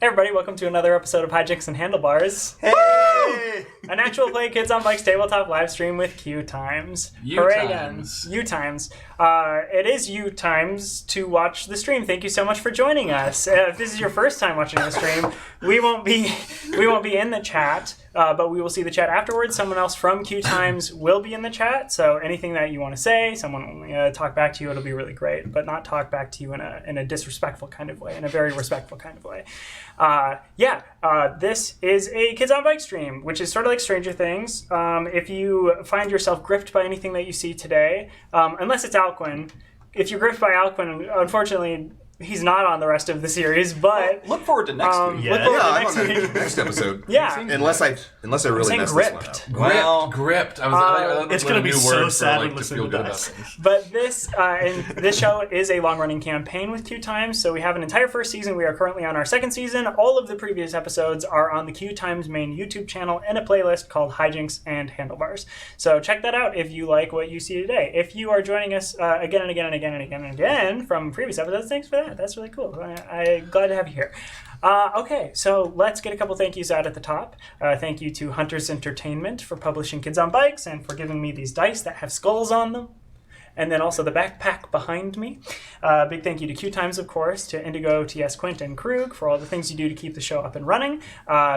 Hey everybody, welcome to another episode of Hijinks and Handlebars. Hey! An actual play Kids on Bikes tabletop live stream with QueueTimes. Hooray again. QueueTimes. It is QueueTimes to watch the stream. Thank you so much for joining us. If this is your first time watching the stream, we won't be in the chat, but we will see the chat afterwards. Someone else from QueueTimes will be in the chat, so anything that you want to say, someone will talk back to you, it'll be really great, but not talk back to you in a disrespectful kind of way, in a very respectful kind of way. This is a Kids on Bike stream, which is sort of like Stranger Things. If you find yourself gripped by anything that you see today, unless it's Alcuin, if you're gripped by Alcuin, unfortunately, he's not on the rest of the series, but... Look forward to next week. Look forward to next I'm on week. the next episode. Yeah. Unless I really mess gripped. this one up. Well, gripped. It's going to be so sad when listening to this. But this show is a long-running campaign with QueueTimes, so we have an entire first season. We are currently on our second season. All of the previous episodes are on the QueueTimes main YouTube channel in a playlist called Hijinks and Handlebars. So check that out if you like what you see today. If you are joining us again and again and again and again and again from previous episodes, thanks for that. That's really cool. I'm glad to have you here. Okay, so let's get a couple thank yous out at the top. Thank you to Hunters Entertainment for publishing Kids on Bikes and for giving me these dice that have skulls on them. And then also the backpack behind me. Big thank you to QueueTimes, of course, to Indigo, TS Quint, and Krug for all the things you do to keep the show up and running.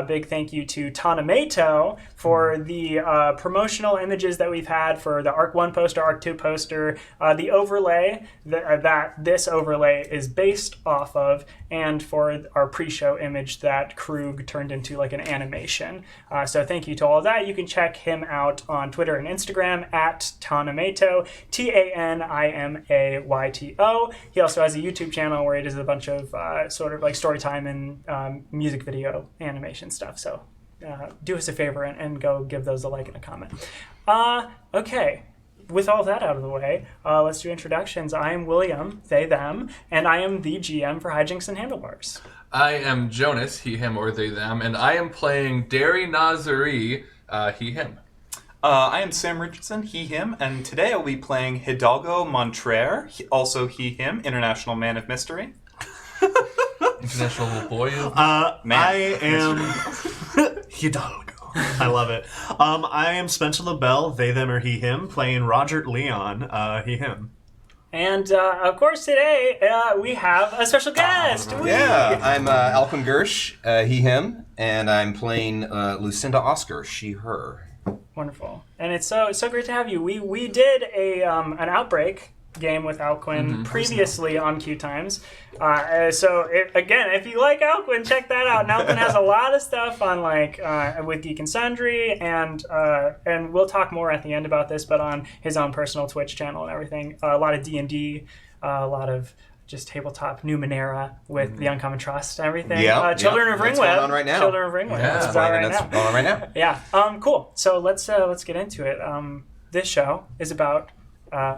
Big thank you to Tanamato for the promotional images that we've had for the Arc 1 poster, Arc 2 poster, the overlay that this overlay is based off of, and for our pre-show image that Krug turned into like an animation. So thank you to all of that. You can check him out on Twitter and Instagram at Tanamato, Tanimayto. He also has a YouTube channel where he does a bunch of sort of like story time and music video animation stuff. So do us a favor and go give those a like and a comment. Okay. With all that out of the way, let's do introductions. I am William, they, them, and I am the GM for Hijinks and Handlebars. I am Jonas, he, him, or they, them, and I am playing Derry Nazari, he, him. I am Sam Richardson, he, him, and today I'll be playing Hidalgo Montrer, also he, him, International Man of Mystery. International boy of... I am Hidalgo. I love it. I am Spencer LaBelle, they, them, or he, him, playing Roger Leon, he, him. And, of course, today we have a special guest. Yeah, I'm Alcuin Gersh, he, him, and I'm playing Lucinda Oscar, she, her. Wonderful. And it's so great to have you. We did an Outbreak game with Alcuin previously on QueueTimes. Again, if you like Alcuin, check that out. And Alcuin has a lot of stuff on with Geek and Sundry, and we'll talk more at the end about this, but on his own personal Twitch channel and everything. A lot of D&D, a lot of just tabletop Numenera with the Uncommon Trust and everything. Children of Ringweb. That's going on right now. Children of Ringweb. Yeah. That's going on right now. Yeah. Cool. So let's get into it. This show is about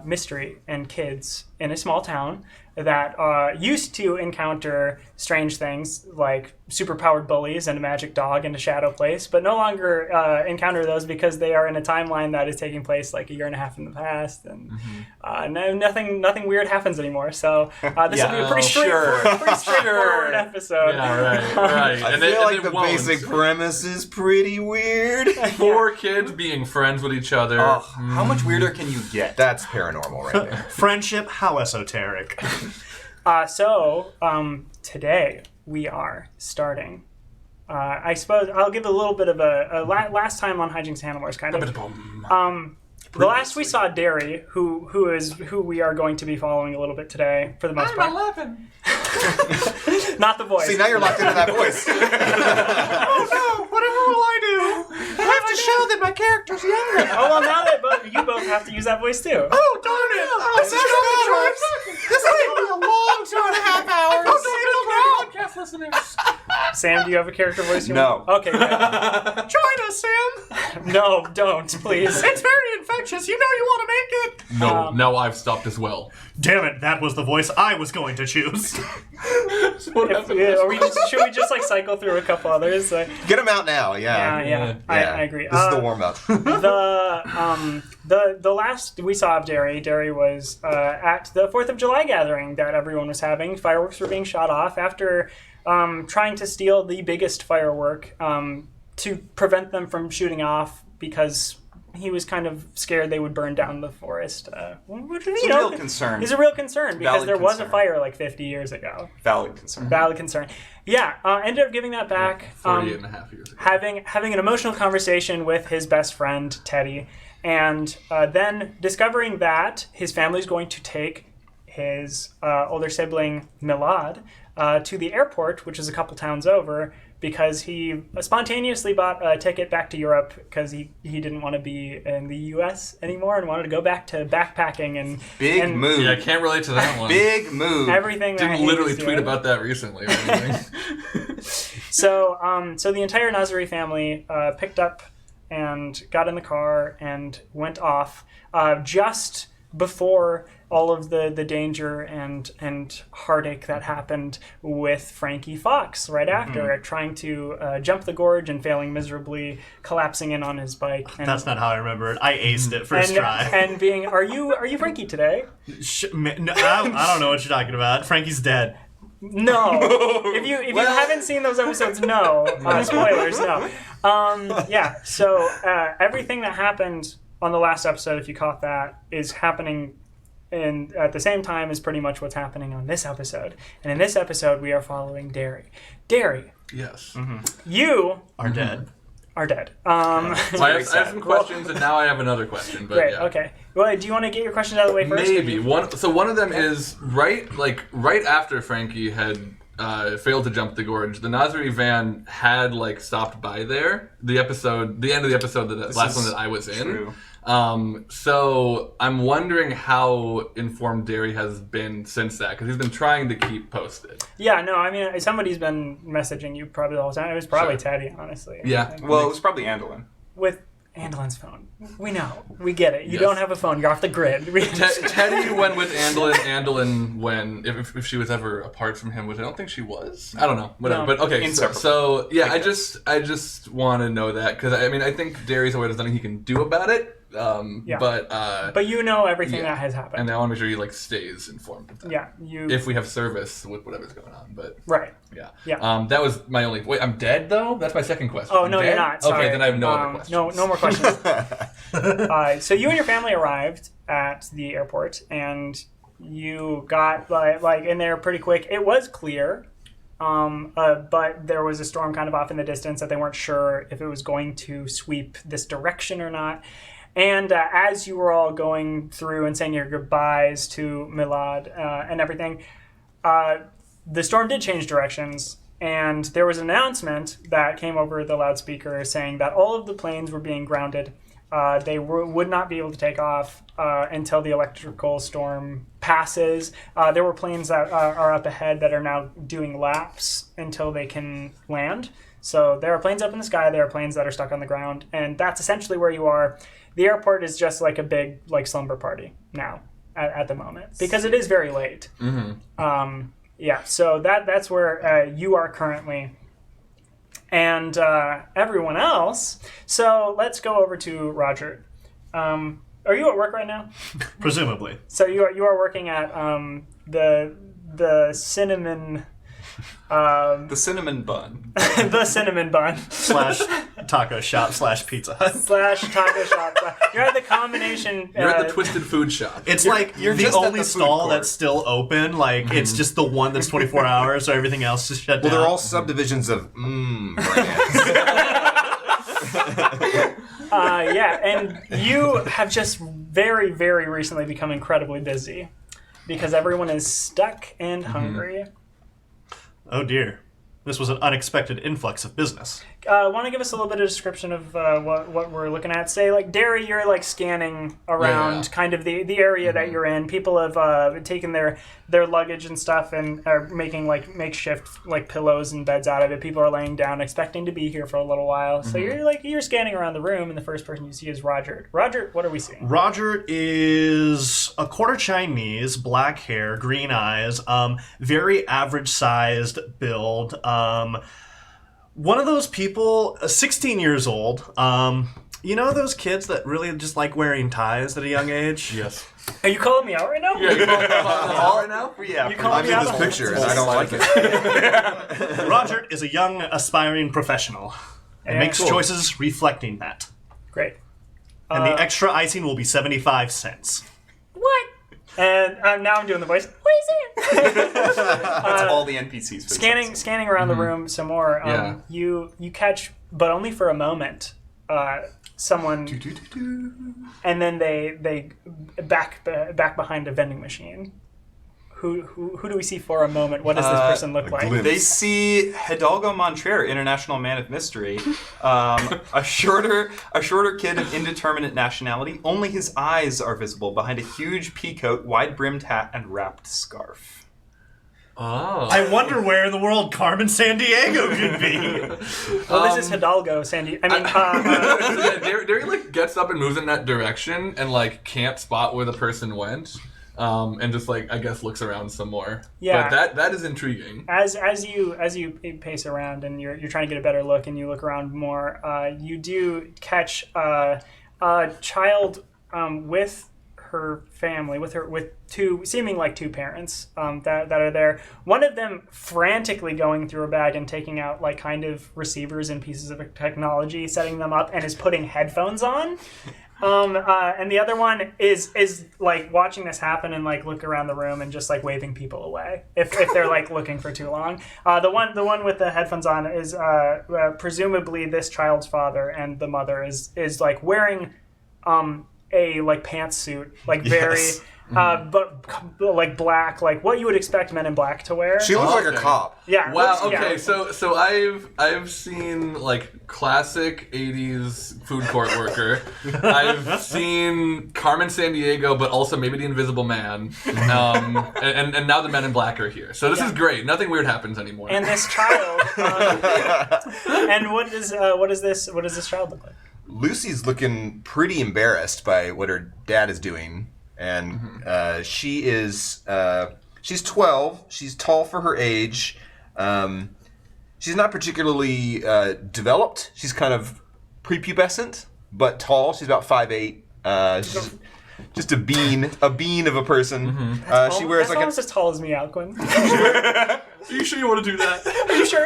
mystery and kids in a small town that used to encounter strange things like superpowered bullies and a magic dog in a shadow place, but no longer encounter those because they are in a timeline that is taking place like a year and a half in the past, and nothing weird happens anymore. So this will be a pretty straightforward episode. Yeah, right. I feel like the basic premise is pretty weird. Four kids being friends with each other. How much weirder can you get? That's paranormal right there. Friendship, how esoteric. Today we are starting. I suppose I'll give a little bit of a last time on Hijinks Handlebars kind of. The last we saw Derry, who we are going to be following a little bit today for the most part. 11. Not the voice. See, now you're locked into that voice. Oh no, whatever will I do? I have to show that my character's younger. Oh well, now that you both have to use that voice too. Oh darn it! This is going to be a long 2.5 hours. Oh, Podcast listeners. Sam, do you have a character voice? No. Okay. Good. join us, Sam. No, don't, please. It's very infectious. You know you want to make it. No, I've stopped as well. Damn it! That was the voice I was going to choose. Should we just like cycle through a couple others? Get them out now. Yeah. I agree. This is the warm up. The last we saw of Derry was at the 4th of July gathering that everyone was having. Fireworks were being shot off after trying to steal the biggest firework to prevent them from shooting off because he was kind of scared they would burn down the forest. Which, It's a real concern. Is a real concern because Valid there was a concern. fire like 50 years ago. Valid concern. Valid concern. Yeah, ended up giving that back. 48 and a half years ago. Having an emotional conversation with his best friend, Teddy, and then discovering that his family's going to take his older sibling, Milad, to the airport, which is a couple towns over, because he spontaneously bought a ticket back to Europe because he didn't want to be in the U.S. anymore and wanted to go back to backpacking and Big move. Yeah, I can't relate to that one. Big move. everything. that Didn't he literally was tweet doing. about that recently or anything. So the entire Nazari family picked up and got in the car and went off just before all of the danger and heartache that happened with Frankie Fox right after, trying to jump the gorge and failing miserably, collapsing in on his bike. And, That's not how I remember it. I aced it first try. And being, are you Frankie today? No, I don't know what you're talking about. Frankie's dead. No. If you haven't seen those episodes, no. Spoilers, no. Yeah. So everything that happened on the last episode, if you caught that, is happening at the same time as pretty much what's happening on this episode. And in this episode, we are following Derry. Derry, Yes. you Are dead. are dead. I have some questions, and now I have another question. But Great. yeah. Okay. Well, do you want to get your questions out of the way first? Maybe one. So one of them is right after Frankie had failed to jump the gorge. The Nazari van had stopped by there. The end of the episode, the last one that I was in. True. So I'm wondering how informed Derry has been since that, because he's been trying to keep posted. Yeah. No. I mean, somebody's been messaging you probably the whole time. It was probably Sure. Teddy, honestly. Yeah. I think. Well, it was probably Andolin. With Andelin's phone. We know. We get it. You Yes. don't have a phone. You're off the grid. Teddy went with Andolin. Andolin when if she was ever apart from him, which I don't think she was. I don't know. Whatever. No. But okay. Inseparable. So yeah, I just want to know that, because I mean I think Derry's aware there's nothing he can do about it. Yeah. But you know everything Yeah. that has happened. and I want to make sure he stays informed of that. Yeah. You. If we have service with whatever's going on, but Right. yeah. Yeah. That was my only. Wait, I'm dead though. That's my second question. Oh I'm no, dead? you're not. Sorry. Okay, then I have no other questions. No more questions. So you and your family arrived at the airport, and you got like in there pretty quick. It was clear, but there was a storm kind of off in the distance that they weren't sure if it was going to sweep this direction or not. And as you were all going through and saying your goodbyes to Milad and everything, the storm did change directions. And there was an announcement that came over the loudspeaker saying that all of the planes were being grounded. They would not be able to take off until the electrical storm passes. There were planes that are up ahead that are now doing laps until they can land. So there are planes up in the sky, there are planes that are stuck on the ground, and that's essentially where you are. The airport is just like a big slumber party now at the moment, because it is very late. Mm-hmm. Yeah, so that's where you are currently. And everyone else. So let's go over to Roger. Are you at work right now? Presumably. So you are working at the cinnamon. The cinnamon bun. The cinnamon bun / taco shop / Pizza Hut. / taco shop. You're at the combination. You're at the Twisted Food Shop. It's like you're the just at only the food stall court. that's still open. Like it's just the one that's 24 hours, so everything else is shut Well, down. they're all subdivisions of brands. Yeah, and you have just very, very recently become incredibly busy because everyone is stuck and hungry. Oh dear. This was an unexpected influx of business. Want to give us a little bit of description of what we're looking at? Say, Derry, you're scanning around Yeah. kind of the area that you're in. People have taken their luggage and stuff and are making makeshift pillows and beds out of it. People are laying down expecting to be here for a little while. So you're scanning around the room, and the first person you see is Roger. Roger, what are we seeing? Roger is a quarter Chinese, black hair, green eyes, very average-sized build. One of those people, 16 years old, You know those kids that really just like wearing ties at a young age? Yes. Are you calling me out right now? Yeah, you calling them all right now? Yeah, You pretty call much. I'm me in out this on picture it. and I don't like it. Roger is a young, aspiring professional and Yeah, makes cool. choices reflecting that. Great. And the extra icing will be 75 cents. What? And now I'm doing the voice. What is it? That's all the NPCs. For Scanning around the room some more. Yeah. You catch, but only for a moment, someone, and then they back behind a vending machine. Who do we see for a moment? What does this person look like? glimpse. They see Hidalgo Montreal, International Man of Mystery, a shorter kid of indeterminate nationality. Only his eyes are visible behind a huge peacoat, wide-brimmed hat, and wrapped scarf. Oh. I wonder where in the world Carmen San Diego could be. Well, this is Hidalgo, Sandy. I mean, Yeah, Derry like gets up and moves in that direction and like can't spot where the person went, and just like I guess looks around some more. Yeah. But that is intriguing. as you pace around and you're trying to get a better look and you look around more, you do catch a child with her family, with two parents that are there. One of them frantically going through a bag and taking out like kind of receivers and pieces of technology, setting them up, and is putting headphones on. And the other one is like watching this happen and like look around the room and just like waving people away if they're like looking for too long. The one with the headphones on is presumably this child's father, and the mother is like wearing a like pantsuit, like very but like black, like what you would expect Men in Black to wear. She looks like a Okay. cop. Yeah. Wow. looks- Okay. yeah. So I've seen like classic '80s food court worker. I've seen Carmen San Diego, but also maybe the Invisible Man. And now the Men in Black are here. So this is great. Nothing weird happens anymore. And this child. And what does this child look like? Lucy's looking pretty embarrassed by what her dad is doing, and she's 12. She's tall for her age. She's not particularly developed. She's kind of prepubescent, but tall. She's about 5'8". She's just a bean of a person. She wears That's like almost as tall as me, Alquin. Are you sure you want to do that? Are you sure?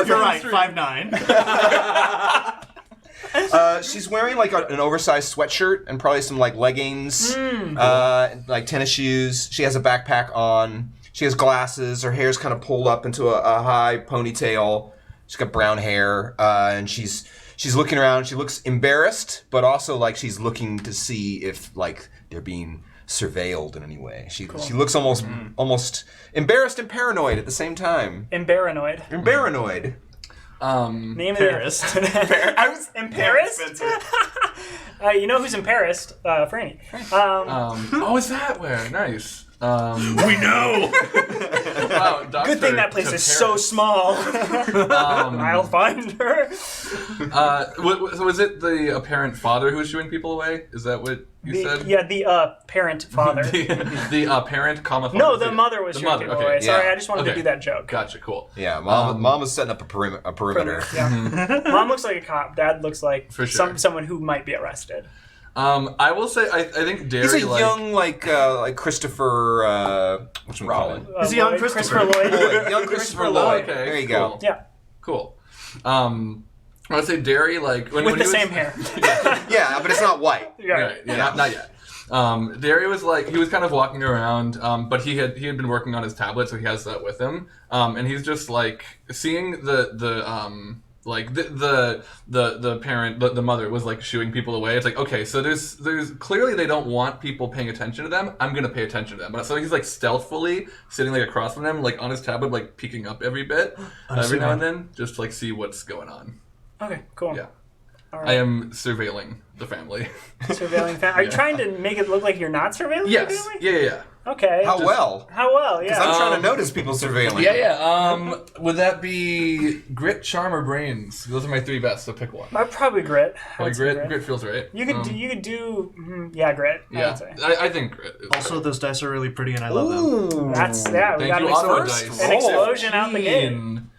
You're right, 5'9". She's wearing like an oversized sweatshirt and probably some like leggings, like tennis shoes. She has a backpack on. She has glasses. Her hair's kind of pulled up into a high ponytail. She's got brown hair, and she's looking around. She looks embarrassed, but also like she's looking to see if like they're being surveilled in any way. She looks almost embarrassed and paranoid at the same time. Embaranoid. Paranoid. Name Paris. of the I was embarrassed. You know who's embarrassed? Franny. Oh, is that where? Nice. We know! Wow, Good thing that place is so small. I'll find her. So was it the apparent father who was shooing people away? Is that what you said? Yeah, the parent father. the parent, comma. No, father. the mother was The shooting mother, people okay. away. Sorry, Yeah. I just wanted to Okay. do that joke. Gotcha, cool. Yeah, mom was setting up a perimeter. Yeah. Mom looks like a cop. Dad looks like For sure. someone who might be arrested. I will say, I think Derry, He's a young like Christopher. Whatchamacallit? Is he young Lloyd? Christopher? Lloyd. Young Christopher Lloyd. Okay, There you cool. go. Yeah, Cool. I would say Derry, like when with he the was, same hair. Yeah, but it's not white. Right, yeah, not yet. Derry was like he was kind of walking around, but he had been working on his tablet, so he has that with him, and he's just like seeing the parent, the mother was like shooing people away. It's like, okay, so there's clearly they don't want people paying attention to them. I'm gonna pay attention to them. But so he's like stealthily sitting like across from them, like on his tablet, like peeking up every bit, every now and then, just to like see what's going on. Okay, cool. Yeah. All I right. am surveilling the family. Surveilling family. Are you trying to make it look like you're not surveilling the Yes. family? Yeah. Okay. How well? How well? Yeah. I'm trying to notice people surveilling. Yeah. Would that be grit, charm, or brains? Those are my three best. So pick one. Probably grit. I Probably would say grit. Grit feels right. You could do yeah, grit. I Yeah. would say. I think grit. Is Also, those dice are really pretty and I love them. That's we Thank got you, an, Ottawa explosion, dice. an explosion out the gate.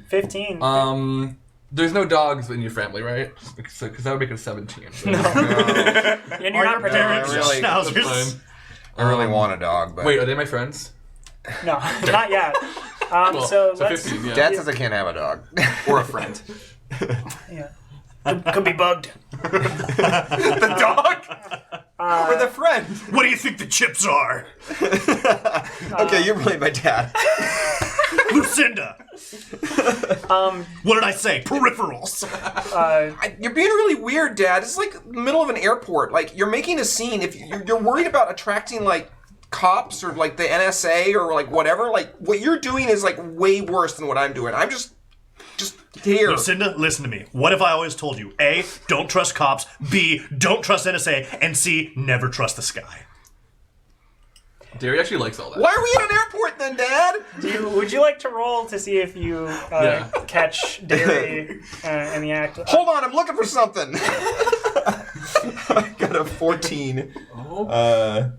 15. 15. There's no dogs in your family, right? Because that would make it 17. So. No. And you're not parents protected. really- schnauzers? I really want a dog, but Wait, are they my friends? No, not yet. Cool. So So let's. 15, yeah. Dad says I can't have a dog. Or a friend. Yeah. Could be bugged. The dog? or the friend? What do you think the chips are? Okay, you're really my dad. Lucinda. What did I say? Peripherals. You're being really weird, Dad. It's like the middle of an airport. Like, you're making a scene. If you're worried about attracting, like, cops or, like, the NSA or, like, whatever, like, what you're doing is, like, way worse than what I'm doing. I'm just here. Lucinda, listen to me. What if I always told you? A, don't trust cops. B, don't trust NSA. And C, never trust the sky. Derry actually likes all that. Why are we in an airport then, Dad? Would you like to roll to see if you catch Derry in the act? Hold on, I'm looking for something. I got a 14. Oh.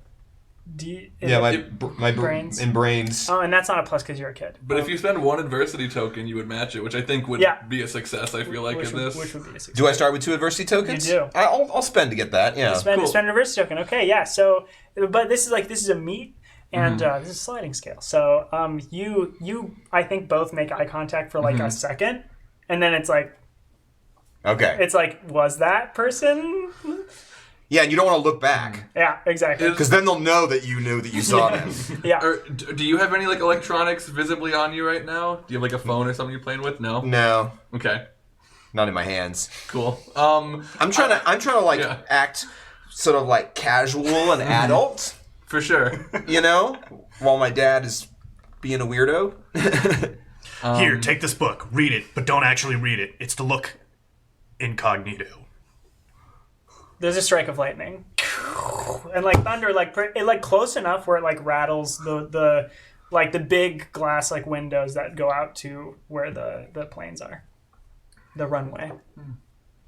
My brains? in brains. Oh, and that's not a plus because you're a kid. But if you spend one adversity token, you would match it, which I think would be a success, I feel like, which in this. Which would be a success. Do I start with 2 adversity tokens? You do. I'll spend to get that. Yeah. Spend Cool. a reverse token. Okay, yeah. So, but this is a meet, and this is a sliding scale. So, you I think both make eye contact for like a second, and then it's like, Okay. was that person? Yeah, and you don't want to look back Yeah, exactly. because then they'll know that you knew that you saw them. Yeah. Or, do you have any like electronics visibly on you right now? Do you have like a phone or something you're playing with? No. No, Okay. not in my hands. Cool. I'm trying to like act sort of like casual and adult, For sure. you know, while my dad is being a weirdo. Here, take this book. Read it, but don't actually read it. It's to look incognito. There's a strike of lightning, and like thunder, like it like close enough where it like rattles the like the big glass like windows that go out to where the planes are, the runway.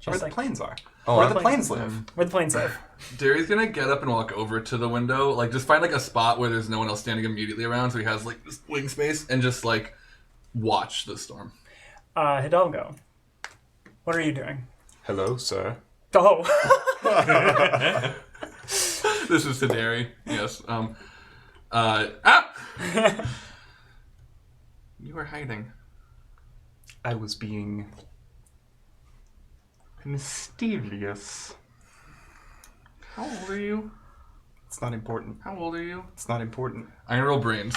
Where the planes are. Oh, Where the planes live. Where the planes live. Derry's gonna get up and walk over to the window, like just find like a spot where there's no one else standing immediately around, so he has like this wing space, and just like watch the storm. Hidalgo, what are you doing? Hello, sir. Oh. This is to Derry. Yes. You were hiding. I was being mysterious. How old are you? It's not important. How old are you? It's not important. I'm gonna roll brains.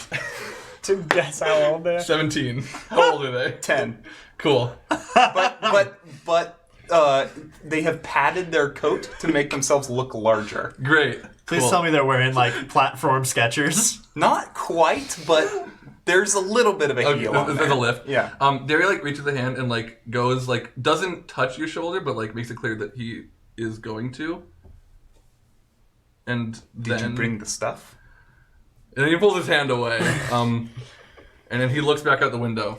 To guess how old they are. 17. How old are they? 10. Cool. But they have padded their coat to make themselves look larger. Great. Please Cool. tell me they're wearing like platform Skechers. Not quite, but there's a little bit of a heel on There's there. a lift. Yeah. Derry like reaches a hand and like goes like doesn't touch your shoulder, but like makes it clear that he is going to. And Did then you bring the stuff? And then he pulls his hand away. And then he looks back out the window.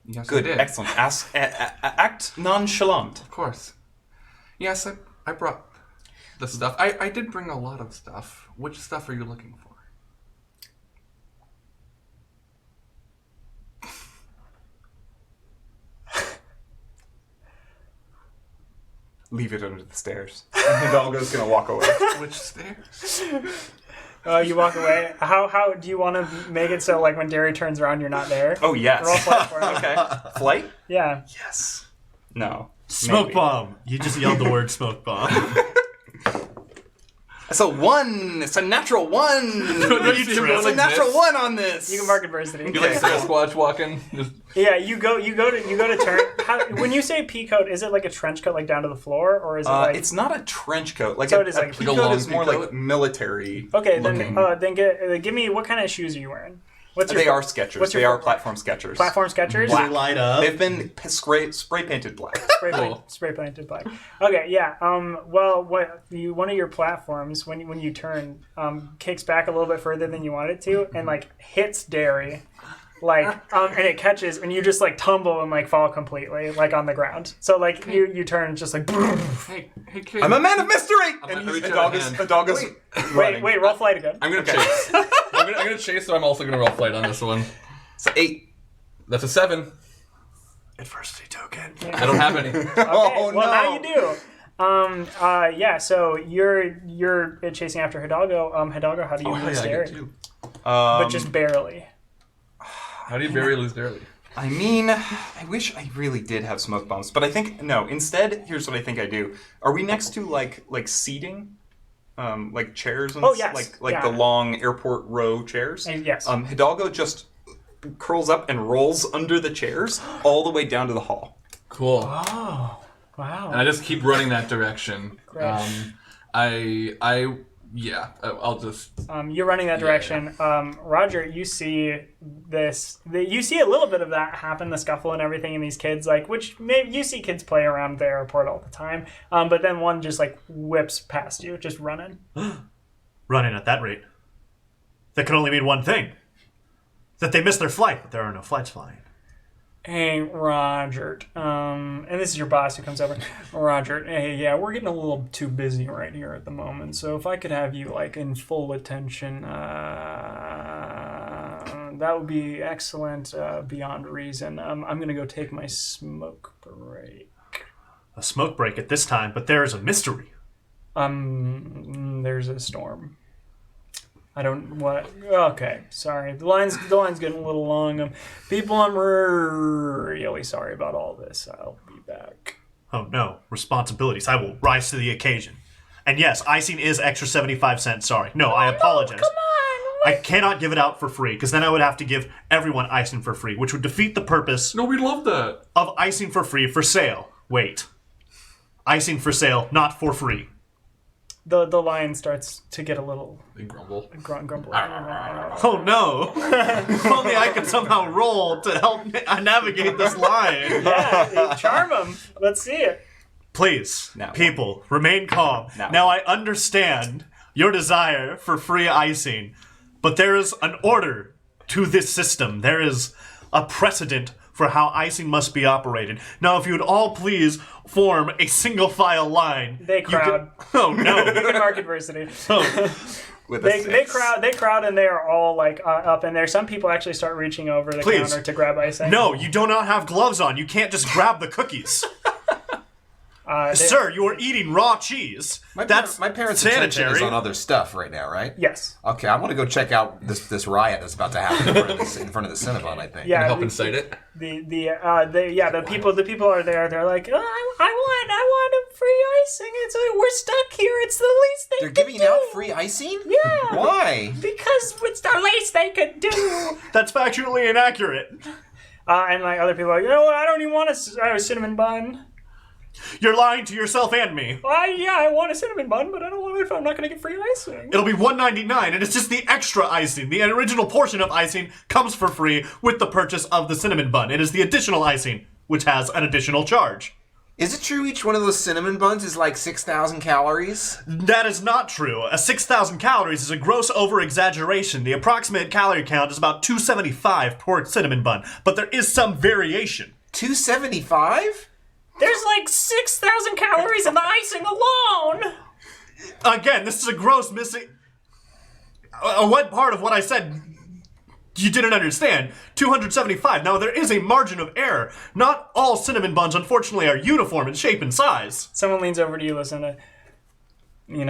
Yes, Good. I did. Excellent. Act nonchalant. Of course. Yes, I brought the stuff. I did bring a lot of stuff. Which stuff are you looking for? Leave it under the stairs. And Hidalgo's gonna walk away. Which stairs? You walk away. How do you want to make it so like when Derry turns around you're not there? Oh yes. Roll flight for it. Okay. Flight? Yeah. Yes. No. Smoke Maybe. bomb. You just yelled the word smoke bomb. It's a 1. It's a natural 1. It's a natural 1 on this. You can mark adversity. You like Sasquatch walking? Just Yeah, you go to turn. When you say pea coat, is it like a trench coat like down to the floor, or is it like? It's not a trench coat. Like So a, it is a like- pea Like a coat long is more pea like coat? military. Okay, looking. then give me what kind of shoes are you wearing? What's They are Skechers. what's your They are footwear? platform Skechers. Platform Skechers. Black light up. They've been spray painted black. Spray painted black. Okay, yeah. Well, one of your platforms when you turn kicks back a little bit further than you want it to, and like hits Derry, like and it catches, and you just like tumble and like fall completely like on the ground. So like you turn just like. hey kid. I'm a man of mystery. gonna And reach a out dog a is hand. a dog is running. Wait, roll flight again. I'm gonna chase. I'm gonna chase, so I'm also gonna roll flight on this one. It's 8. That's a 7. Adversity token. I don't have any. Oh, well, now no. you do. Yeah. So you're chasing after Hidalgo. Hidalgo, how do you lose I Derry? get two. But just barely. How do you bury lose Derry? I mean, I wish I really did have smoke bombs, but I think no. Instead, here's what I think I do. Are we next to like seating, like chairs and yes. like the long airport row chairs? Yes. Hidalgo just curls up and rolls under the chairs all the way down to the hall. Cool. Oh, wow. And I just keep running that direction. Great. I'll just. You're running that direction. Roger, you see this. You see a little bit of that happen, the scuffle and everything, and these kids, like, which maybe you see kids play around the airport all the time. But then one just like whips past you, just running. Running at that rate. That can only mean one thing. That they missed their flight, but there are no flights flying. Hey, Roger. And this is your boss who comes over. Roger, hey, yeah, we're getting a little too busy right here at the moment. So if I could have you, like, in full attention, that would be excellent beyond reason. I'm going to go take my smoke break. A smoke break at this time, but there is a mystery. There's a storm. Okay, sorry. The line's getting a little long. People, I'm really sorry about all this. I'll be back. Oh no, responsibilities. I will rise to the occasion. And yes, icing is extra 75 cents, sorry. No, I apologize. Come on! I cannot give it out for free, because then I would have to give everyone icing for free, which would defeat the purpose No, we love that. of icing for free for sale. Wait. Icing for sale, not for free. The lion starts to get a little They grumble. grumble. Oh no! If only I could somehow roll to help navigate this line. Yeah, charm him. Let's see it. Please, Now. people, remain calm. Now. Now I understand your desire for free icing, but there is an order to this system. There is a precedent for how icing must be operated. Now, if you would all please form a single file line. They crowd. Oh no! You can mark adversity. With They a six. crowd, and they are all like up in there. Some people actually start reaching over the Please. counter to grab icing. No, you do not have gloves on. You can't just grab the cookies. Sir, you are eating raw cheese. That's my parents' attention sanitary. is on other stuff right now, right? Yes. Okay, I want to go check out this riot that's about to happen in front of the Cinnabon, I think. Yeah. Help incite it. The people are there. They're like, oh, I want a free icing. We're stuck here. It's the least they They're could giving do. out free icing? Yeah. Why? Because it's the least they could do. That's factually inaccurate. And like other people are like, you know what? I don't even want a cinnamon bun. You're lying to yourself and me. I want a cinnamon bun, but I don't want it if I'm not going to get free icing. It'll be $1.99, and it's just the extra icing. The original portion of icing comes for free with the purchase of the cinnamon bun. It is the additional icing, which has an additional charge. Is it true each one of those cinnamon buns is like 6,000 calories? That is not true. 6,000 calories is a gross over-exaggeration. The approximate calorie count is about 275 per cinnamon bun, but there is some variation. 275? There's like 6,000 calories in the icing alone. Again, this is a gross missing... what part of what I said you didn't understand? 275. Now, there is a margin of error. Not all cinnamon buns, unfortunately, are uniform in shape and size. Someone leans over to you, listen to,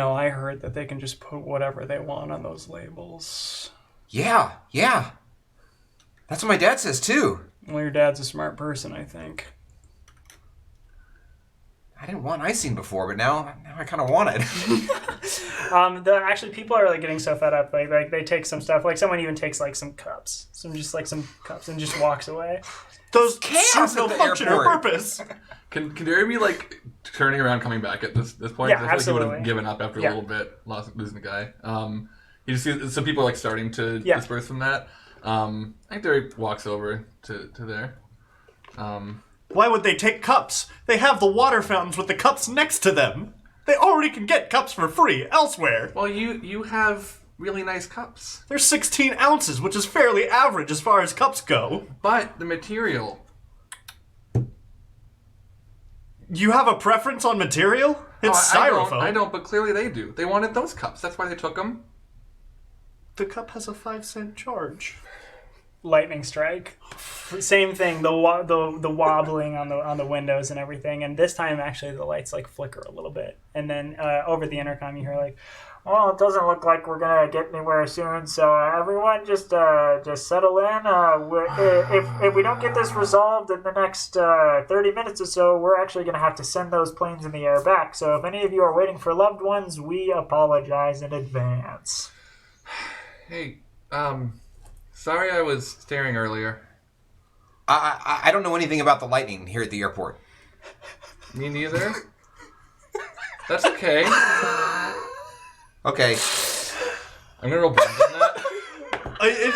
I heard that they can just put whatever they want on those labels. Yeah. That's what my dad says too. Well, your dad's a smart person, I think. I didn't want icing before, but now I kind of want it. Actually, people are like getting so fed up. Like they take some stuff. Like someone even takes like some cups, some cups, and just walks away. Those chaos serve no at the function or airport. purpose. Can Derry be like turning around, coming back at this point? Yeah, 'Cause I feel like he absolutely. would have given up after Yeah. a little bit, losing the guy. You see some people like starting to Yeah. disperse from that. I think Derry walks over to there. Why would they take cups? They have the water fountains with the cups next to them. They already can get cups for free elsewhere. Well, you have really nice cups, They're 16 ounces, which is fairly average as far as cups go. but the material. You have a preference on material? It's styrofoam. I don't, but clearly they do. They wanted those cups. That's why they took them. The cup has a 5-cent charge. lightning strike. Same thing, the wobbling on the windows and everything, and this time actually the lights like flicker a little bit, and then over the intercom you hear like, "Well, it doesn't look like we're gonna get anywhere soon, so everyone just settle in. If we don't get this resolved in the next 30 minutes or so, we're actually gonna have to send those planes in the air back. So if any of you are waiting for loved ones, we apologize in advance." Hey, sorry I was staring earlier. I don't know anything about the lightning here at the airport. Me neither. That's okay. Okay. I'm gonna roll bad on that.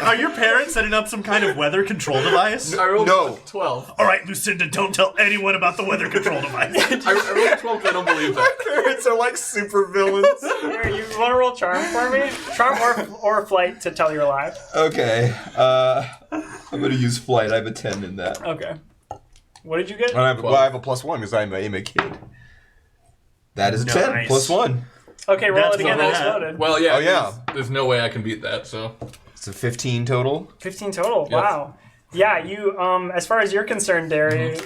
Are your parents setting up some kind of weather control device? I rolled No. 12. All right, Lucinda, don't tell anyone about the weather control device. I rolled 12 because I don't believe that. Parents are like super villains. Here, you want to roll charm for me? Charm or flight to tell you're alive. Okay. I'm going to use flight. I have a 10 in that. Okay. What did you get? I have a +1 because I'm a kid. That is a 10 Nice. +1. Okay, roll That's it again. what That I had. exploded. Well, yeah. Oh, yeah. There's no way I can beat that, so. It's a 15 total. 15 total. Yes. Wow. Yeah, you. As far as you're concerned, Derry,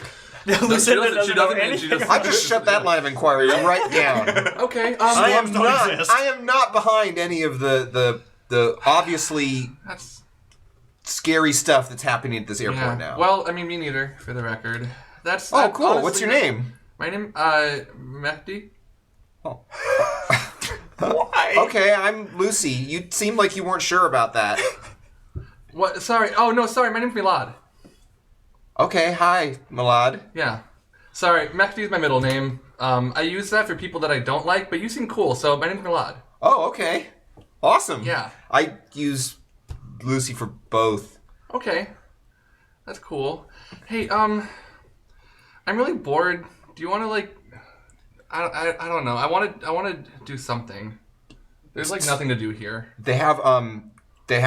Lucinda doesn't know anything. I just shut that line of inquiry right down. Okay. I am don't not. exist. I am not behind any of the obviously That's. scary stuff that's happening at this airport now. Well, I mean, me neither, for the record. That's. Oh, cool. honestly, What's your name? My name, Mehdi. Oh. Why? Okay, I'm Lucy. You seemed like you weren't sure about that. What? Sorry. Oh, no, sorry. My name's Milad. Okay, hi, Milad. Yeah. Sorry, Mehdi is my middle name. I use that for people that I don't like, but you seem cool, so my name's Milad. Oh, okay. Awesome. Yeah. I use Lucy for both. Okay. That's cool. Hey, I'm really bored. Do you want to, like... I don't know. I want to do something. There's, like, nothing to do here. They have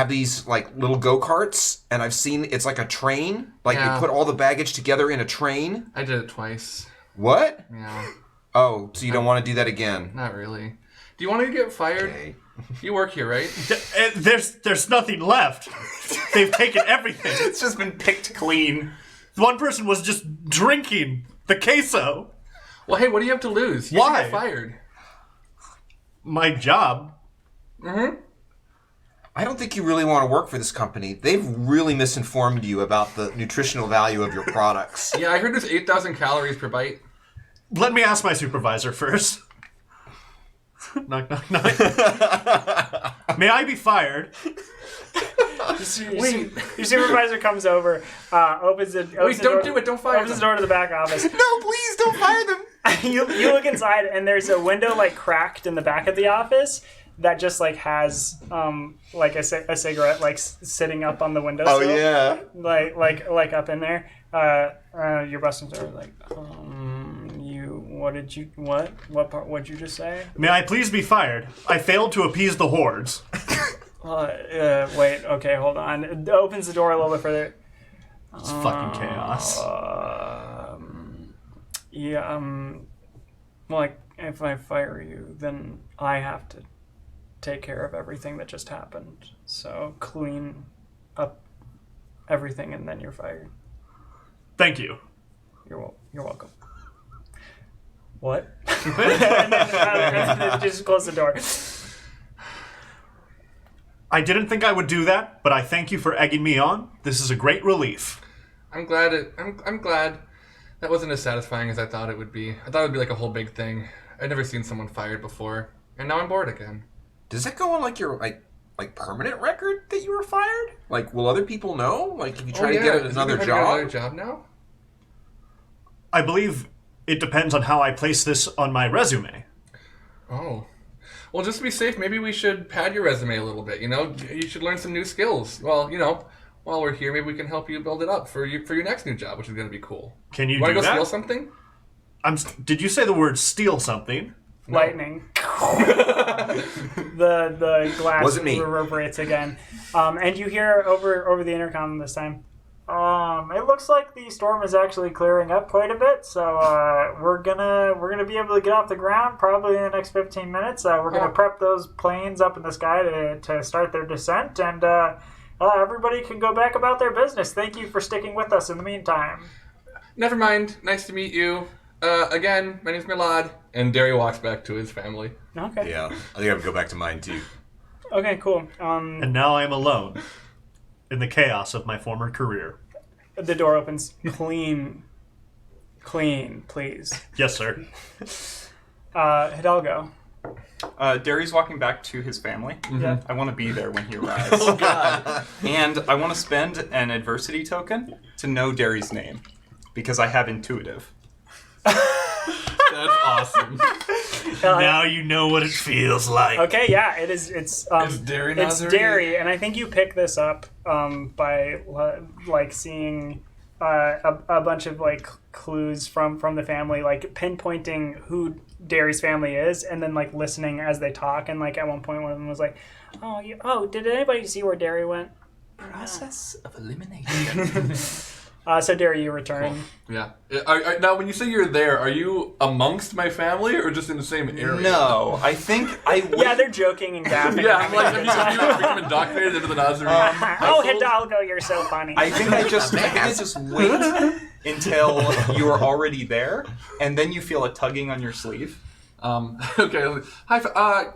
these like little go-karts, and I've seen it's like a train. Like Yeah. you put all the baggage together in a train. I did it twice. What? Yeah. Oh, so you don't want to do that again? Not really. Do you want to get fired? Okay. You work here, right? There's nothing left. They've taken everything. It's just been picked clean. One person was just drinking the queso. Well, hey, what do you have to lose? You Why? should get fired. My job. Mm-hmm. I don't think you really want to work for this company. They've really misinformed you about the nutritional value of your products. Yeah, I heard there's 8,000 calories per bite. Let me ask my supervisor first. Knock, knock, knock. May I be fired? Your supervisor comes over, opens the Wait, the don't door, do it. Don't fire opens them. the door to the back office. No, please don't fire them. you look inside, and there's a window like cracked in the back of the office that just like has like a cigarette like sitting up on the windowsill. Oh yeah. like up in there. Your boss comes over like, what part? What'd you just say? May I please be fired? I failed to appease the hordes. Wait. Okay, hold on. It opens the door a little bit further. It's fucking chaos. Like, if I fire you, then I have to take care of everything that just happened. So clean up everything, and then you're fired. Thank you. You're welcome. What? and then just close the door. I didn't think I would do that, but I thank you for egging me on. This is a great relief. I'm glad I'm glad that wasn't as satisfying as I thought it would be. I thought it would be like a whole big thing. I'd never seen someone fired before, and now I'm bored again. Does that go on like your like permanent record that you were fired? Like, will other people know? Like, if you try to get another job? Another job now? I believe it depends on how I place this on my resume. Oh. Well, just to be safe, maybe we should pad your resume a little bit, you know? You should learn some new skills. Well, you know, while we're here, maybe we can help you build it up for your next new job, which is going to be cool. Can you Want do to go that? steal something? Did you say the word steal something? No. Lightning. the glass Wasn't me. reverberates again, and you hear over the intercom this time. It looks like the storm is actually clearing up quite a bit, so we're gonna be able to get off the ground probably in the next 15 minutes. We're gonna prep those planes up in the sky to start their descent, and everybody can go back about their business. Thank you for sticking with us in the meantime. Never mind. Nice to meet you. Again, my name's Milad. And Derry walks back to his family. Okay. Yeah, I think I would go back to mine too. Okay, cool. And now I'm alone in the chaos of my former career. The door opens. Clean, please. Yes, sir. Hidalgo. Derry's walking back to his family. Yeah. I want to be there when he arrives. Oh, God. And I want to spend an adversity token to know Derry's name. Because I have intuitive. That's awesome. Now you know what it feels like. Okay, yeah, it is. It's Derry It's Nazari? Derry, and I think you pick this up by like seeing a bunch of like clues from the family, like pinpointing who Derry's family is, and then like listening as they talk. And like at one point, one of them was like, "Oh, did anybody see where Derry went?" Process of elimination. So Derry, you return. Yeah. Now, when you say you're there, are you amongst my family or just in the same area? No, I think I would. Yeah, they're joking and laughing. Yeah, I'm like, have you become indoctrinated into the Nazarene? Oh, Hidalgo, you're so funny. I think I just wait until you are already there, and then you feel a tugging on your sleeve. Okay. Hi.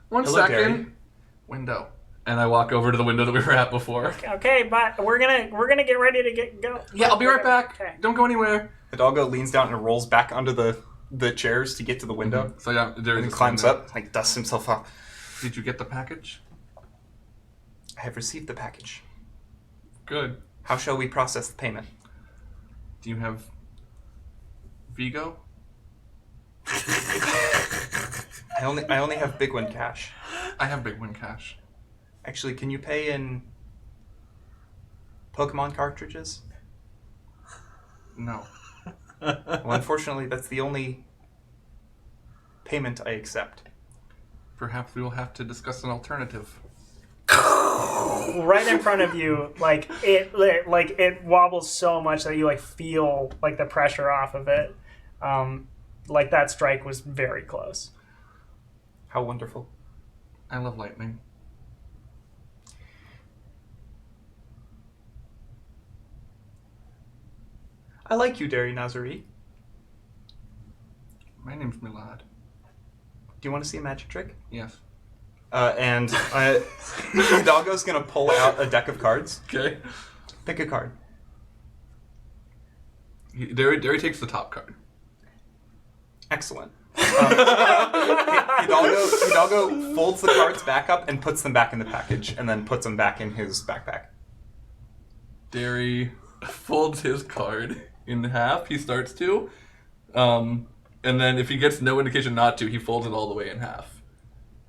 One Hello, second. Derry. Window. And I walk over to the window that we were at before. Okay, but we're gonna get ready to go. Yeah, I'll be right back. Okay. Don't go anywhere. Hidalgo leans down and rolls back under the chairs to get to the window. So yeah, Derry And just climbs standing up, like dusts himself up. there. Did you get the package? I have received the package. Good. How shall we process the payment? Do you have Vigo? I only have Big One cash. I have Big Win cash. Actually, can you pay in Pokemon cartridges? No. Well, unfortunately, that's the only payment I accept. Perhaps we will have to discuss an alternative. Right in front of you, like it wobbles so much that you like feel like the pressure off of it. Like that strike was very close. How wonderful. I love lightning. I like you, Derry Nazari. My name's Milad. Do you want to see a magic trick? Yes. And Hidalgo's gonna pull out a deck of cards. Okay. Pick a card. Derry takes the top card. Excellent. Hidalgo folds the cards back up and puts them back in the package, and then puts them back in his backpack. Derry folds his card in half. He starts to. And then if he gets no indication not to, he folds it all the way in half.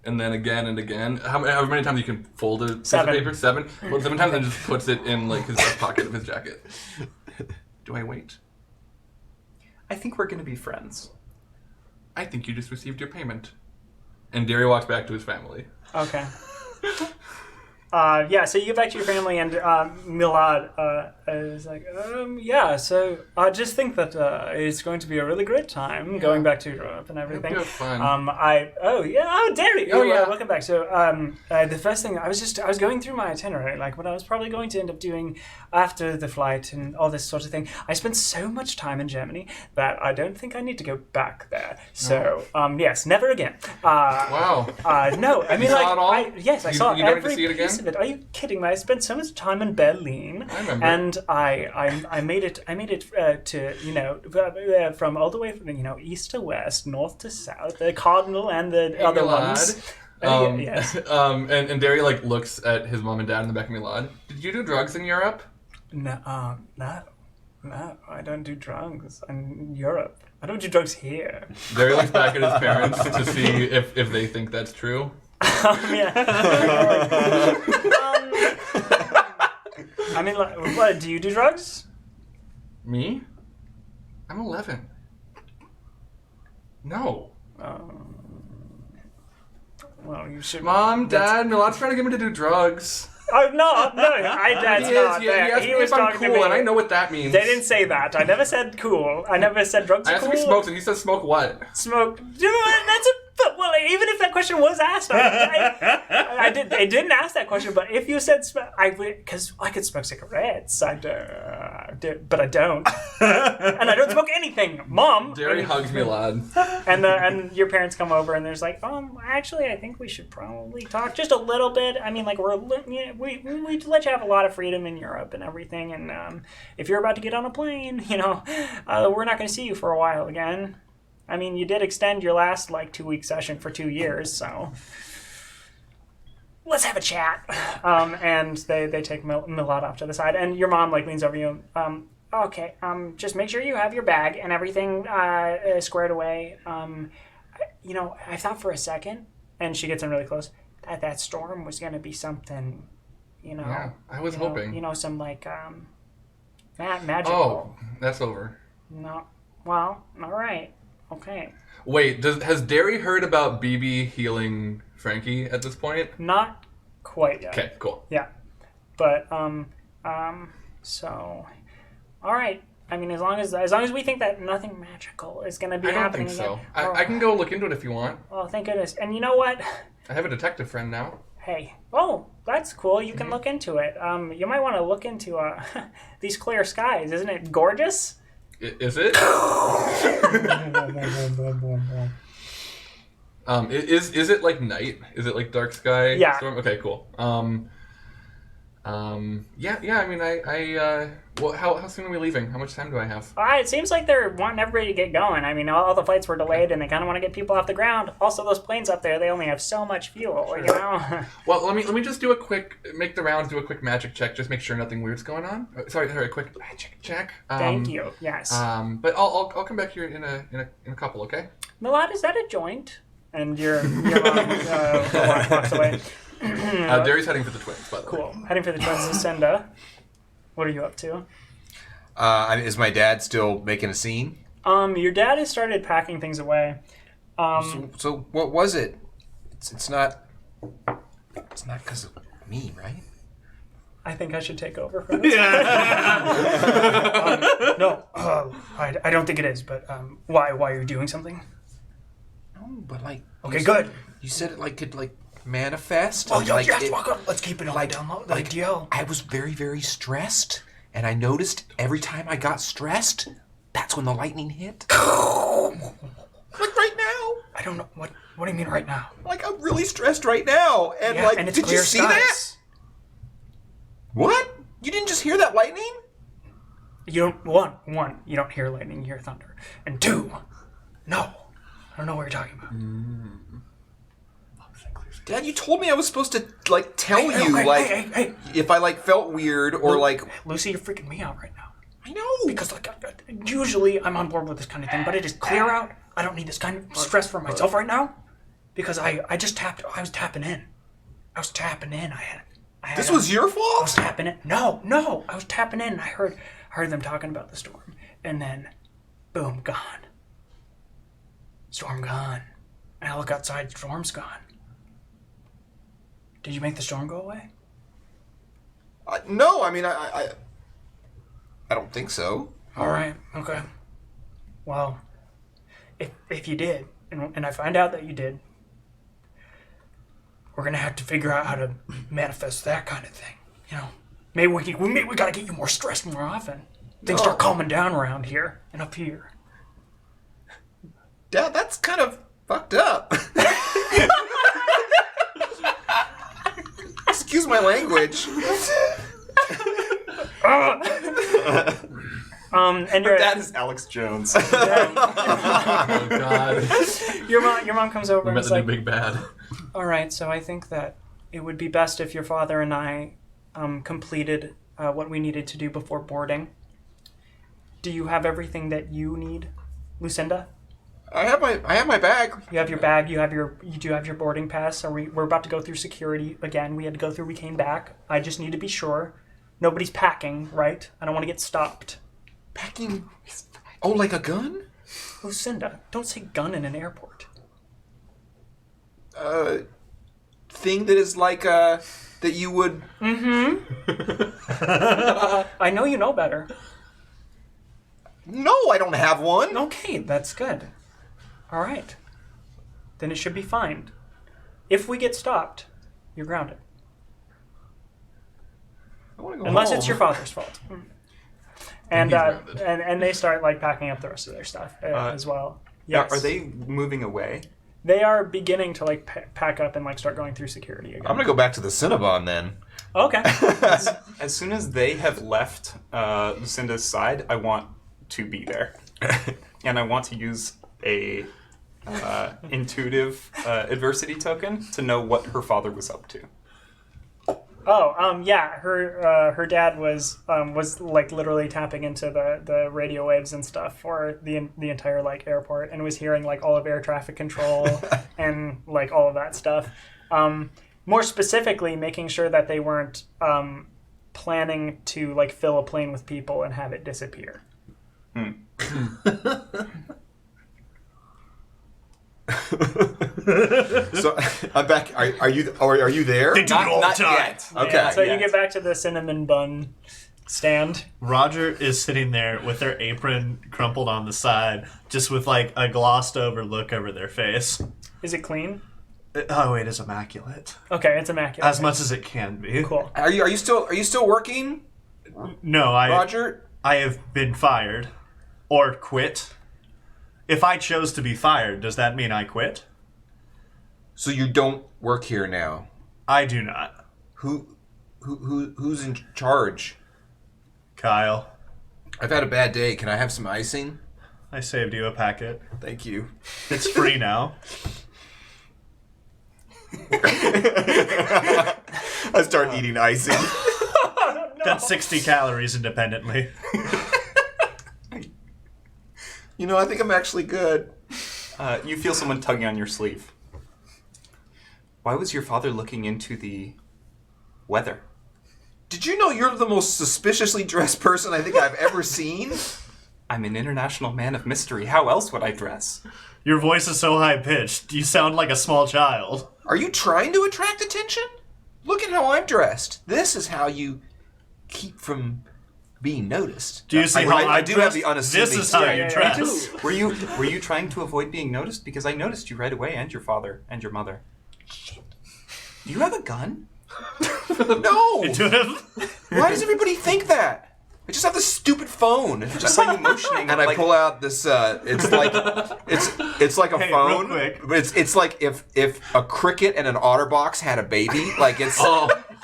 And then again and again. However many times you can fold a piece of paper? 7? Well, 7 times and just puts it in like his back pocket of his jacket. Do I wait? I think we're gonna be friends. I think you just received your payment. And Derry walks back to his family. Okay. Yeah, so you get back to your family, and Milad is like, yeah, so I just think that it's going to be a really great time going back to Europe and everything. It'll be fun. Derry. Oh, yeah. Welcome back. So, the first thing, I was going through my itinerary, like what I was probably going to end up doing after the flight and all this sort of thing. I spent so much time in Germany that I don't think I need to go back there. So, yes, never again. Wow. No, I mean, You like, saw it all? I saw you don't get every to see it again? piece of it. Are you kidding me? I spent so much time in Berlin, I remember. and I made it to from all the way from east to west, north to south, the cardinal and the other Milad. ones. Yes. And Derry like looks at his mom and dad in the back of Milad. Did you do drugs in Europe? No, I don't do drugs in Europe. I don't do drugs here. Derry looks back at his parents to see if they think that's true. I mean, like, what, do you do drugs? Me? I'm 11. No. Well, you should. Mom, Dad, Milad's trying to get me to do drugs. Oh no, Dad's He not. is. He asked me was if I'm talking to cool, me. and I know what that means. They didn't say that. I never said cool. I never said drugs I are asked cool. if he smokes, and he says smoke what? Smoke. That's a Well, even if that question was asked, I didn't ask that question. But if you said, because I could smoke cigarettes, but I don't, and I don't smoke anything, Mom. Jerry hugs me loud. And your parents come over and there's like, actually, I think we should probably talk just a little bit. I mean, like we let you have a lot of freedom in Europe and everything, and if you're about to get on a plane, we're not going to see you for a while again. I mean, you did extend your last 2-week session for 2 years, so let's have a chat. And they take Milad off to the side, and your mom leans over you. Okay, just make sure you have your bag and everything squared away. I thought for a second, and she gets in really close, that storm was going to be something, Yeah, I was hoping. Some magical. Oh, that's over. No, well, all right. Okay. Wait, has Derry heard about BB healing Frankie at this point? Not quite yet. Okay, cool. Yeah. But so all right. I mean, as long as we think that nothing magical is going to be happening. I don't think so. Again, I can go look into it if you want. Oh, thank goodness. And you know what? I have a detective friend now. Hey. Oh, that's cool. You can look into it. You might want to look into these clear skies. Isn't it gorgeous? Is it? Is it like night? Is it like dark sky? Yeah. Storm? Okay, cool. Yeah. I mean, well, how soon are we leaving? How much time do I have? It seems like they're wanting everybody to get going. I mean, all the flights were delayed, and they kind of want to get people off the ground. Also, those planes up there, they only have so much fuel, Sure. Well, let me just make the rounds, do a quick magic check, just make sure nothing weird's going on. Sorry, a quick magic check. Thank you. Yes. But I'll come back here in a couple, okay? Milad, is that a joint? And your mom walks away. Derry's heading for the twins, by the way. Cool. Heading for the twins. Lucinda, what are you up to? Is my dad still making a scene? Your dad has started packing things away. So what was it? It's not because of me, right? I think I should take over from this. No, I don't think it is. But why are you doing something? No, but okay, good. You said it could manifest. Oh, yes. Walk up. Let's keep it on down low. Like DL. I was very, very stressed, and I noticed every time I got stressed, that's when the lightning hit. Like right now. I don't know what do you mean right now? I'm really stressed right now, and and it's did you see that? What? You didn't just hear that lightning? You don't one. You don't hear lightning. You hear thunder. And 2, no, I don't know what you're talking about. Dad, you told me I was supposed to tell you hey. if I felt weird or Lucy, you're freaking me out right now. I know Because usually I'm on board with this kind of thing, but it is clear out. I don't need this kind of stress for myself right now, because I just tapped. I was tapping in. I had this was your I fault. was tapping in. No, I was tapping in. And I heard them talking about the storm, and then, boom, gone. Storm gone. And I look outside. Storm's gone. Did you make the storm go away? No, I mean I don't think so. All right. Okay. Well, if you did, and I find out that you did, we're gonna have to figure out how to manifest that kind of thing. Maybe we gotta get you more stressed more often. Things start calming down around here and up here. Dad, that's kind of fucked up. Excuse my language. And your Dad is Alex Jones. Oh, God. your mom comes over We and met is the new like, big bad. all right, so I think that it would be best if your father and I completed what we needed to do before boarding. Do you have everything that you need, Lucinda? I have my bag. You have your bag. You do have your boarding pass. We're about to go through security again. We had to go through. We came back. I just need to be sure nobody's packing, right? I don't want to get stopped. Packing? Oh, like a gun? Lucinda, don't say gun in an airport. Thing that is that you would. Mm-hmm. I know you know better. No, I don't have one. Okay, that's good. All right. then it should be fined. If we get stopped, you're grounded. I want to go Unless home. it's your father's fault. And he's grounded. and they start like packing up the rest of their stuff as well. Yes. Are they moving away? They are beginning to like pack up and like start going through security again. I'm gonna go back to the Cinnabon then. Okay. As soon as they have left Lucinda's side, I want to be there. And I want to use a intuitive adversity token to know what her father was up to. Yeah, her dad was like literally tapping into the radio waves and stuff for the entire like airport, and was hearing like all of air traffic control and like all of that stuff. More specifically, making sure that they weren't planning to like fill a plane with people and have it disappear. So I'm back. Are you there? They do it all the time. yet. Okay. Yeah, so you Yes. get back to the cinnamon bun stand. Roger is sitting there with their apron crumpled on the side, just with like a glossed over look over their face. Is it clean? Oh, it is immaculate. Okay, it's immaculate. As much as it can be. Cool. Are you still working, No, Roger? I have been fired. Or quit. If I chose to be fired, does that mean I quit? So you don't work here now? I do not. Who's in charge? Kyle, I've had a bad day. Can I have some icing? I saved you a packet. Thank you. It's free now. I start eating icing. Got 60 calories independently. You know, I think I'm actually good. You feel someone tugging on your sleeve. Why was your father looking into the weather? Did you know you're the most suspiciously dressed person I think I've ever seen? I'm an international man of mystery. How else would I dress? Your voice is so high-pitched. You sound like a small child. Are you trying to attract attention? Look at how I'm dressed. This is how you keep from being noticed. Do you see how I I'm do have dressed? the unassuming This is how stare. you Yeah, dress. Were you trying to avoid being noticed? Because I noticed you right away, and your father and your mother. Shit. Do you have a gun? No! Intuitive? Why does everybody think that? I just have this stupid phone. Just like you motioning. And I like, pull out this. It's like it's like a Hey, phone, real quick. but it's like if a cricket and an OtterBox had a baby. Like it's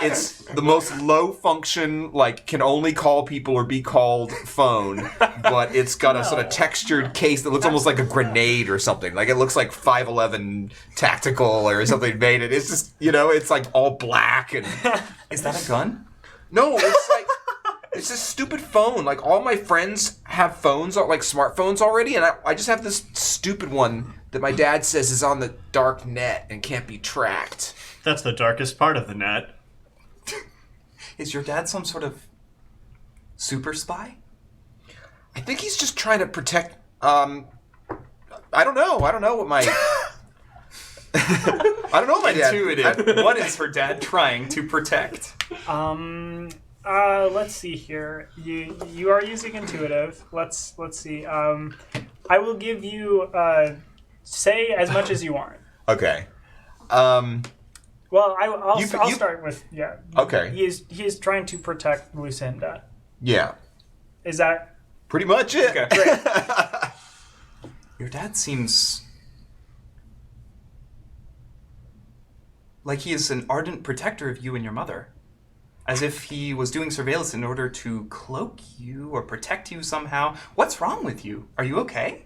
it's the most low function, like can only call people or be called phone, but it's got a sort of textured case that looks almost like a grenade or something. Like it looks like 511 tactical or something made it. It's just it's like all black and Is that a gun? no, it's like. It's this stupid phone. Like, all my friends have phones, like smartphones already, and I just have this stupid one that my dad says is on the dark net and can't be tracked. That's the darkest part of the net. Is your dad some sort of super spy? I think he's just trying to protect, I don't know. I don't know what my... I don't know what my dad... Intuitive. What is her dad trying to protect? Let's see here. You are using intuitive. Let's see. I will give you say as much as you want. Okay. Well, I'll You- start with Okay. He is trying to protect Lucinda. Yeah. Is that Pretty much it. Okay. great? Your dad seems like he is an ardent protector of you and your mother. As if he was doing surveillance in order to cloak you or protect you somehow. What's wrong with you? Are you okay?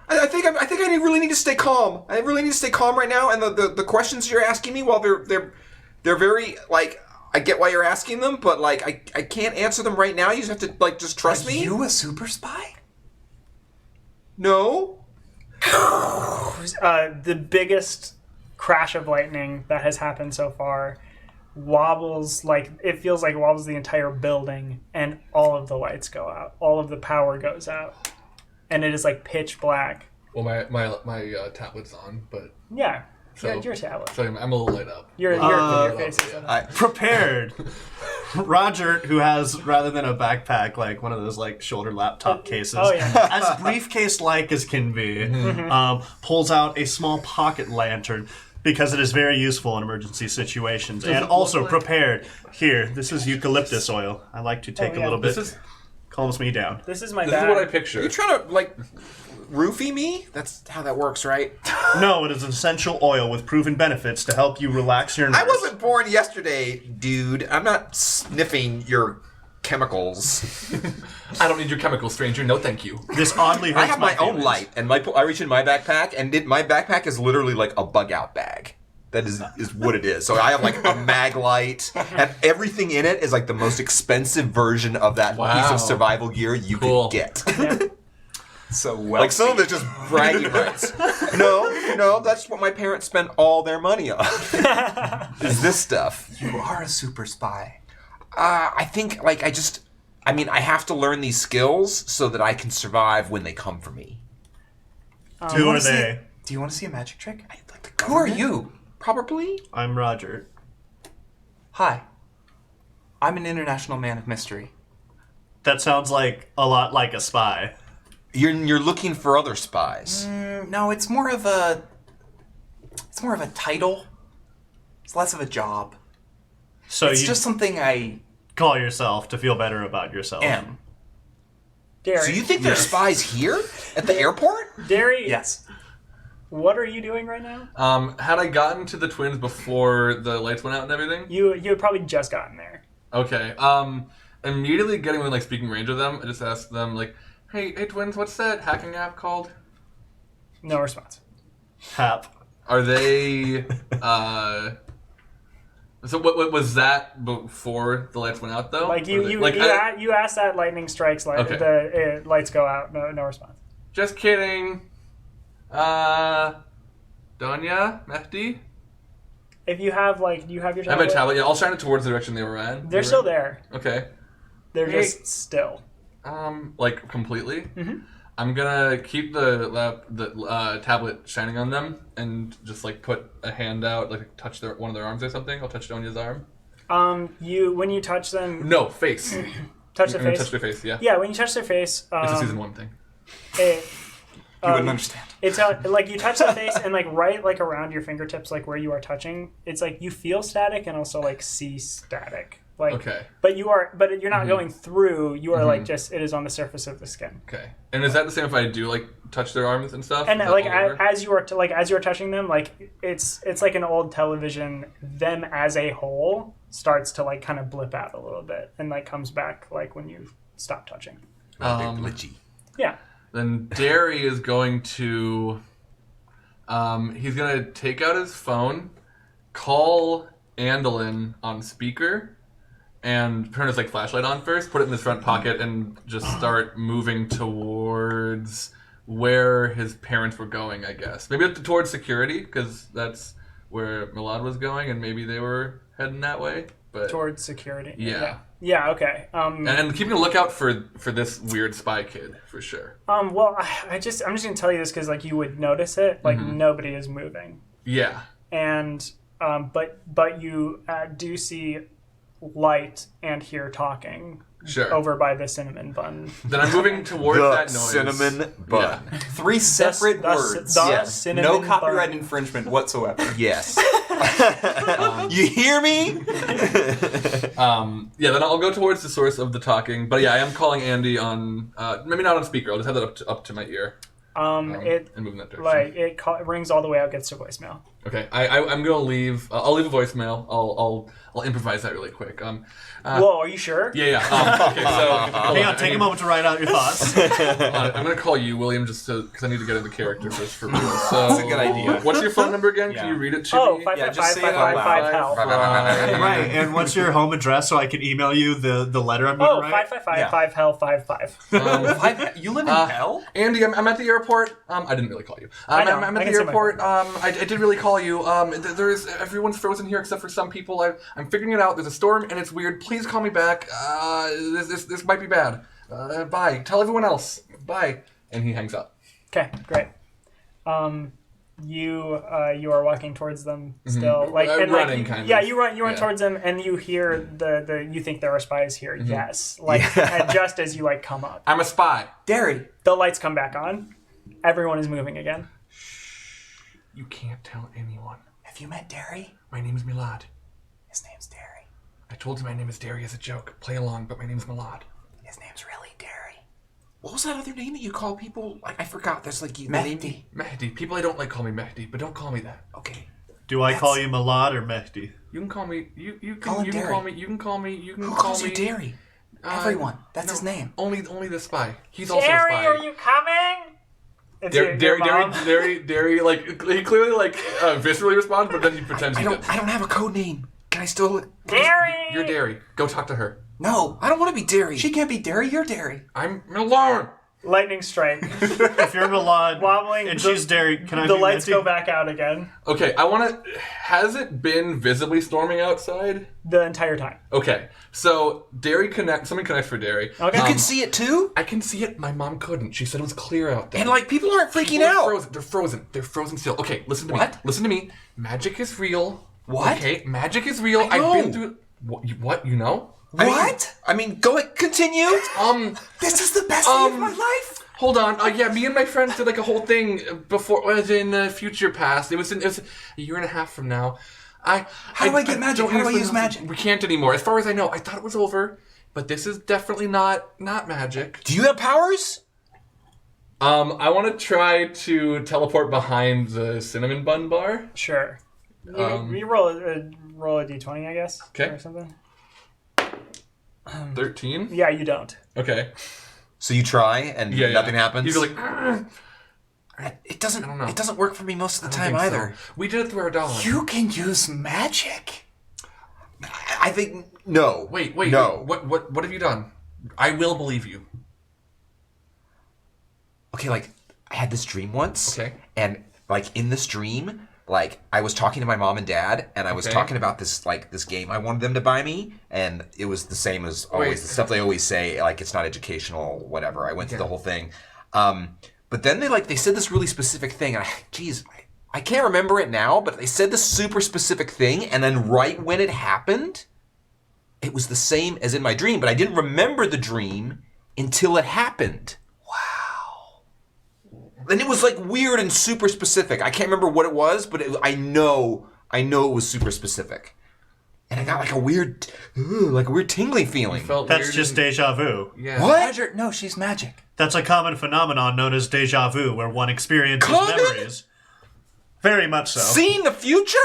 I think I really need to stay calm. I really need to stay calm right now. And the questions you're asking me, while they're very like, I get why you're asking them, but like I can't answer them right now. You just have to like just trust Are me. you a super spy? No. The biggest crash of lightning that has happened so far wobbles, like it feels like it wobbles the entire building, and all of the lights go out, all of the power goes out, and it is like pitch black. Well, my tablet's on, but Yeah, So- your tablet. so I'm a little light up. Your But- face is I- Prepared. Roger, who has, rather than a backpack, like one of those like shoulder laptop cases, as briefcase-like as can be, pulls out a small pocket lantern because it is very useful in emergency situations. And also prepared. Here, this is eucalyptus oil. I like to take a little bit. Calms me down. This is my This bag. is what I picture. Are you trying to, like, roofie me? That's how that works, right? No, it is essential oil with proven benefits to help you relax your nerves. I wasn't born yesterday, dude. I'm not sniffing your chemicals. I don't need your chemicals, stranger. No, thank you. This oddly hurts I have my own feelings. light, and I reach in my backpack, and my backpack is literally like a bug-out bag. That is what it is. So I have like a mag light, and everything in it is like the most expensive version of that piece of survival gear you could get. So well. Like some of it's just bragging rights. No, that's what my parents spent all their money on. Is this stuff. You are a super spy. I think like I have to learn these skills so that I can survive when they come for me. Who are they? Do you want to see a magic trick? Who are you? Probably. I'm Roger. Hi. I'm an international man of mystery. That sounds like a lot like a spy. You're looking for other spies. No, it's more of a title. It's less of a job. So It's you just something I call yourself to feel better about yourself. am. Derry. So you think there's spies here at the airport? Derry, Yes. what are you doing right now? Had I gotten to the twins before the lights went out and everything? You had probably just gotten there. Okay. Immediately getting within like speaking range of them, I just asked them like, "Hey, twins, what's that hacking app called? No response. Hap. Are they?" So what was that before the lights went out though? Like Or you asked that lightning strikes, Okay. the lights go out. No response. Just kidding. Donya, Mehdi. If you have your I have tablet, my tablet. Yeah, I'll shine it towards the direction they were at. they're still there. Okay. They're Hey. just still. Like completely. Mm-hmm. I'm gonna keep the tablet shining on them and just like put a hand out, like touch one of their arms or something. I'll touch Donya's arm. When you touch them, No, face. touch their I'm gonna face. touch their face. Yeah. Yeah, when you touch their face, It's a season 1 thing. You wouldn't understand. It's like you touch the face and like right like around your fingertips, like where you are touching. It's like you feel static and also like see static. Like, Okay. But you're not going through. You are like just it is on the surface of the skin. Okay. And is that the same if I do like touch their arms and stuff? And Is that like all over? as you are touching them, like it's like an old television. Them as a whole starts to like kind of blip out a little bit and like comes back like when you stop touching. Glitchy. Yeah. Then Derry is going to he's gonna take out his phone, call Andelin on speaker, and turn his like flashlight on first, put it in his front pocket, and just start moving towards where his parents were going, I guess. Maybe towards security, because that's where Milad was going, and maybe they were heading that way. But Towards security. Yeah. Yeah. Okay. and keeping a lookout for this weird spy kid for sure. Well, I'm just gonna tell you this because like you would notice it. Like nobody is moving, Yeah. and but you do see light and hear talking Sure. over by the cinnamon bun. Then I'm moving towards The that noise. cinnamon bun. 3 separate The words. Yes. cinnamon No copyright bun. infringement whatsoever. Yes. You hear me? Yeah, then I'll go towards the source of the talking. But yeah, I am calling Andy on, maybe not on speaker. I'll just have that up to my ear. It And move in that direction. like it rings all the way out, gets to voicemail. Okay, I'm gonna leave. I'll leave a voicemail. I'll improvise that really quick. Whoa, are you sure? Yeah. Okay, so hold Hang on, on, take a moment to write out your thoughts. I'm gonna call you, William, just because I need to get in the character first for real. So That's a good idea. What's your phone number again? Can Yeah. you read it to Oh, me? 555 hell. Right, and what's your home address so I can email you the letter I'm going Oh, to write? 555 hell 55. You live in hell? Andy, I'm at the airport. I didn't really call you. I know. I'm I at can the see my airport. I did really call you. Everyone's frozen here except for some people. I'm figuring it out. There's a storm and it's weird. Please call me back. This might be bad. Bye. Tell everyone else. Bye. And he hangs up. Okay, great. you are walking towards them still, like and running like, kind of. Yeah, you run towards them, and you hear the you think there are spies here. Yes, like and just as you like come up, I'm a spy. Derry. the lights come back on. Everyone is moving again. You can't tell anyone. Have you met Derry? My name is Milad. His name's Derry. I told you my name is Derry as a joke. Play along, but my name is Milad. His name's really Derry. What was that other name that you call people? I forgot. There's like Mehdi. Mehdi. People I don't like call me Mehdi, but don't call me that. Okay. Do I call you Malad or Mehdi? You can call me. You Call him can Derry. call me. You can call me. You can Who call calls me. you Derry? Everyone. That's his name. Only the spy. He's also a Derry, spy. are you coming? It's Derry, like he clearly like viscerally responds, but then he pretends he didn't. I don't have a code name. Can I still? Derry. You're Derry. Go talk to her. No. I don't want to be Derry. She can't be Derry. You're Derry. I'm Milad. Lightning strike. If you're Malad Wobbling, and the- she's Derry, can I The be lights Mehdi? go back out again Okay, I want to. Has it been visibly storming outside? the entire time. Okay, so Something connects for Derry. Okay. You can see it too. I can see it. My mom couldn't. She said it was clear out there. And like people aren't freaking People are out. Frozen. They're frozen. They're frozen still. Okay, listen to me. What? Listen to me. Magic is real. What? Okay, magic is real. I know. I've been through. What? You know? What? I mean, go ahead, continue. This is the best day of my life. Hold on. Yeah, me and my friends did like a whole thing before. It was in the future past. It was a year and a half from now. How do I get magic? don't How do I explain use how- magic? We can't anymore. As far as I know, I thought it was over, but this is definitely not magic. Do you have powers? I want to try to teleport behind the cinnamon bun bar. Sure. You roll a d20, I guess. Okay. Or something. 13. Yeah, you don't. Okay. So you try and Yeah. nothing happens. You go like. "Argh." It doesn't. I don't know. It doesn't work for me most of the I don't time think either. so. We did it through our dollar. You can use magic. I think no. Wait. No. What have you done? I will believe you. Okay, like I had this dream once. Okay. And like in this dream, like I was talking to my mom and dad, and I was Okay. talking about this game I wanted them to buy me, and it was the same as always. Wait. The stuff they always say, like it's not educational, whatever. I went through the Okay. whole thing. But then they said this really specific thing, and I can't remember it now, but they said this super specific thing, and then right when it happened, it was the same as in my dream, but I didn't remember the dream until it happened. And it was like weird and super specific. I can't remember what it was, but I know it was super specific. And I got like a weird tingly feeling. Felt That's weird just and- deja vu. Yeah. What? Magic? No, she's magic. That's a common phenomenon known as deja vu, where one experiences Common? memories. Very much so. Seeing the future?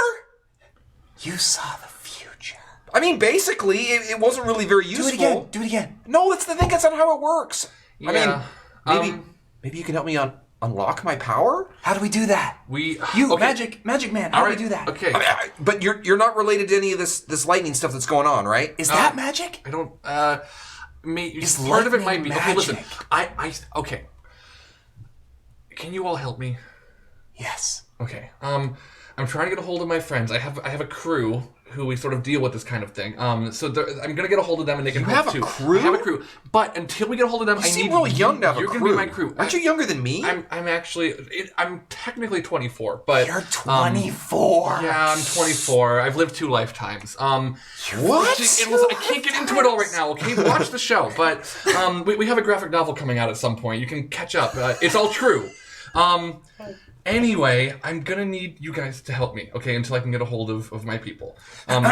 You saw the future. I mean, basically, it wasn't really very Do useful. it again. Do it again. No, that's the thing. That's not how it works. Yeah. I mean, maybe you can help me unlock my power. How do we do that? Okay. Magic man. How All do right. we do that? Okay. But you're not related to any of this lightning stuff that's going on, right? Is that magic? I don't. Is Part of it might be. lightning Okay, listen. magic? Okay. Can you all help me? Yes. Okay. I'm trying to get a hold of my friends. I have a crew who we sort of deal with this kind of thing. So I'm gonna get a hold of them and they can You help have a too. crew? I have a crew. But until we get a hold of them, You I seem need really young to have a You're crew. gonna be my crew. Aren't you younger than me? I'm actually. I'm technically 24, but You're 24. yeah, I'm 24. I've lived 2 lifetimes. What? I can't get into it all right now. Okay, watch the show. But we have a graphic novel coming out at some point. You can catch up. It's all true. Anyway, I'm gonna need you guys to help me, okay, until I can get a hold of my people. It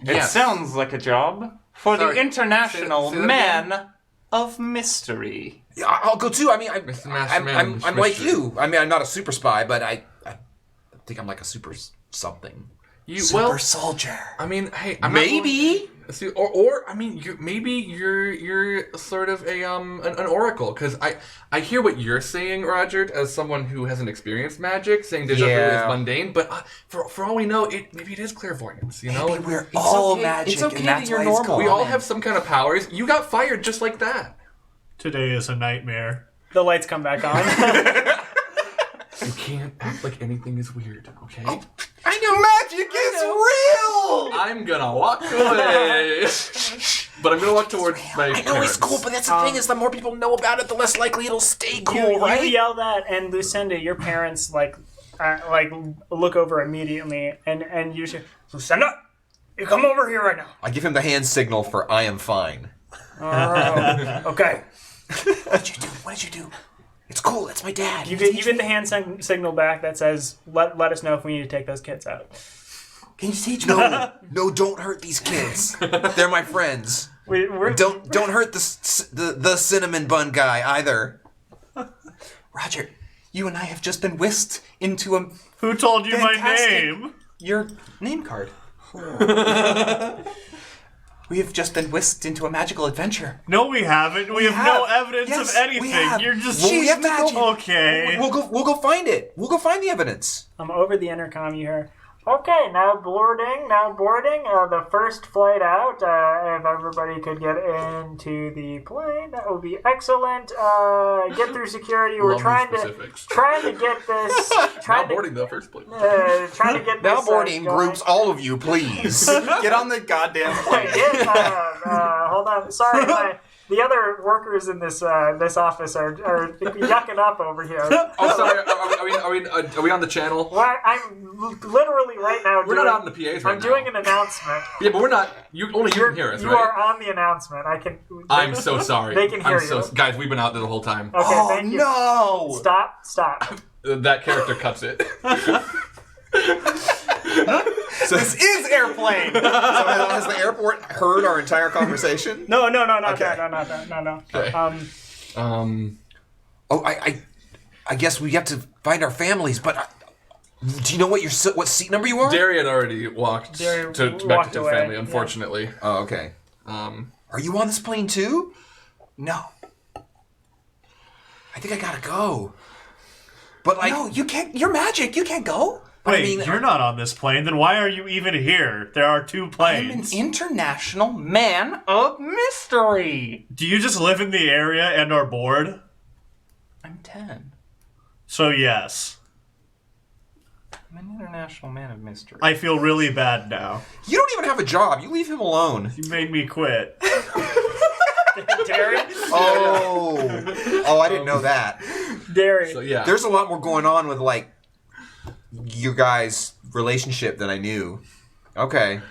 Yes. sounds like a job for Sorry. the International Say that Man of Mystery. Yeah, I'll go too. I mean, Mr. Master Man, I'm Mr. like you. I mean, I'm not a super spy, but I think I'm like a super something. Super soldier. I mean, hey, I'm not Maybe. going- see, or I mean, maybe you're sort of a an oracle, because I hear what you're saying, Roger, as someone who hasn't experienced magic, saying deja vu Yeah. is mundane, but for all we know, maybe it is clairvoyance. You know, Maybe we're all okay. magic, It's okay and that that's you're why it's normal. we all common. have some kind of powers. You got fired just like that. Today is a nightmare. The lights come back on. You can't act like anything is weird, okay? I know magic is real. I'm gonna walk away. But I'm gonna walk towards my I know parents. it's cool, but that's the thing is, the more people know about it, the less likely it'll stay cool, You right? yell that, and Lucinda, your parents look over immediately, and you say, "Lucinda, you come over here right now." I give him the hand signal for I am fine. Okay. What did you do? What did you do? It's cool. That's my dad. You get the hand signal back that says, "Let us know if we need to take those kids out." Can you teach me? No, don't hurt these kids. They're my friends. We're Don't hurt the cinnamon bun guy either. Roger, you and I have just been whisked into a... Who told you my Fantastic. name? Your name card. We have just been whisked into a magical adventure. No, we haven't. We have no evidence Yes, of we anything. have. You're just... Well, we have to magic. go. Okay. We'll go find it. We'll go find the evidence. over the intercom. You hear, "Okay, now boarding. The first flight out. If everybody could get into the plane, that would be excellent. Get through security. We're Love trying these to specifics. get this. Not boarding the first place. Trying to get this. Now boarding going. groups, all of you, please. Get on the goddamn plane. Hold on. Sorry, the other workers in this office are yucking up over here. Oh, sorry. Are we on the channel? Well, I'm literally right now. We're not on the PAs right I'm now. doing an announcement. Yeah, but we're not. You can hear us, You right? are on the announcement. I'm so sorry. They can hear I'm so you. Guys, we've been out there the whole time. Okay, Oh thank you. no! Stop. That character cuts it. This is airplane. So has the airport heard our entire conversation? No, not Okay. that. No. Okay. Oh, I guess we have to find our families, but do you know what seat number you are? Derry had already walked Derry back walked to his away, family, yeah. unfortunately. Oh, okay. Are you on this plane too? No. I think I gotta go. But like, No, you can't. You're magic. You can't go. But Wait, I mean, you're not on this plane. Then why are you even here? There are 2 I'm an planes. international man of mystery. Do you just live in the area and are bored? I'm 10. So yes. I'm an international man of mystery. I feel really bad now. you don't even have a job. You leave him alone. You made me quit. Derry. Oh, I didn't know that. Derry. So yeah. There's a lot more going on with like your guys' relationship than I knew. Okay.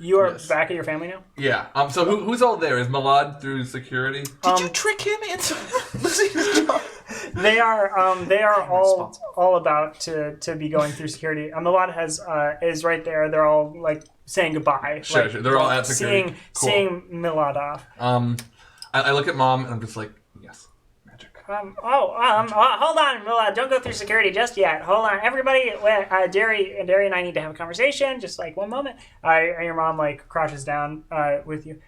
You are Yes. back at your family now. Yeah. So who's all there? Is Malad through security? Did you trick him into losing his job? They are all about to be going through security. The lot is right there. They're all like saying goodbye. Sure, like, sure. They're all at security. Seeing Milad off. I look at Mom and I'm just like, yes, magic. Hold on, Milad. Don't go through security just yet. Hold on, everybody. Derry and I need to have a conversation. Just like one moment. And your mom like crouches down with you.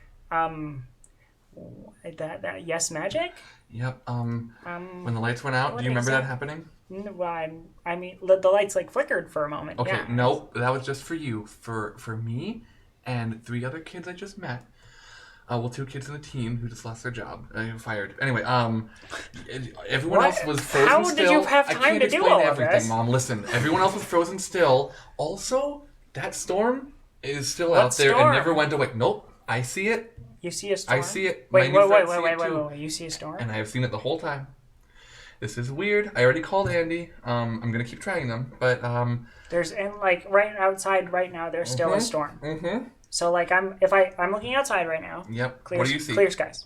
That yes, magic. Yep. When the lights went out, what do you remember that exact- happening? Well, I mean, the lights like flickered for a moment. Okay, Yeah. nope. That was just for you. For me and 3 other kids I just met. 2 kids in the team who just lost their job. Fired. Anyway, everyone What? else was frozen How still. did you have I time can't to do explain all of everything, this? Mom. Listen, everyone else was frozen still. Also, that storm is still What out there storm? and never went away. Nope. I see it, You see a storm? I see it. Wait, My new wait. friends see it too. You see a storm? and I have seen it the whole time. This is weird. I already called Andy. I'm gonna keep trying them, but There's right outside right now. There's still a storm. Mm-hmm. So like I'm looking outside right now. Yep. Clear, What do you see? Clear skies.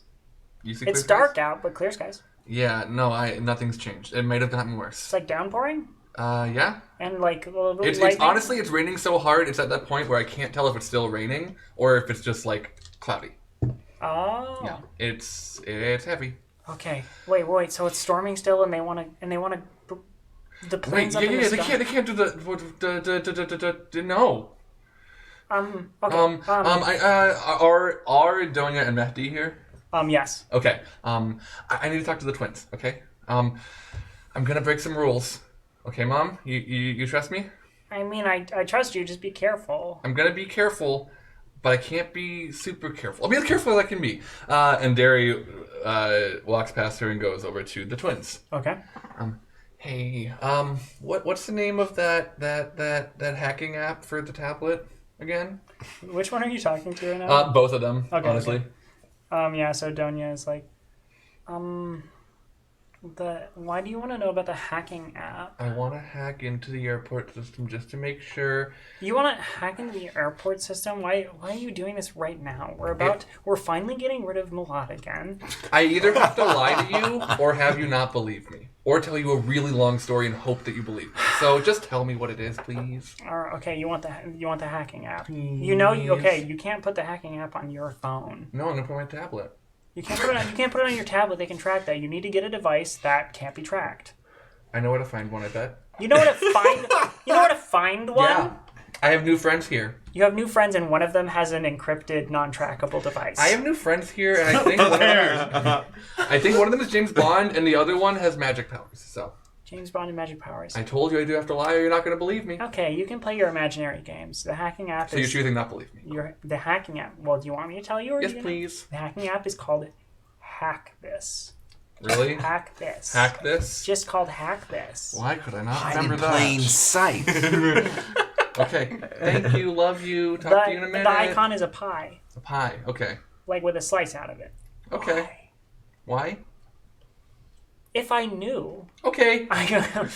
You see? It's clear dark skies? out, but clear skies. Yeah. No. Nothing's changed. It might have gotten worse. It's like downpouring Yeah. and like a little It's lightning. honestly it's raining so hard. It's at that point where I can't tell if it's still raining or if it's just like cloudy. Oh. Yeah. It's heavy. Okay. Wait. So it's storming still, and they want to. The Wait. planes Yeah. up in the Yeah. sky. They can't do the no. Okay. Are Donya and Mehdi here? Yes. Okay. I need to talk to the twins. Okay. I'm gonna break some rules. Okay, Mom. You trust me? I mean, I trust you. Just be careful. I'm gonna be careful, but I can't be super careful. I'll be as careful as I can be. And Derry walks past her and goes over to the twins. Okay. Hey, what's the name of that hacking app for the tablet? again. Which one are you talking to right now? Both of them, Okay, honestly. Yeah, so Donya is like, why do you want to know about the hacking app? I want to hack into the airport system just to make sure. You want to hack into the airport system? Why are you doing this right now? We're finally getting rid of Malad again. I either have to lie to you or have you not believe me. Or tell you a really long story and hope that you believe me. So just tell me what it is, please. Okay, you want the hacking app. Please. You can't put the hacking app on your phone. No, I'm going to put my tablet. You can't put it on your tablet. They can track that. You need to get a device that can't be tracked. I know where to find one, I bet. You know where to find one? Yeah. I have new friends here. You have new friends, and one of them has an encrypted, non-trackable device. I have new friends here, and I think one of them is James Bond, and the other one has magic powers. So James Bond and magic powers. I told you I do have to lie, or you're not going to believe me. Okay, you can play your imaginary games. The hacking app So you're choosing not to believe me. The hacking app. Well, do you want me to tell you? Or Yes, please. The hacking app is called Hack This. Really? Hack This. Hack this? Just called Hack This. Why could I not Hide remember in that? plain sight. Okay. Thank you. Love you. Talk to you in a minute. The icon is a pie, A pie. Okay. like with a slice out of it. Okay. Why? If I knew. Okay. And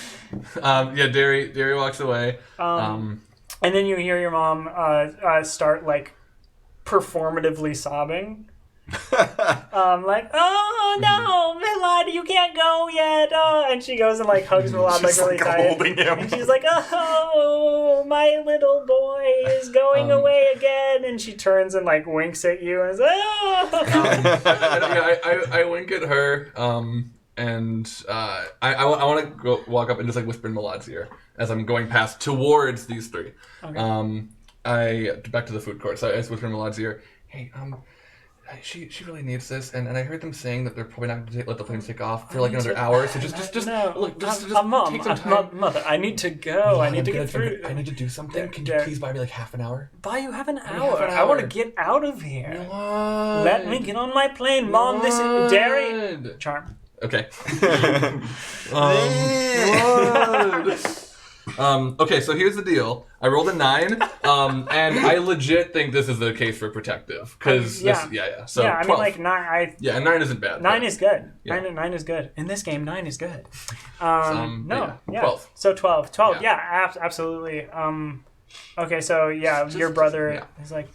Yeah, Derry walks away. then you hear your mom start like performatively sobbing. Like, oh no, Milad, you can't go yet. Oh. And she goes and like hugs Milad like really tight. holding him. And she's like, oh, my little boy is going away again. And she turns and like winks at you and is like, oh. I wink at her, and I want to go walk up and just like whisper in Milad's ear as I'm going past towards these three. Okay. Back to the food court. So I just whisper in Milad's ear, hey, she really needs this, and I heard them saying that they're probably not going to let the planes take off for like another hour. So just no, just Mom, take some time. Mother, I need to go. I need to get through. I need to do something. Can you There. please buy me like half an hour? Buy you have an have hour. an I want to hour. get out of here. What? Let me get on my plane, Mom. This is Derry. Charm. Okay. Okay, so here's the deal. I rolled a 9, and I legit think this is the case for protective. Because, Yeah. So, yeah, I 12. mean, like 9. Yeah, 9 isn't bad. 9 is good. Yeah. 9 is good. In this game, 9 is good. Yeah, 12. So 12. 12. Yeah. Yeah, absolutely. Okay, so yeah, your brother is like,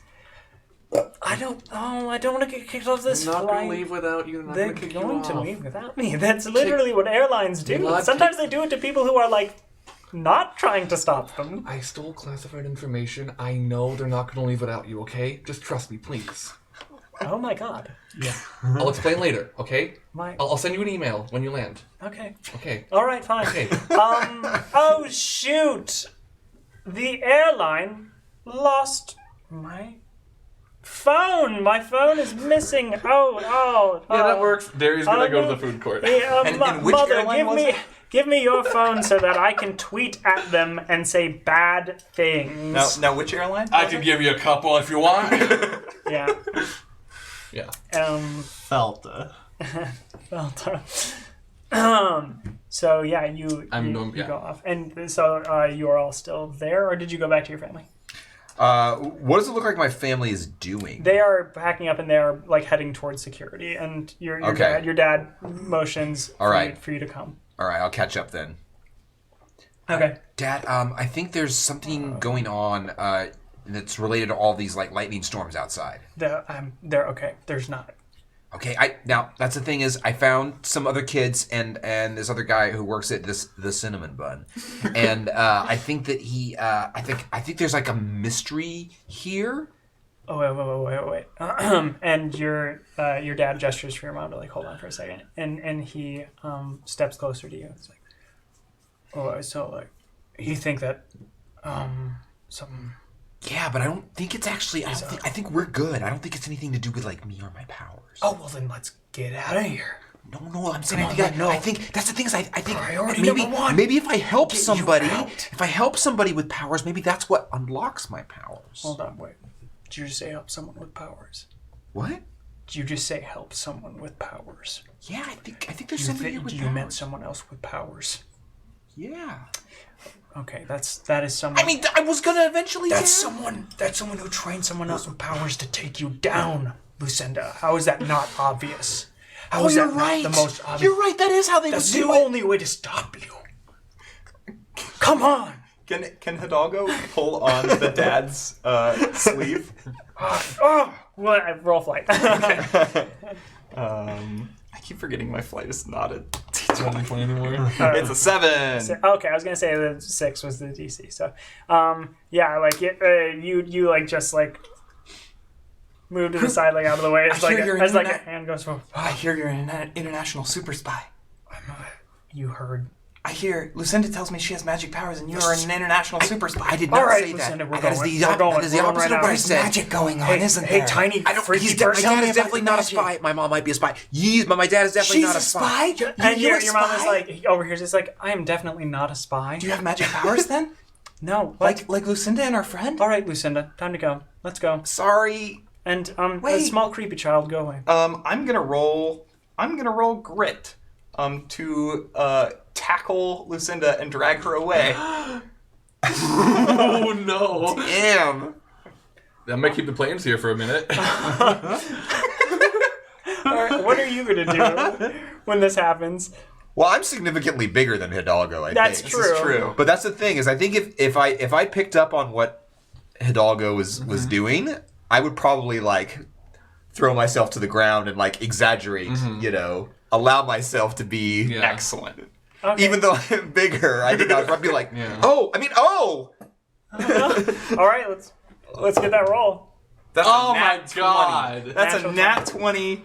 I don't want to get kicked off this I'm not flight. going to leave without you. I'm not They're going to kick you going to off. leave without me. That's literally what airlines do. Not Sometimes they do it to people who are like not trying to stop them. I stole classified information. I know they're not going to leave without you, okay? Just trust me, please. Oh my god. I'll explain later, okay? My I'll send you an email when you land. okay. Okay. All right, fine. Okay. Oh shoot! The airline lost my phone. My phone is missing. Oh. Yeah, that works. Derry's going to go to the food court. Hey, And which mother, airline give me your phone so that I can tweet at them and say bad things. Now, which airline? I can give you a couple if you want. Yeah. Yeah. Felta. So yeah, you yeah. go off, and so you are all still there, or did you go back to your family? What does it look like my family is doing? They are packing up and they are like heading towards security, and your Okay. dad motions All right. for you to come. All right, I'll catch up then. Okay. Dad, I think there's something going on that's related to all these like lightning storms outside. They're okay. There's not. Okay, now that's the thing is I found some other kids and this other guy who works at the Cinnamon Bun, and I think that he I think there's like a mystery here. Oh wait. And your dad gestures for your mom to like hold on for a second, and he steps closer to you. It's like, oh, so like, you think that something. Yeah, but I don't think it's actually. I think we're good. I don't think it's anything to do with like me or my powers. Oh well, then let's get out of here. No, I'm saying no. I think that's the thing is I think Priority maybe number one. maybe if I help Get you somebody, out. if I help somebody with powers, maybe that's what unlocks my powers. Hold on, wait. Did you just say help someone with powers? What? Did you just say help someone with powers? Yeah, I think there's something here with You powers. meant someone else with powers. Yeah. Okay, that is someone. I mean, I was gonna eventually. That's someone who trained someone else with powers to take you down, Lucinda. How is that not obvious? How is you're that right. not the most obvious? You're right. That is how they That's would the do it. only way to stop you. Come on. Can Hidalgo pull on the dad's sleeve? What? Roll flight. I keep forgetting my flight is not a Not in 20 anymore. It's a 7. Okay, I was gonna say the 6 was the DC. So, yeah, like you like just like move to the side, like out of the way. It's like as like a hand goes for. I hear you're an international super spy. You heard. I hear Lucinda tells me she has magic powers and you are an international super spy. I did All not right, say that. Lucinda, we're That is going. the We're going. that is the We're going opposite right of what now. I said. Magic going on, Hey, isn't hey, there? tiny freaky My person. dad me is about definitely the not a magic. spy. My mom might be a spy. But my dad is definitely She's not a spy? And You're your a mom is spy? like over here, just like I am definitely not a spy. Do you have magic powers then? No. What? Like Lucinda and our friend? All right, Lucinda, time to go. Let's go. Sorry. And a Wait. small creepy child, go away. I'm gonna roll grit to tackle Lucinda and drag her away. Oh no! Damn. I'm gonna keep the planes here for a minute. All right, what are you gonna do when this happens? Well, I'm significantly bigger than Hidalgo. I That's think. true. This is true. But that's the thing is, I think if I picked up on what Hidalgo was doing, I would probably like throw myself to the ground and like exaggerate. You know, allow myself to be. Yeah. Excellent. Okay. Even though I'm bigger, I think I'd be like, Yeah. oh. All right, let's get that roll. That's Oh a my nat 20. God. That's Natural a nat 20.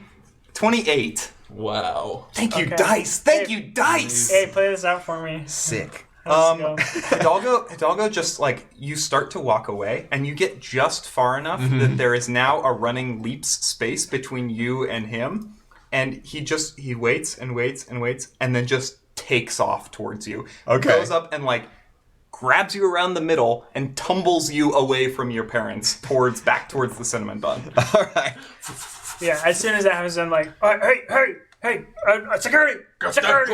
28. Wow. Thank you, Okay. Dice. Thank Hey. you, Dice. Hey, play this out for me. Sick. Let's go. Hidalgo just like you start to walk away and you get just far enough that there is now a running leaps space between you and him, and he waits and waits and waits and then just takes off towards you. Okay. Goes up and like grabs you around the middle and tumbles you away from your parents back towards the cinnamon bun. All right. Yeah, as soon as that happens, I'm like, hey, security! Security!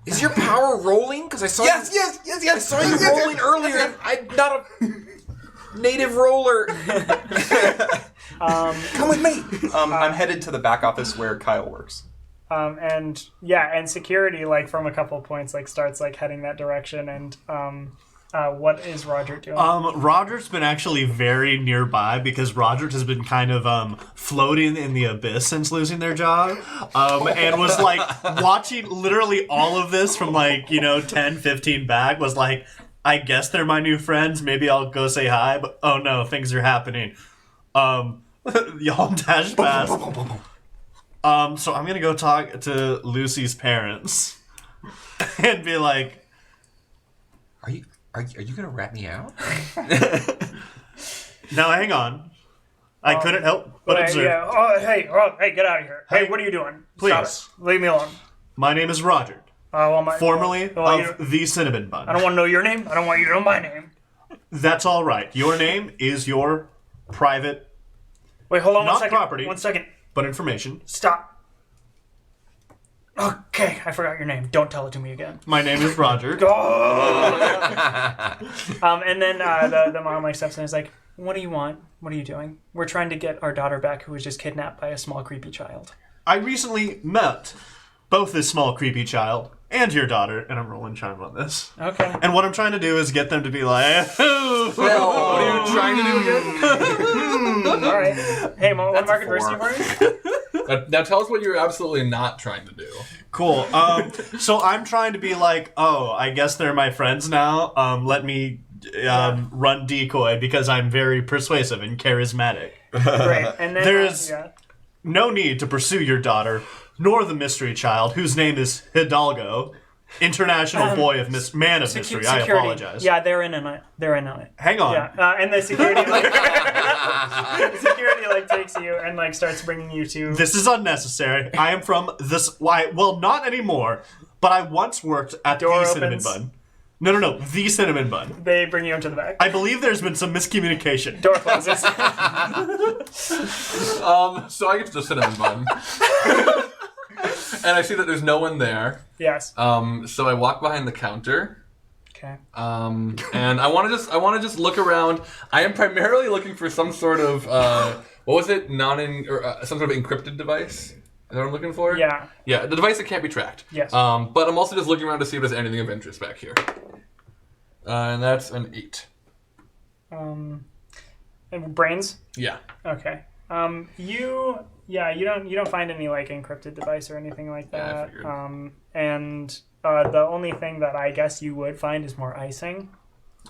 Is your power rolling? Because I saw Yes. I saw you rolling earlier. I'm not a native roller. Come with me. I'm headed to the back office where Kyle works. And security, like, from a couple points, like, starts, like, heading that direction, and, what is Roger doing? Roger's been actually very nearby because Roger has been kind of floating in the abyss since losing their job, and was like watching literally all of this from like 10, 15 back. Was like, I guess they're my new friends. Maybe I'll go say hi. But oh no, things are happening. Y'all dash past. So I'm gonna go talk to Lucy's parents and be like, Are you gonna rat me out? now hang on. I couldn't help but observe. Yeah. Oh, hey, get out of here. Hey, what are you doing? Please. Stop it. Leave me alone. My name is Roger, formerly of the Cinnamon Bun. I don't want to know your name. I don't want you to know my name. That's all right. Your name is your private, Wait, hold on Not one second. property. 1 second. but information. Stop. Okay, I forgot your name. Don't tell it to me again. My name is Roger. And then the mom like steps in and is like, "What do you want? What are you doing? We're trying to get our daughter back, who was just kidnapped by a small creepy child." I recently met both this small creepy child and your daughter, and I'm rolling charm on this. Okay. And what I'm trying to do is get them to be like, What are you trying to do again? All right. Hey, Mom, want to mark a adversity 4. for you? Now tell us what you're absolutely not trying to do. cool. So I'm trying to be like, oh, I guess they're my friends now. Let me run decoy because I'm very persuasive and charismatic. Great. And then There's- No need to pursue your daughter, nor the mystery child, whose name is Hidalgo, international boy of man of mystery. I apologize. Yeah, they're in on it. They're in on it. Hang on. Yeah, and the security like takes you and like starts bringing you to. This is unnecessary. I am from this. Well, not anymore, but I once worked at Door the Cinnamon opens. Bun. No, the Cinnamon Bun. They bring you into the back. I believe there's been some miscommunication. Door closes. So I get to the cinnamon bun. And I see that there's no one there. Yes. So I walk behind the counter. Okay. And I want to just look around. I am primarily looking for some sort of what was it? Some sort of encrypted device. Is that what I'm looking for? Yeah. Yeah, the device that can't be tracked. Yes. But I'm also just looking around to see if there's anything of interest back here. And that's an 8. And brains. Yeah. Okay. You don't find any like encrypted device or anything like Yeah, I that. figured. And the only thing that I guess you would find is more icing.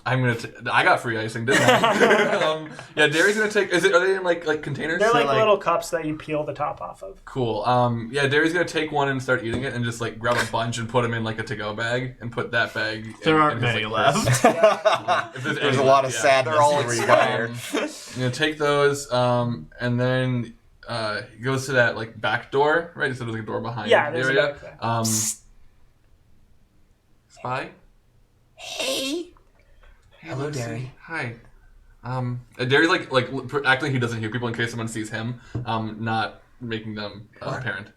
I got free icing, didn't I? Yeah, Derry's gonna take. Are they in like containers? They're like like- little cups that you peel the top off of. Cool. Yeah, Derry's gonna take one and start eating it, and just like grab a bunch and put them in like a to-go bag, and put that bag. There in, aren't in his, many like, purse. left. If There's any a lot of left, yeah. sadness They're all where you got here. I'm gonna take those, and then he goes to that like back door, right? So there's like a door behind Yeah, the there's a area. back there. Spy. Hey. Hello, Lucy. Derry. Hi. Derry's like acting he doesn't hear people in case someone sees him, not making them apparent.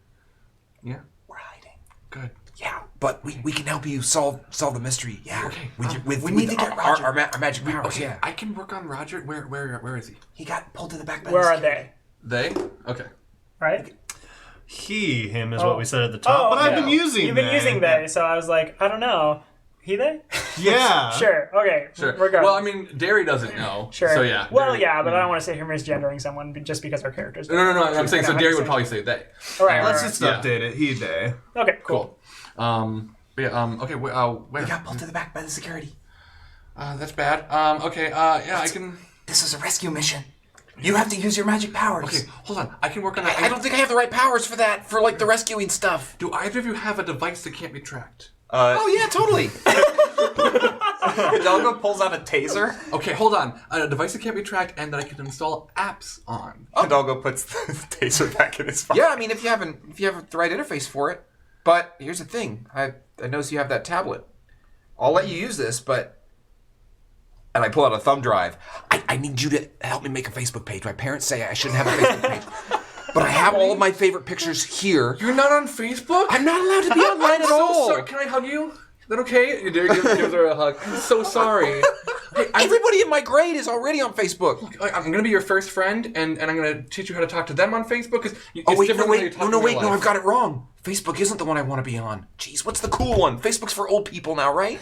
Yeah. We're hiding. Good. Yeah, but we can help you solve the mystery. Yeah. Okay. We need to get Roger. Our magic powers. Okay. Yeah. I can work on Roger. Where is he? He got pulled to the back by Where the are security. they? They? Okay. Right? Him is Oh. what we said at the top. But okay. I've been using You've been they. using they, so I was like, I don't know. He they? Yeah. Sure. Okay. Sure. Regardless. Well, I mean, Derry doesn't know. Sure. So yeah. Well, Derry- yeah, but I don't want to say here misgendering someone just because our characters. No. I'm saying so. Derry would probably say they. All right. Let's right. just Yeah. update it. He, they. Okay. Cool. But yeah. Okay. Where? We got pulled to the back by the security. That's bad. Okay. Yeah. I can. This is a rescue mission. You have to use your magic powers. Okay. Hold on. I can work on that. I don't think I have the right powers for that, for like the rescuing stuff. Do either of you have a device that can't be tracked? Oh yeah, totally. Hidalgo pulls out a taser. Okay, hold on. A device that can't be tracked and that I can install apps on. Hidalgo puts the taser back in his pocket. Yeah, I mean if you have the right interface for it. But here's the thing. I notice you have that tablet. I'll let you use this, but and I pull out a thumb drive. I need you to help me make a Facebook page. My parents say I shouldn't have a Facebook page. But I have all of my favorite pictures here. You're not on Facebook? I'm not allowed to be online at all. Sorry. Can I hug you? Is that okay? Derry gives her a hug. I'm so sorry. Hey, Everybody in my grade is already on Facebook. I'm going to be your first friend, and I'm going to teach you how to talk to them on Facebook. Cause Oh wait, different than how you talk in real life. I've got it wrong. Facebook isn't the one I want to be on. Jeez, what's the cool one? Facebook's for old people now, right?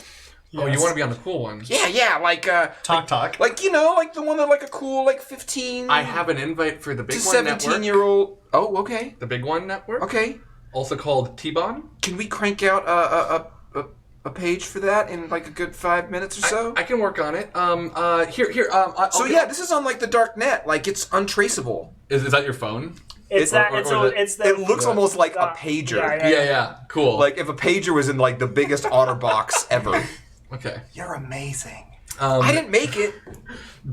Oh, you want to be on the cool ones? Yeah, like Talk. Like like the one that like a cool like 15 I have an invite for the Big to One Network. 17-year-old. Oh, okay. The Big One Network. Okay. Also called T-Bon. Can we crank out a page for that in like a good 5 minutes or so? I can work on it. Here. So yeah, this is on like the dark net. Like it's untraceable. Is that your phone? It's that. or It's the- it's the. It looks almost like a pager. Yeah. Cool. Like if a pager was in like the biggest OtterBox ever. okay. you're amazing. I didn't make it.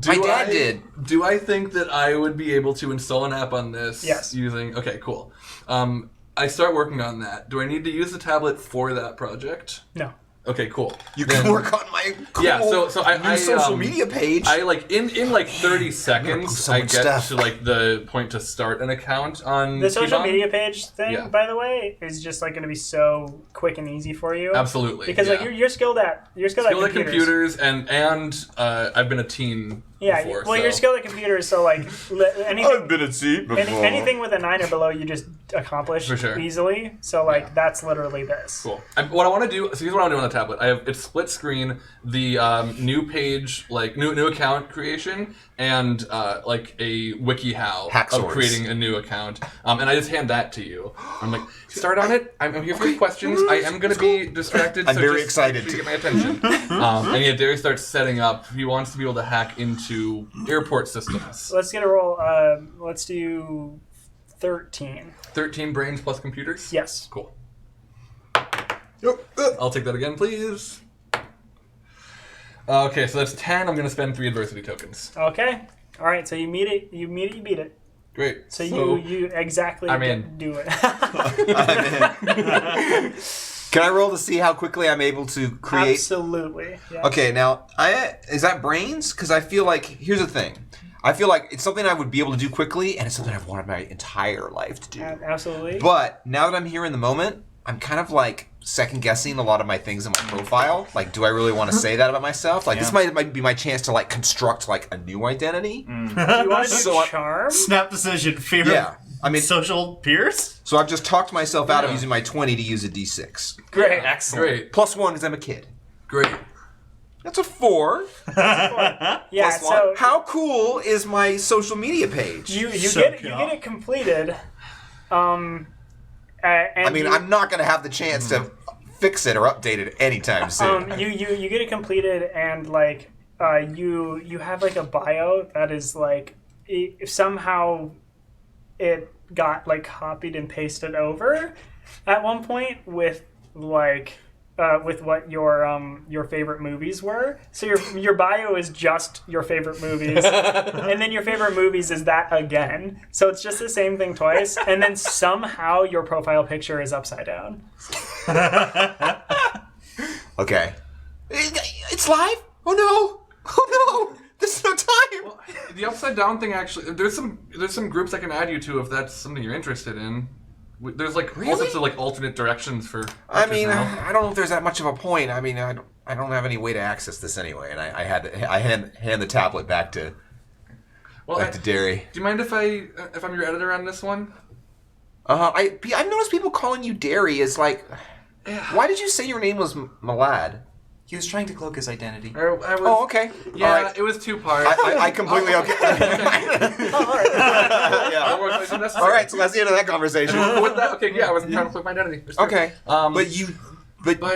My dad did. Do I think that I would be able to install an app on this? Yes. Using. Okay. Cool. I start working on that. Do I need to use the tablet for that project? No. Okay. Cool. You can work on my cool Yeah, so I new social media page. I like in like 30 seconds so I much get stuff. to like the point to start an account on The social T-Bon. media page thing, Yeah. by the way, is just like going to be so quick and easy for you. Absolutely. Because like yeah. you're skilled at skilled at computers and I've been a teen Yeah. before. Well, so. you're skilled at computers, so like anything. been at sea before. Anything with a 9 or below, you just accomplish For sure. easily. So like that's literally this. Cool. What I want to do. So here's what I'm doing on the tablet. It's split screen. The new page, like new account creation, and like a WikiHow Hack of source. creating a new account. And I just hand that to you. I'm like, start on it. I'm here for your questions. I am going to be distracted. I'm so very just excited make sure to. you get my attention. And yeah, Derry starts setting up. He wants to be able to hack into airport systems. Let's get a roll. Let's do 13. 13 brains plus computers. Yes. Cool. I'll take that again, please. Okay, so that's 10. I'm going to spend 3 adversity tokens. Okay. All right. So you meet it. You beat it. Great. So you exactly I'm in. do it. Can I roll to see how quickly I'm able to create? Absolutely. Yeah. Okay, now is that brains? Because I feel like here's the thing. I feel like it's something I would be able to do quickly, and it's something I've wanted my entire life to do. Absolutely. But now that I'm here in the moment, I'm kind of like second guessing a lot of my things in my profile. Like, do I really want to say that about myself? Like, this might be my chance to like construct like a new identity. Do you want to do charm? Snap decision, fear Yeah, I mean, social peers? so I've just talked myself out of Yeah. using my 20 to use a D6. Great. Excellent. Great. Plus 1 because I'm a kid. Great. That's a 4. Yeah. Plus 1. So How cool is my social media page? you So get cool. it completed. And I mean, I'm not going to have the chance to fix it or update it anytime soon. you get it completed, and like you have like a bio that is like somehow it got like copied and pasted over at one point with like with what your favorite movies were. So your bio is just your favorite movies, and then your favorite movies is that again. So it's just the same thing twice, and then somehow your profile picture is upside down. Okay. It's live? Oh no! Oh no! There's no time! The upside down thing actually, there's some groups I can add you to if that's something you're interested in. There's like all sorts of like alternate directions for. I mean, now. I don't know if there's that much of a point. I mean, I don't have any way to access this anyway, and I hand the tablet back to Derry. Do you mind if I'm your editor on this one? I've noticed people calling you Derry is like, why did you say your name was Malad? He was trying to cloak his identity. I was, Oh, okay. Yeah, All right. it was 2 parts. I completely okay. Yeah. All right, so that's the end of that conversation. With that, okay, yeah, I wasn't trying to flip my identity. It's true. Okay, but you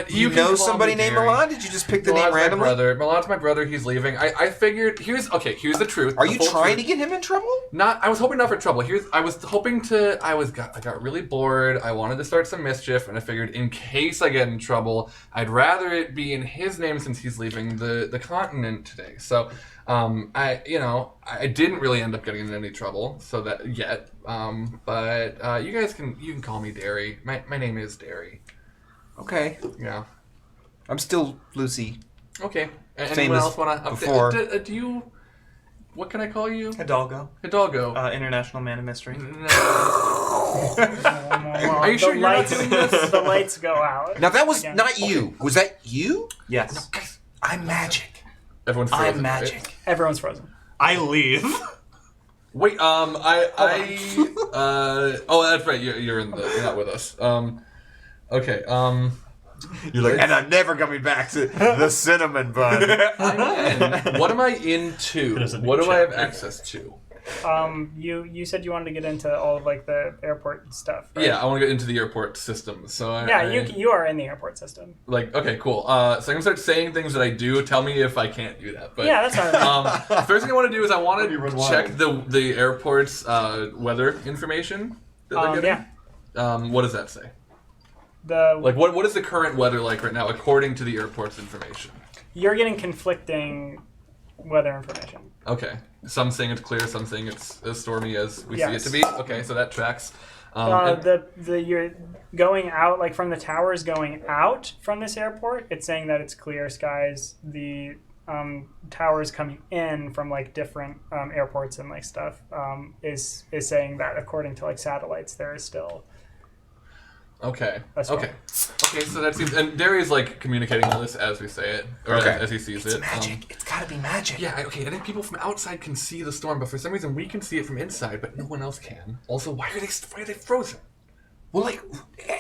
you know can call somebody me named Derry. Malad? Did you just pick the name Milan's my randomly? brother. Milan's my brother. He's leaving. I figured. Here's the truth. Are the you full trying truth. to get him in trouble? Not. I was hoping not for trouble. I got really bored. I wanted to start some mischief, and I figured in case I get in trouble, I'd rather it be in his name since he's leaving the continent today. So, I didn't really end up getting in any trouble. So that yet. But you guys can call me Derry. My name is Derry. Okay, Yeah. I'm still Lucy. Okay. Anyone Famous else want to before. do you? What can I call you? Hidalgo. Hidalgo. International Man of Mystery. Are you sure you're not doing this? The lights go out. Now that was Again. not you. Was that you? Yes. I'm magic. Everyone's frozen. I'm magic. Right? Everyone's frozen. I leave. Wait, oh, that's right. You're not with us. Okay. You're like, and I'm never coming back to the cinnamon bun. What am I into? There's a new What do I have chapter. access to? You said you wanted to get into all of like the airport stuff. Right? Yeah, I want to get into the airport system. So You are in the airport system. like okay, cool. So I'm gonna start saying things that I do. Tell me if I can't do that. But Yeah, that's fine. first thing I want to do is I want to check the airport's weather information. That they're getting. Yeah. What does that say? Like What is the current weather like right now according to the airport's information? you're getting conflicting weather information. Okay. Some saying it's clear, some saying it's as stormy as we see it Yes. to be. Okay, so that tracks. And- You're going out like from the towers going out from this airport. It's saying that it's clear skies. The towers coming in from like different airports and like stuff is saying that according to like satellites there is still. Okay. That's okay. Okay, so that seems... And Derry's, like, communicating all this as we say it. Or Okay. as he sees it. It's gotta be magic. Yeah, okay, I think people from outside can see the storm, but for some reason we can see it from inside, but no one else can. Also, why are they frozen? Well, like,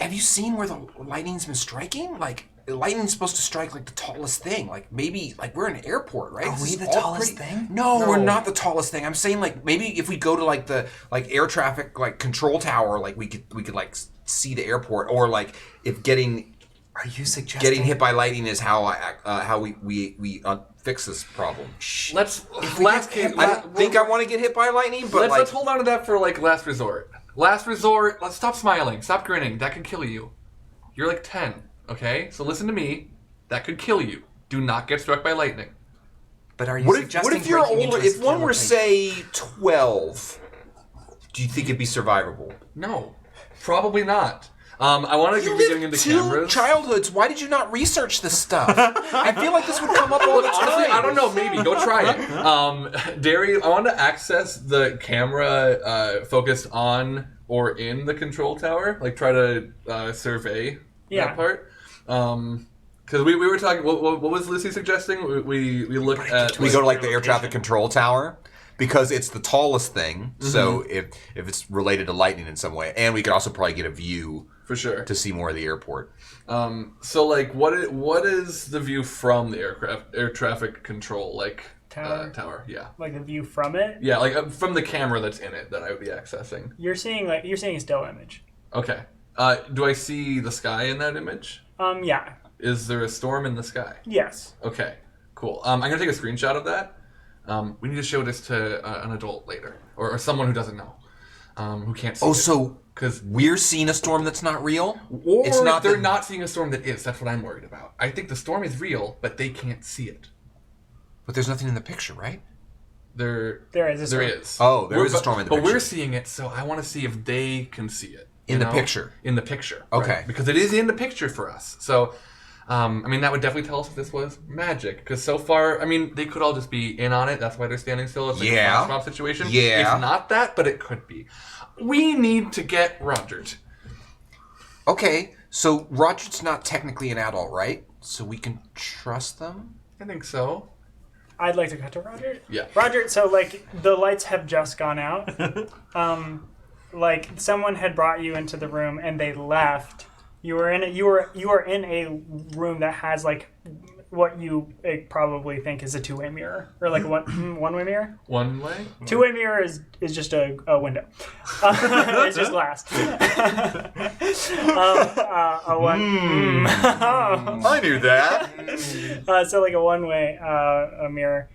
have you seen where the lightning's been striking? Like, lightning's supposed to strike like the tallest thing. Like maybe, like we're in an airport, right? Are This we is the all tallest thing? No, we're not the tallest thing. I'm saying like maybe if we go to like the air traffic like control tower, like we could like see the airport, or like if getting. Are you suggesting Getting hit by lightning is how we fix this problem? Let's I don't think I want to get hit by lightning, but let's hold on to that for like last resort. Last resort. Let's stop smiling. Stop grinning. That could kill you. You're like 10, okay? So listen to me. That could kill you. Do not get struck by lightning. But are you what suggesting if you're breaking older? into a If one were skeleton? say 12, do you think it'd be survivable? No, probably not. I want to You be getting lived into 2 cameras. childhoods. Why did you not research this stuff? I feel like this would come up all the time. Honestly, I don't know. Maybe go try it. Derry, I want to access the camera focused on or in the control tower. Like try to survey that part. Because we were talking. What was Lissy suggesting? We look at. We go to like the air traffic control tower. Because it's the tallest thing, so if it's related to lightning in some way, and we could also probably get a view for sure to see more of the airport. So like, what is the view from the air traffic control tower? Yeah, like the view from it. Yeah, like from the camera that's in it that I would be accessing. You're seeing a still image. Okay. Do I see the sky in that image? Yeah. Is there a storm in the sky? Yes. Okay. Cool. I'm gonna take a screenshot of that. We need to show this to an adult later, or someone who doesn't know, who can't see. Oh, it. so because we're seeing a storm that's not real, or it's not. They're not seeing a storm that is. That's what I'm worried about. I think the storm is real, but they can't see it. But there's nothing in the picture, right? There is a storm. There is. Oh, there is a storm in the picture. But we're seeing it, so I want to see if they can see it. In the picture? In the picture. Okay. Right? Because it is in the picture for us. So, I mean, that would definitely tell us if this was magic. Because so far, I mean, they could all just be in on it. That's why they're standing still. It's like a flash mob situation. Yeah. It's not that, but it could be. We need to get Rogered. Okay, so Roger's not technically an adult, right? So we can trust them? I think so. I'd like to cut to Roger. Yeah. Roger, so like the lights have just gone out. Like someone had brought you into the room and they left. You are in a room that has like what you probably think is a two-way mirror or like a one-way mirror. One way? Two-way mirror is just a window. It's just glass. I knew that. So like a one-way a mirror,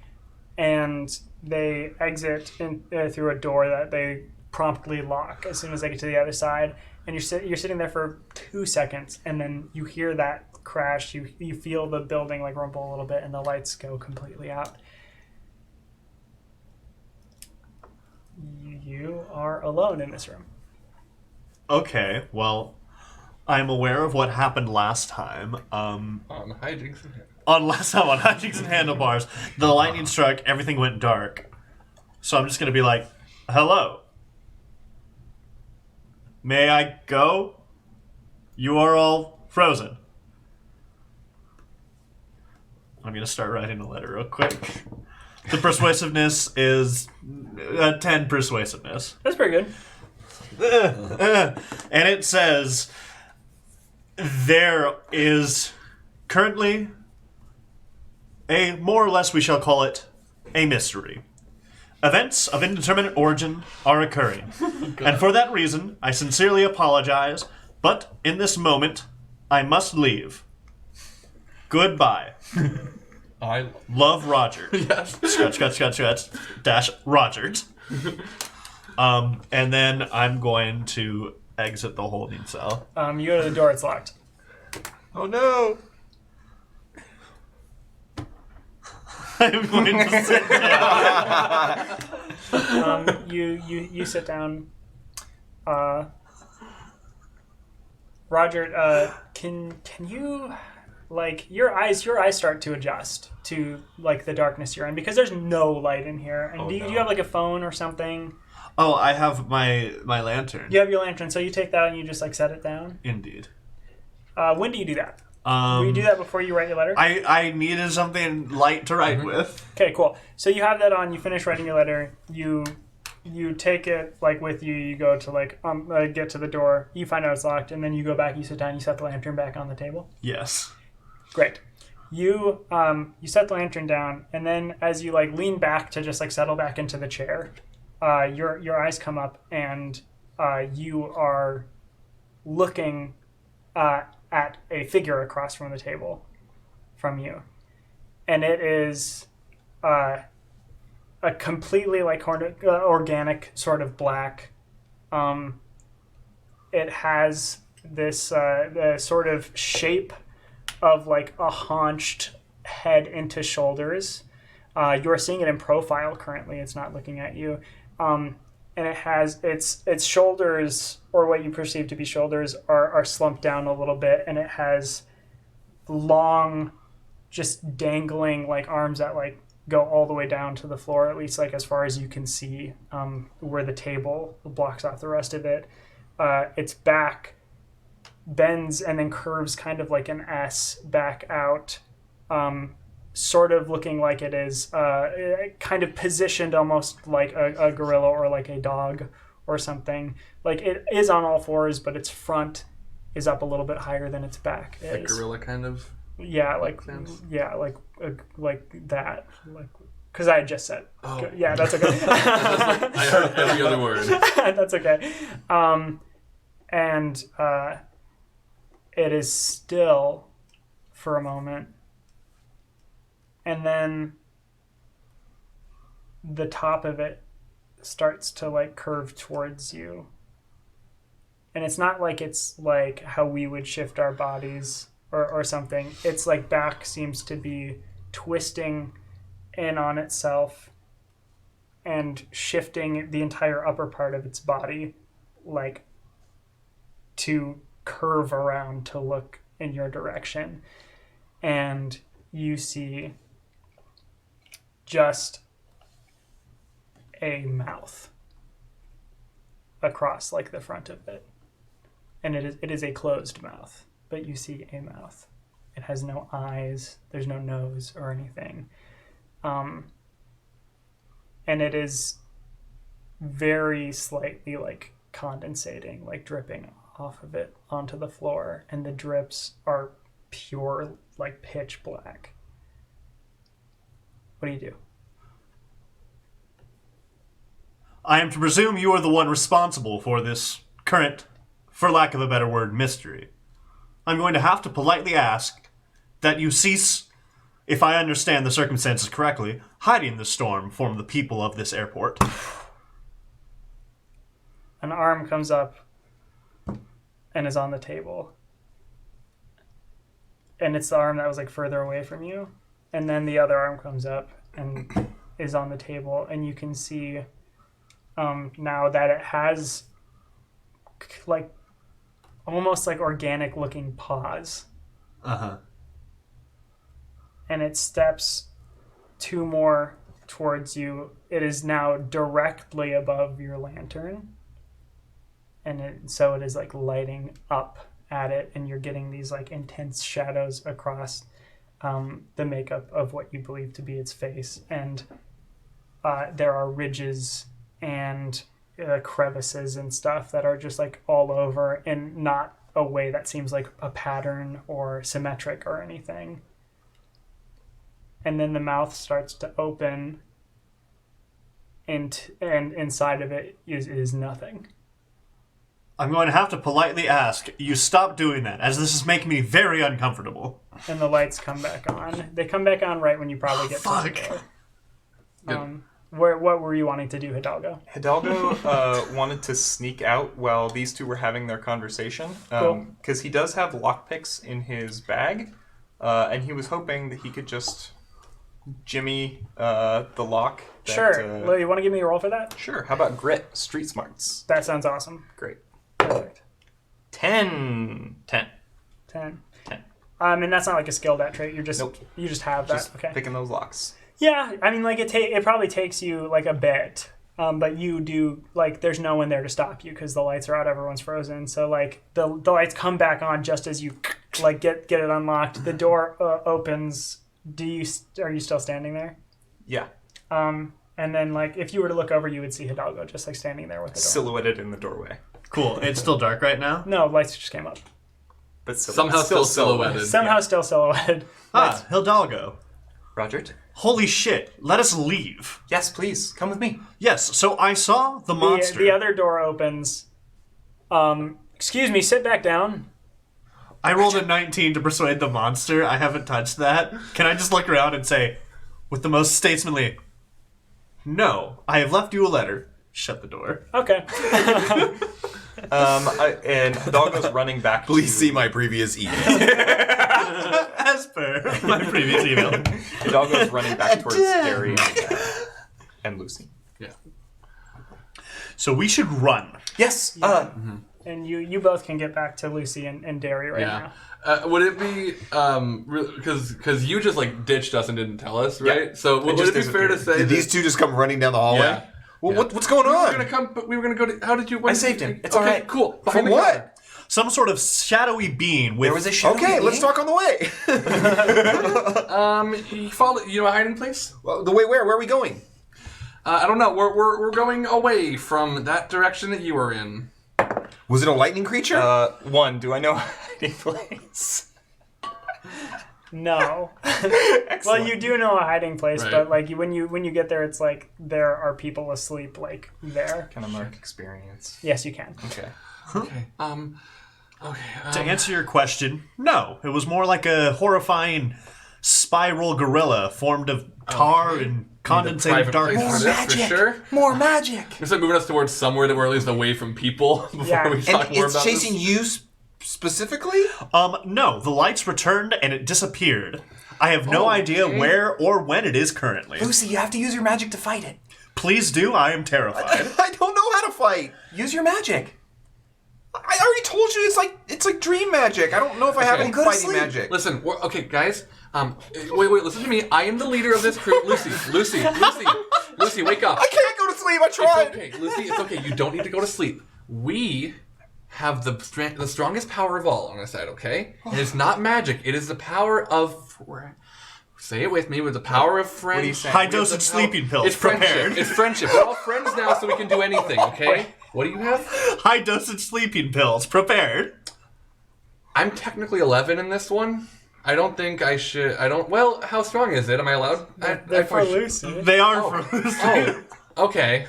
and they exit through a door that they promptly lock as soon as they get to the other side. And you're sitting there for 2 seconds, and then you hear that crash. You feel the building like rumble a little bit, and the lights go completely out. You are alone in this room. Okay, well, I'm aware of what happened last time. On Hijinks and on Hijinks and Handlebars, the lightning struck, everything went dark. So I'm just gonna be like, hello. May I go? You are all frozen. I'm going to start writing a letter real quick. The persuasiveness is 10 persuasiveness. That's pretty good. And it says, there is currently a, more or less we shall call it, a mystery. Events of indeterminate origin are occurring. And for that reason, I sincerely apologize, but in this moment, I must leave. Goodbye. I love Roger. Yes. Scratch, dash Rogers. And then I'm going to exit the holding cell. You go to the door, it's locked. Oh no! I'm going to sit down. You sit down. Roger, can you, like, your eyes start to adjust to like the darkness you're in because there's no light in here. And do you have like a phone or something? Oh, I have my lantern. You have your lantern, so you take that and you just like set it down. Indeed. When do you do that? Do you do that before you write your letter? I needed something light to write with. Okay, cool. So you have that on. You finish writing your letter. You take it like with you. You go to like get to the door. You find out it's locked, and then you go back. You sit down. You set the lantern back on the table. Yes. Great. You set the lantern down, and then as you like lean back to just like settle back into the chair, your eyes come up, and you are looking at a figure across from the table from you. And it is a completely like organic sort of black. It has this the sort of shape of like a haunched head into shoulders. You're seeing it in profile currently. It's not looking at you. And it has its shoulders, or what you perceive to be shoulders, are slumped down a little bit, and it has long, just dangling like arms that like go all the way down to the floor, at least like as far as you can see, where the table blocks off the rest of it. its back bends and then curves kind of like an S back out, sort of looking like it is kind of positioned almost like a gorilla or like a dog or something. Like it is on all fours, but its front is up a little bit higher than its back is. Like gorilla kind of. Yeah, like that, like because I had just said. Oh. Yeah, that's okay. I heard every other word. That's okay. And it is still for a moment, and then the top of it starts to like curve towards you. And it's not like it's like how we would shift our bodies or something. It's like back seems to be twisting in on itself and shifting the entire upper part of its body, like to curve around to look in your direction. And you see just a mouth across like the front of it. And it is a closed mouth, but you see a mouth. It has no eyes, there's no nose or anything. And it is very slightly like condensating, like dripping off of it onto the floor, and the drips are pure like pitch black. What do you do? I am to presume you are the one responsible for this current, for lack of a better word, mystery. I'm going to have to politely ask that you cease, if I understand the circumstances correctly, hiding the storm from the people of this airport. An arm comes up and is on the table. And it's the arm that was like further away from you. And then the other arm comes up and is on the table. And you can see now that it has like almost like organic looking paws. Uh-huh. And it steps two more towards you. It is now directly above your lantern. And so it is like lighting up at it, and you're getting these like intense shadows across the makeup of what you believe to be its face. And there are ridges and crevices and stuff that are just like all over, in not a way that seems like a pattern or symmetric or anything. And then the mouth starts to open, and inside of it is nothing. I'm going to have to politely ask you stop doing that, as this is making me very uncomfortable. And the lights come back on. They come back on right when you probably get to the door. What were you wanting to do, Hidalgo? Hidalgo wanted to sneak out while these two were having their conversation, because he does have lockpicks in his bag, and he was hoping that he could just jimmy the lock. Sure. Lil, you want to give me a roll for that? Sure. How about grit, street smarts? That sounds awesome. Great. Perfect. 10. 10. And that's not like a skill that trait. You just have that. Just okay. picking those locks. Yeah, I mean, like it probably takes you like a bit, but you do like there's no one there to stop you because the lights are out, everyone's frozen. So like the lights come back on just as you like get it unlocked. The door opens. Are you still standing there? Yeah. And then like if you were to look over, you would see Hidalgo just like standing there with the door. Silhouetted in the doorway. Cool. It's still dark right now? No, lights just came up. But Somehow still silhouetted. Somehow still silhouetted. Ah, Hidalgo. Roger. Holy shit. Let us leave. Yes, please. Come with me. Yes, so I saw the monster. The other door opens. Excuse me, sit back down. I rolled a 19 to persuade the monster. I haven't touched that. Can I just look around and say, with the most statesmanly, no, I have left you a letter. Shut the door. Okay. And Hidalgo's running back. Please see my previous email. As per my previous email. Hidalgo's running back towards Derry and Lucy. Yeah. So we should run. Yes. And you both can get back to Lucy and Derry right now. Would it be because you just like ditched us and didn't tell us, right? Yeah. So would it be fair to say Did these two just come running down the hallway? Yeah. Well, what's going We were on? gonna come, but we were gonna go to. How did you? I saved him. It's okay, all right. Cool. For Behind the what? counter. Some sort of shadowy being with. There was a show. Okay, let's talk on the way. You follow. You know a hiding place? Well, the way where? Where are we going? I don't know. We're going away from that direction that you were in. Was it a lightning creature? One, do I know a hiding place? No. Well, you do know a hiding place, Right. but like when you get there, it's like there are people asleep like there. Kind of mark experience. Yes, you can. Okay. Okay. To answer your question, no. It was more like a horrifying spiral gorilla formed of tar and condensated Private place darkness. for this, for sure. More magic. It's like moving us towards somewhere that we're at least away from people before Yeah. we and talk more it's about chasing this. you specifically? No, the lights returned and it disappeared. I have no idea where or when it is currently. Lucy, you have to use your magic to fight it. Please do, I am terrified. I don't know how to fight. Use your magic. I already told you it's like dream magic. I don't know if I have Okay. any Go to fighting sleep. magic. Listen, okay, guys. Wait, listen to me. I am the leader of this crew. Lucy, wake up. I can't go to sleep. I tried. It's okay, Lucy. It's okay. You don't need to go to sleep. We have the strongest power of all on our side. Okay, and it's not magic. It is the power of. Say it with me. With the power of friends. What are you saying? High dosage sleeping pills It's friendship. prepared. It's friendship. We're all friends now, so we can do anything. Okay. What do you have? High dosage sleeping pills prepared. I'm technically 11 in this one. I don't think I should. I don't. Well, how strong is it? Am I allowed? They're for Lucy. They are for Oh, okay.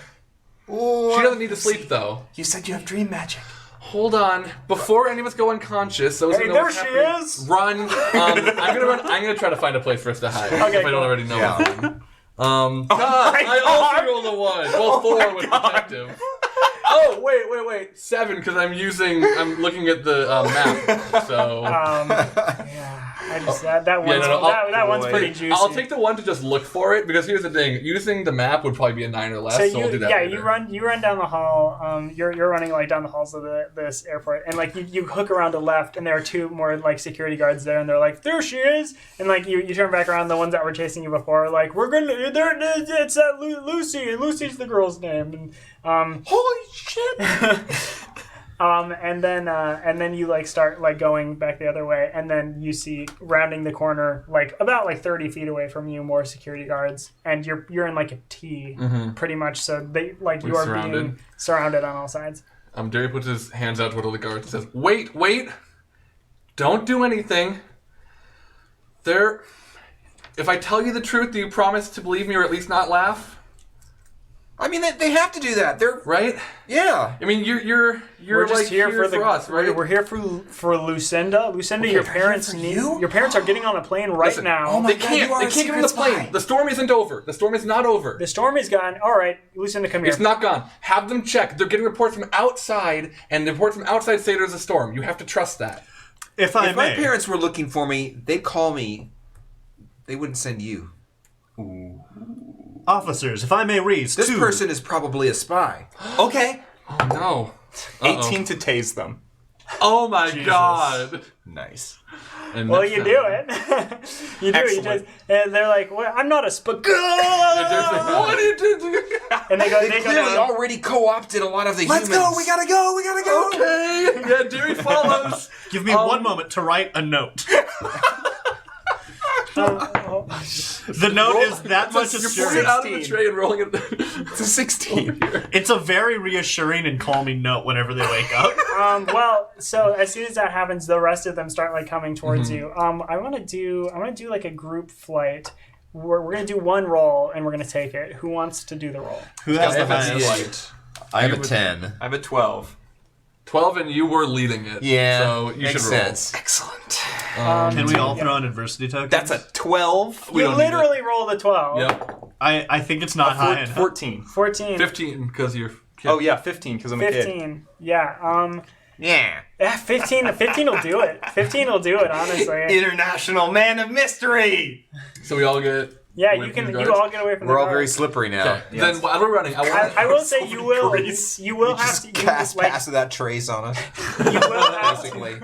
She doesn't need to sleep though. You said you have dream magic. Hold on. Before any of us go unconscious, those Hey, who know there what's she happening, is. Run. I'm gonna run. I'm gonna try to find a place for us to hide. Okay, if I don't cool. already know. Yeah. One. I also rolled a 1. Well, 4 with detective. Oh, wait. 7 because I'm looking at the map. So Yeah, I just that one's no, that one's pretty juicy. I'll take the 1 to just look for it because here's the thing: using the map would probably be a 9 or less. So, we'll do that. later. you run down the hall. You're running like down the halls of this airport, and like you hook around to left, and there are 2 more like security guards there, and they're like, there she is, and like you turn back around, the ones that were chasing you before, are like we're gonna it's that Lucy, and Lucy's the girl's name, and Holy shit! and then you like start like going back the other way, and then you see rounding the corner like about like 30 feet away from you more security guards, and you're in like a T pretty much, so they like you are surrounded. being surrounded on all sides. Derry puts his hands out toward all the guards and says, Wait! Don't do anything. If I tell you the truth, do you promise to believe me or at least not laugh? I mean, they have to do that. They're Right? yeah. I mean, you're We're just like here for us, right? We're here for Lucinda. Lucinda, your parents your parents are getting on a plane right Listen, now. oh my They God, can't. you are They a can't get on secret the plane. spy. The storm isn't over. The storm is not over. The storm is gone. All right, Lucinda, come here. It's not gone. Have them check. They're getting reports from outside, and the reports from outside say there's a storm. You have to trust that. If I If my may. parents were looking for me, they'd call me. They wouldn't send you. Officers, if I may raise This 2. person is probably a spy. Okay. Oh no. 18 to tase them. Oh my Jesus. God. Nice. And well, next you time- do it. You do. You Excellent. just and they're like, well, I'm not a spook. What did you do? And they They go clearly down. already co-opted a lot of the Let's humans. go. We gotta go. Okay. Yeah, Derry follows. Give me 1 moment to write a note. The note is that much You're pulling it assuring. out of the tray and rolling it. It's a 16. It's a very reassuring and calming note whenever they wake up. Well, so as soon as that happens, the rest of them start like coming towards you. I want to do like a group flight. We're gonna do 1 roll and we're gonna take it. Who wants to do the roll? Who has the That's highest? I have a 10. I have a 12. 12 and you were leading it. Yeah, So you makes should roll. sense. Excellent. Can we all throw an adversity token? That's a 12. We You don't need literally rolled a 12. Yep. I think it's not high enough. 14. 14. 15 because you're. Kid. Oh, yeah, 15 because I'm a kid. 15. Yeah. Yeah. Yeah, 15 will do it. 15 will do it, honestly. International Man of Mystery. So we all get Yeah, away you from can. the You guards? all get away from We're the all very guards. slippery now. Okay. Then while we're running, I will say you will. grace. You will have Just to. cast like, pass of that trace on us. you will have to. Basically.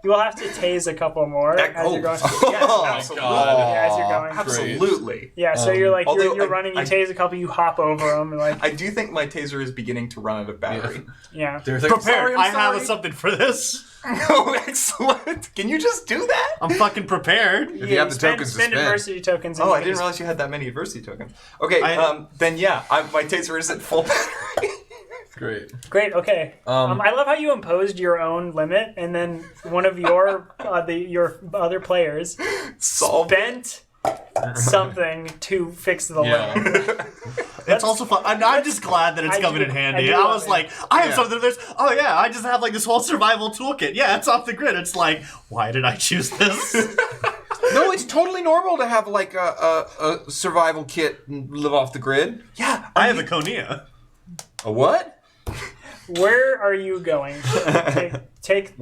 You will have to tase a couple more as you're going. Oh, absolutely. Yeah, as you're going. Absolutely. Yeah, so you're like although you're I- running, you I- tase a couple, you hop over them, like I do think my taser is beginning to run out of battery. yeah. There's like, Prepared. sorry, I I'm have sorry. something for this. Oh, excellent. Can you just do that? I'm fucking prepared. If you have the tokens to spend spend. adversity tokens. And Oh, you I can didn't just- realize you had that many adversity tokens. Okay, I- then yeah, my taser is at full battery. Great. Great. Okay. I love how you imposed your own limit, and then one of your your other players Solved. spent something to fix the Yeah. limit. It's also fun. I'm just glad that it's I coming do- in handy. I do I love was it. like, I have Yeah. something. There's. Oh yeah, I just have like this whole survival toolkit. Yeah, it's off the grid. It's like, why did I choose this? No, it's totally normal to have like a survival kit and live off the grid. Yeah, I have a Konia. A what? Where are you going? Take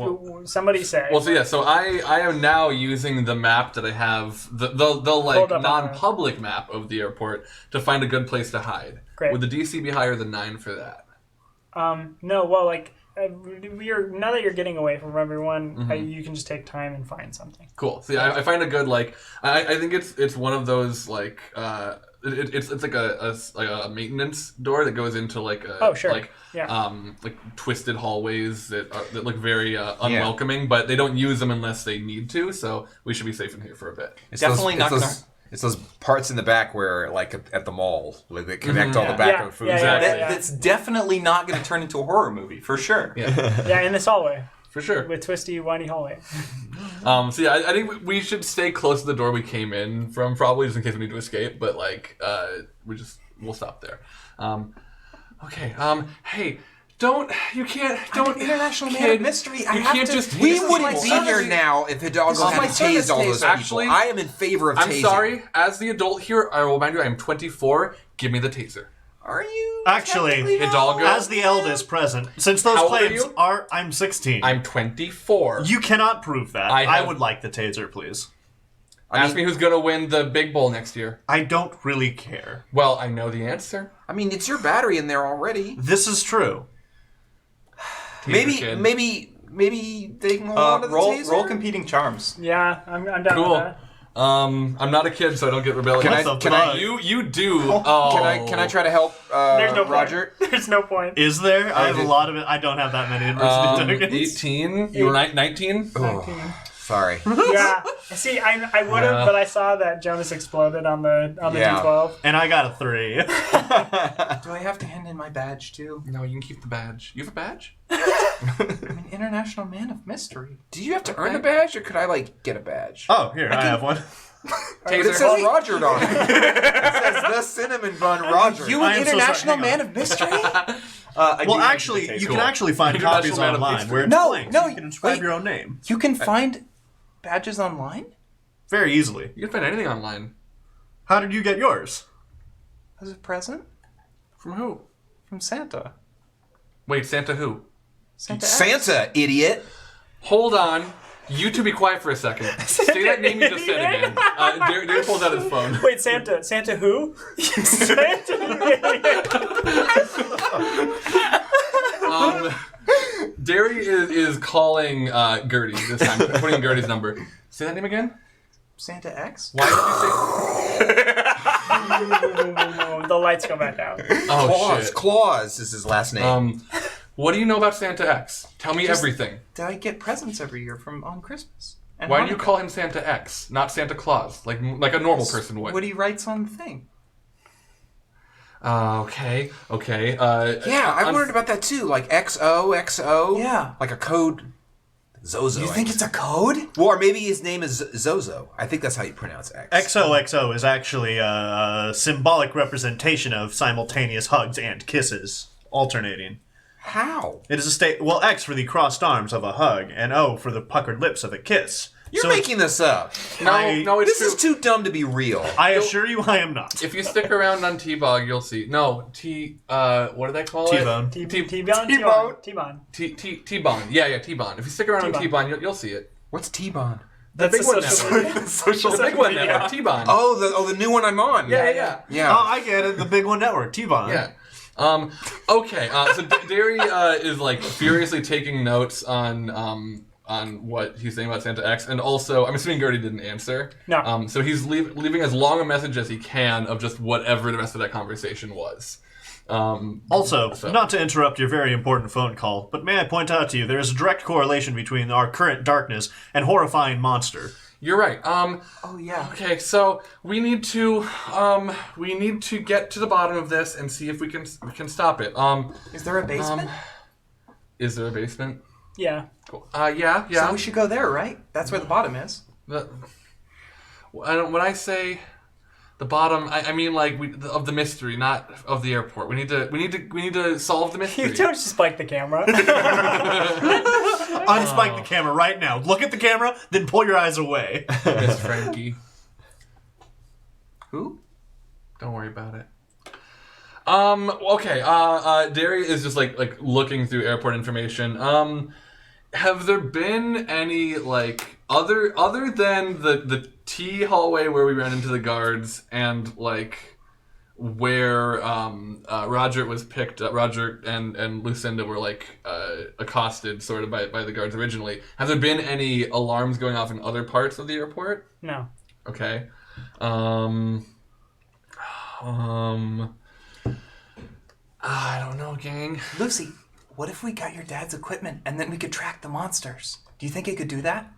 somebody say. Well, so yeah, so I am now using the map that I have, the like Hold up, non-public map of the airport to find a good place to hide. Great. Would the DC be higher than 9 for that? No, well, like now that you're getting away from everyone, Mm-hmm. you can just take time and find something. Cool. See, I find a good like I think it's one of those like it's like a maintenance door that goes into like a Oh, sure. like Yeah. like twisted hallways that look very unwelcoming, but they don't use them unless they need to. So we should be safe in here for a bit. It's Definitely not gonna- It's those parts in the back where, like, at the mall, where they connect all the back Yeah, of food. yeah, Exactly. yeah. That's definitely not going to turn into a horror movie, for sure. Yeah, in this hallway For sure. with twisty, windy hallway. So yeah, I think we should stay close to the door we came in from, probably just in case we need to escape. But like, we'll stop there. Okay. Hey, don't International Man kid, of Mystery. You can't just. We This is wouldn't my be service- here now if Hidalgo This is my hadn't tased service all those taser. people. Actually, I am in favor of I'm tasing. sorry. As the adult here, I will remind you, I am 24. Give me the taser. Are you? Actually, Hidalgo. as the eldest present, since those How old are claims you? are, I'm 16. I'm 24. You cannot prove that. I have- would like the taser, please. Ask me who's gonna win the big bowl next year. I don't really care. Well, I know the answer. I mean, it's your battery in there already. This is true. kid. Maybe they can hold on to the taser. roll competing charms. Yeah, I'm down Cool. with that. I'm not a kid, so I don't get rebellious. Can I- You do. Oh. Can I try to help There's no Roger? point. There's no point. Is there? I have a did- lot of it. I don't have that many adversity tokens. 18. You were 19. Sorry. Yeah. See, I would have, Yeah. but I saw that Jonas exploded on the Yeah. D12. And I got a 3. Do I have to hand in my badge too? No, you can keep the badge. You have a badge? I'm an International Man of Mystery. Do you have to earn the badge, or could I like get a badge? Oh, here, I have one. But it says Roger on it. It says the Cinnamon Bun Roger. You I an am so sorry. International Hang Man on. of Mystery? Well, actually, you can actually find copies International Man of online Mystery. where it's No, blank. no, You can inscribe wait. your own name You can find badges online very easily. You can find anything online. How did you get yours? as a present From who? from Santa. Wait, Santa who? Santa. X. Santa, idiot. Hold on. You two be quiet for a second. Say that name you just said again. Derek pulls out his phone. Wait, Santa who? Derry is calling Gertie this time, putting in Gertie's number. Say that name again? Santa X. Why did you say... The lights go back out. Oh, Claus. shit. Claus is his last name. What do you know about Santa X? Tell me everything. Did I get presents every year on Christmas? And Why do you Hanukkah? call him Santa X, not Santa Claus, like a normal person would? What he writes on the thing? Okay. Yeah, I wondered about that too. Like XOXO. Yeah. Like a code. Zozo. You think it's a code? Well, or maybe his name is Zozo. I think that's how you pronounce X. XOXO is actually a symbolic representation of simultaneous hugs and kisses, alternating. How? It is a state. Well, X for the crossed arms of a hug, and O for the puckered lips of a kiss. You're So making this up. No, it's This true. is too dumb to be real. I assure you, I am not. If you stick around on T-Bog, you'll see. No, what do they call T-bone. it? T-Bone. T-Bond. Yeah, T-Bond. If you stick around on T-Bond. T-Bond, you'll see it. What's T-Bond? That's big the one social now. media. Social The big one media. now, T-Bone. Oh, the new one I'm on. Yeah. Yeah. Oh, I get it. The Big One Network, T-Bone. Yeah. Okay. So Derry is like furiously taking notes on what he's saying about Santa X, and also I'm assuming Gertie didn't answer. No. So he's leaving as long a message as he can of just whatever the rest of that conversation was. Also, not to interrupt your very important phone call, but may I point out to you there is a direct correlation between our current darkness and horrifying monster. You're right. Oh yeah. Okay, so we need to get to the bottom of this and see if we can stop it. Is there a basement? Is there a basement? Yeah. Cool. Yeah. So we should go there, right? That's where the bottom is. When I say the bottom, I mean like of the mystery, not of the airport. We need to solve the mystery. You don't just spike the camera. Unspike the camera right now. Look at the camera, then pull your eyes away. Miss Frankie. Who? Don't worry about it. Okay. Derry is just like looking through airport information. Have there been any like other than the T hallway where we ran into the guards and like where Roger was picked up, Roger and Lucinda were like accosted sort of by the guards originally. Have there been any alarms going off in other parts of the airport? No. Okay. I don't know, gang. Lucy, what if we got your dad's equipment and then we could track the monsters? Do you think he could do that?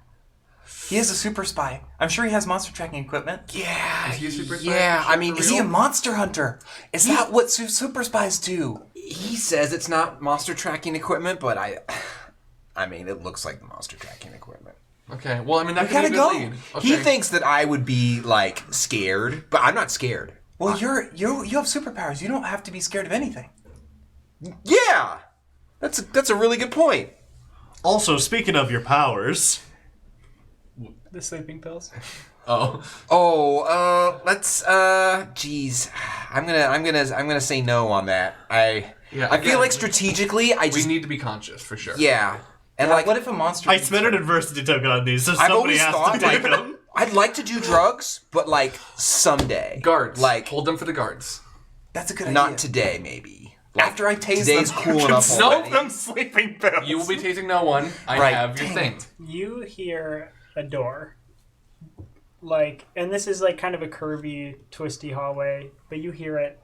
He is a super spy. I'm sure he has monster tracking equipment. Yeah. Is he a super spy? Yeah. I mean, Is he a monster hunter? Is that what super spies do? he says it's not monster tracking equipment, but I mean, it looks like the monster tracking equipment. Okay, well, I mean, that We could be a gotta good go. lead. Okay. He thinks that I would be like scared, but I'm not scared. Well, you have superpowers. You don't have to be scared of anything. Yeah, that's a really good point. Also, speaking of your powers, The sleeping pills. Oh. Let's geez, I'm gonna say no on that. I feel again, like strategically, we need to be conscious, for sure. yeah, and Like, like what if a monster? I spent an adversity token on these, so I've somebody always has to thought take like them. I'd like to do drugs, but like someday. Guards. Like Hold them for the guards. That's a good idea. not today, maybe. Like, After I tase today's them. cool enough. No, already. Them sleeping pills. You will be tasing no one. I Right. have your Dang thing. it. You hear a door. Like, and this is like kind of a curvy, twisty hallway, but you hear it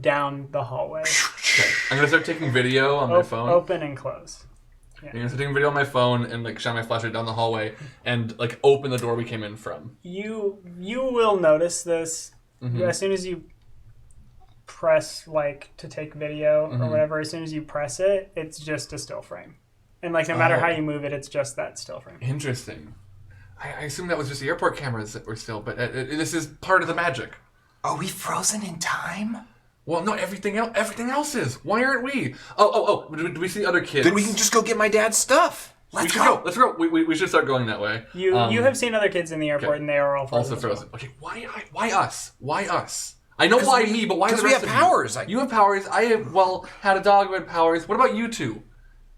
down the hallway. Okay. I'm gonna start taking video on my phone. Open and close. I'm gonna start taking video on my phone and like shine my flashlight down the hallway and like open the door we came in from. You will notice this as soon as you press like to take video or whatever. As soon as you press it, it's just a still frame, and like no matter how you move it, it's just that still frame. Interesting. I assume that was just the airport cameras that were still, but this is part of the magic. Are we frozen in time? Well, no, everything else is. Why aren't we? Oh! Do we see other kids? Then we can just go get my dad's stuff. Let's go. Let's go. We should start going that way. You have seen other kids in the airport, and they are all frozen. Also as well. frozen. Okay, why us? Why us? I know why me, but why the Because rest we have of you? powers. You have powers. I have had a dog who had powers. What about you two?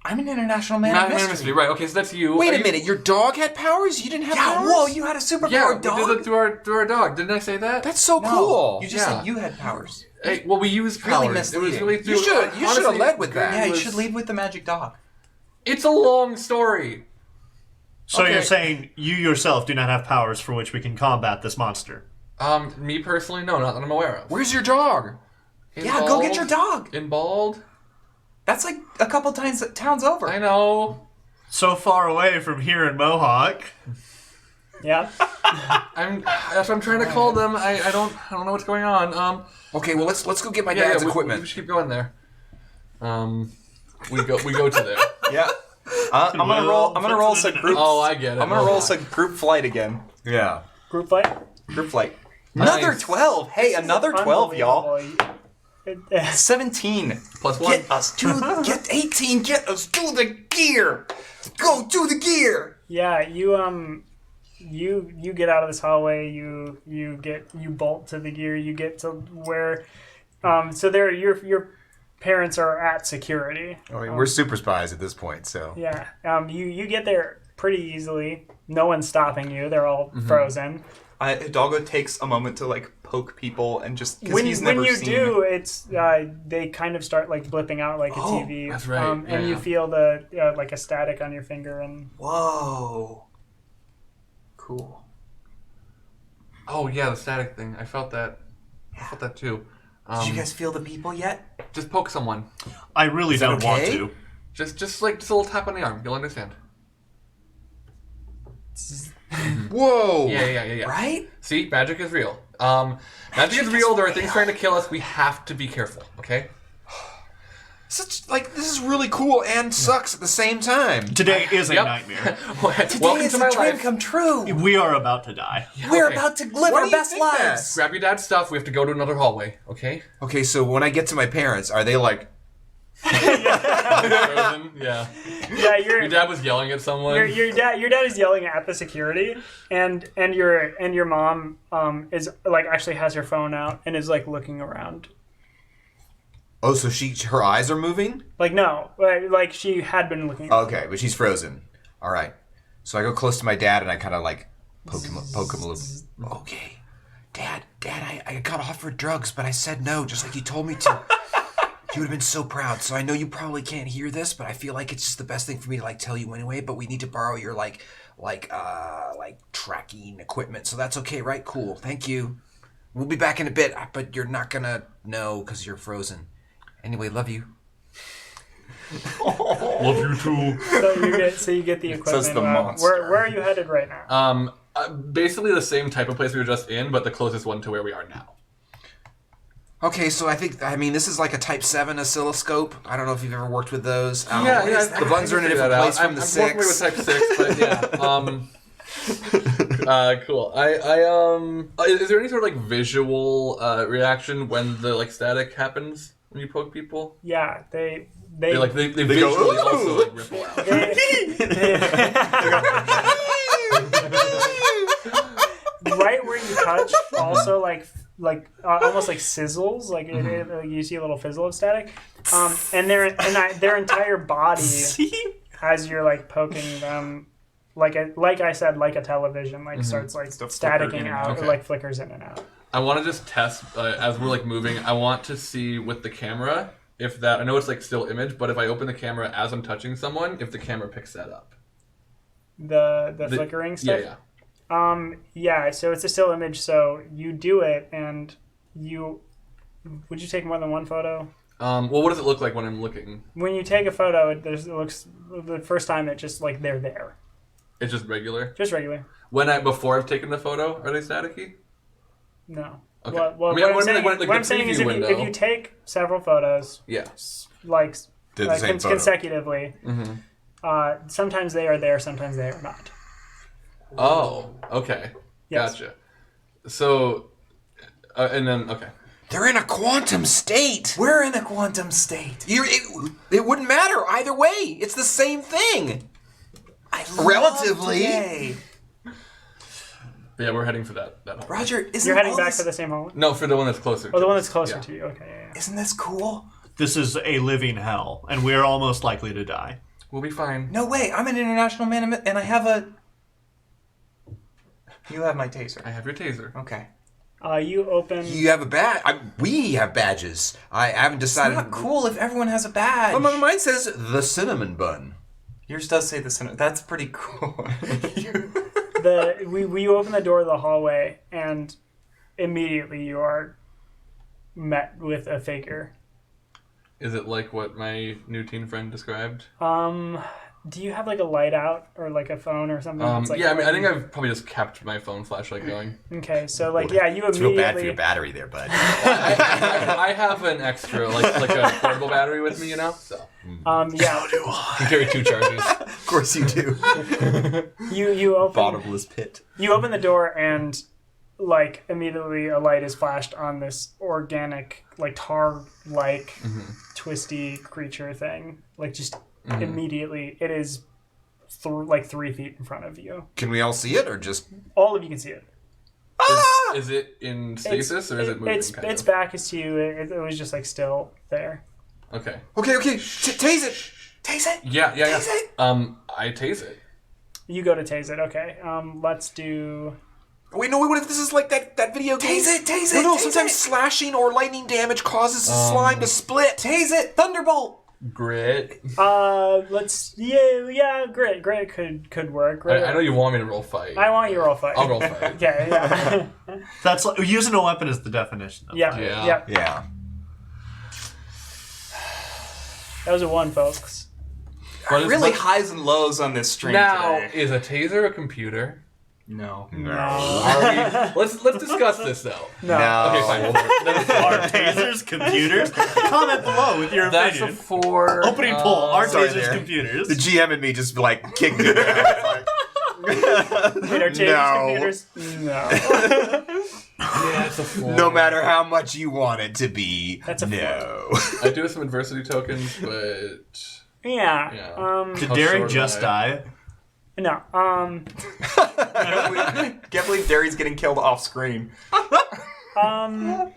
I'm an international man Not of Man of mystery. Mystery, right? Okay, so that's you. Wait Are a you- minute, your dog had powers? You didn't have Yeah, powers? whoa, you had a superpower Yeah, dog. we did it through our dog. Didn't I say that? That's so No, cool. you just Yeah. said you had powers. Hey, well, we used Really powers. It was misleading. really You through. should have honestly, led with that. Yeah, you was- should lead with the magic dog. It's a long story. So Okay. you're saying you yourself do not have powers for which we can combat this monster? Me personally, no, not that I'm aware of. Where's your dog? Yeah, go get your dog. In Bald? That's like a couple towns over. I know. So far away from here in Mohawk. Yeah. That's what I'm trying to call them. I don't know what's going on. Okay, well let's go get my dad's equipment. We should keep going there. We go to there. Yeah. I'm gonna roll some group. Oh, I get it. I'm gonna roll some group flight again. Yeah. Group fight. Group flight. Nice. Another 12. Hey, another 12, y'all. Unbelievable. 17. Plus one. Get us to get 18. Get us to the gear. Go to the gear. Yeah, you get out of this hallway. You bolt to the gear. You get to where, so there your parents are at security. I mean, we're super spies at this point, so. Yeah. You get there pretty easily. No one's stopping you. They're all frozen. Hidalgo takes a moment to like poke people and just because When he's never you seen. do, it's they kind of start like blipping out like a TV. that's right. And you feel the like a static on your finger and. Whoa. Cool. Oh yeah, the static thing. I felt that. I felt that too. Did you guys feel the people yet? Just poke someone. I really don't want okay? to. Just a little tap on the arm. You'll understand. Whoa! Yeah. Right? See, magic is real. Magic is real. There are things trying to kill us. We have to be careful. Okay. This is really cool and sucks at the same time. Today is a Yep. nightmare. Welcome to my life. come true. We are about to die. We're Okay. about to live Why our do you best think that? lives. Grab your dad's stuff. We have to go to another hallway. Okay. Okay, so when I get to my parents, are they like, Frozen? Yeah. Yeah, Your dad was yelling at someone. Your dad is yelling at the security, and your mom is like actually has her phone out and is like looking around. oh, so her eyes are moving? Like no, like she had been looking. Okay, but she's frozen. All right. So I go close to my dad and I kind of like poke him a little. Okay, Dad, I got offered drugs, but I said no, just like you told me to. You would have been so proud. So I know you probably can't hear this, but I feel like it's just the best thing for me to like tell you anyway. But we need to borrow your like tracking equipment. So that's okay, right? Cool. Thank you. We'll be back in a bit, but you're not gonna know because you're frozen. Anyway, love you. Love you too. So you get the equipment. Says the monster. Where are you headed right now? Basically the same type of place we were just in, but the closest one to where we are now. Okay, so I mean, this is like a Type 7 oscilloscope. I don't know if you've ever worked with those. Yeah, The buttons are in a different place from the I'm 6. working with Type 6, but yeah. Cool. Is there any sort of like visual reaction when the like static happens when you poke people? Yeah, they They visually go, also like ripple out. Right where you touch, also like almost like sizzles, like you see a little fizzle of static, and their entire body as you're like poking them, like I said, like a television, like starts like staticking out, Okay. or like flickers in and out. I want to just test as we're like moving. I want to see with the camera if that. I know it's like still image, but if I open the camera as I'm touching someone, if the camera picks that up. The flickering stuff. Yeah. Yeah, so it's a still image, so you do it, and would you take more than one photo? Well, what does it look like when I'm looking? When you take a photo, it looks, the first time it just like they're there. It's just regular. Just regular. Before I've taken the photo, are they staticky? No. Okay. Well, I mean, what like I'm the saying is preview if window. you take several photos, Yeah. like Did the same photo. consecutively, sometimes they are there, sometimes they are not. Oh, okay. Yes. Gotcha. So, and then, okay. They're in a quantum state. We're in a quantum state. It wouldn't matter either way. It's the same thing. Relatively. Today. But yeah, we're heading for that hallway. Roger, isn't You're heading all back this, for the same hallway? No, for the one that's closer. Oh, the to one us. that's closer Yeah. to you. Okay, yeah. Isn't this cool? This is a living hell, and we're almost likely to die. We'll be fine. No way. I'm an international man, and I have a. You have my taser. I have your taser. Okay. You open. You have a badge. We have badges. I haven't It's decided. not cool if everyone has a badge. Oh, mine says the cinnamon bun. Yours does say the cinnamon. That's pretty cool. We open the door of the hallway, and immediately you are met with a figure. Is it like what my new teen friend described? Do you have like a light out or like a phone or something? that's, like, Yeah, I mean, I think I've probably just kept my phone flashlight going. Okay, so like yeah, you It's immediately. real bad for your battery there, bud. I have an extra, like a portable battery with me, you know? So. Yeah. I can carry 2 chargers. Of course you do. You open. Bottomless pit. You open the door and like immediately a light is flashed on this organic, like tar-like, twisty creature thing. Like just immediately, it is like 3 feet in front of you. Can we all see it, or just? All of you can see it. Is it in stasis or is it moving? Its back is to you. It was just like still there. Okay. Okay. Tase it. Tase it. Yeah. Tase it. I tase it. You go to tase it. Okay. Let's do. Wait, no, what if this is like that video game? Tase it, tase No, it, no, tase sometimes it. slashing or lightning damage causes the slime to split. Tase it, Thunderbolt. Grit. Let's. Yeah. Grit could work. Grit. I know you want me to roll fight. I want you to roll fight. I'll roll fight. Okay. Yeah. That's like, using a weapon is the definition of Yeah. fight. Yeah. Yeah. Yeah. That was a 1, folks. But it's Really much- highs and lows on this stream Now, today. is a taser a computer? No. Let's discuss this though. No. Okay, fine. Are tasers computers? Comment below with your That's a opinion. 4. Opening poll. Are sorry tasers there. computers? The GM and me just like kicked it down. Wait, are tasers No. computers? No. Yeah, it's a 4. No matter how much you want it to be, That's a no. I do have some adversity tokens, but Yeah. Yeah. Did How Derek short just am I? die? No. Can't believe Derry's getting killed off screen. I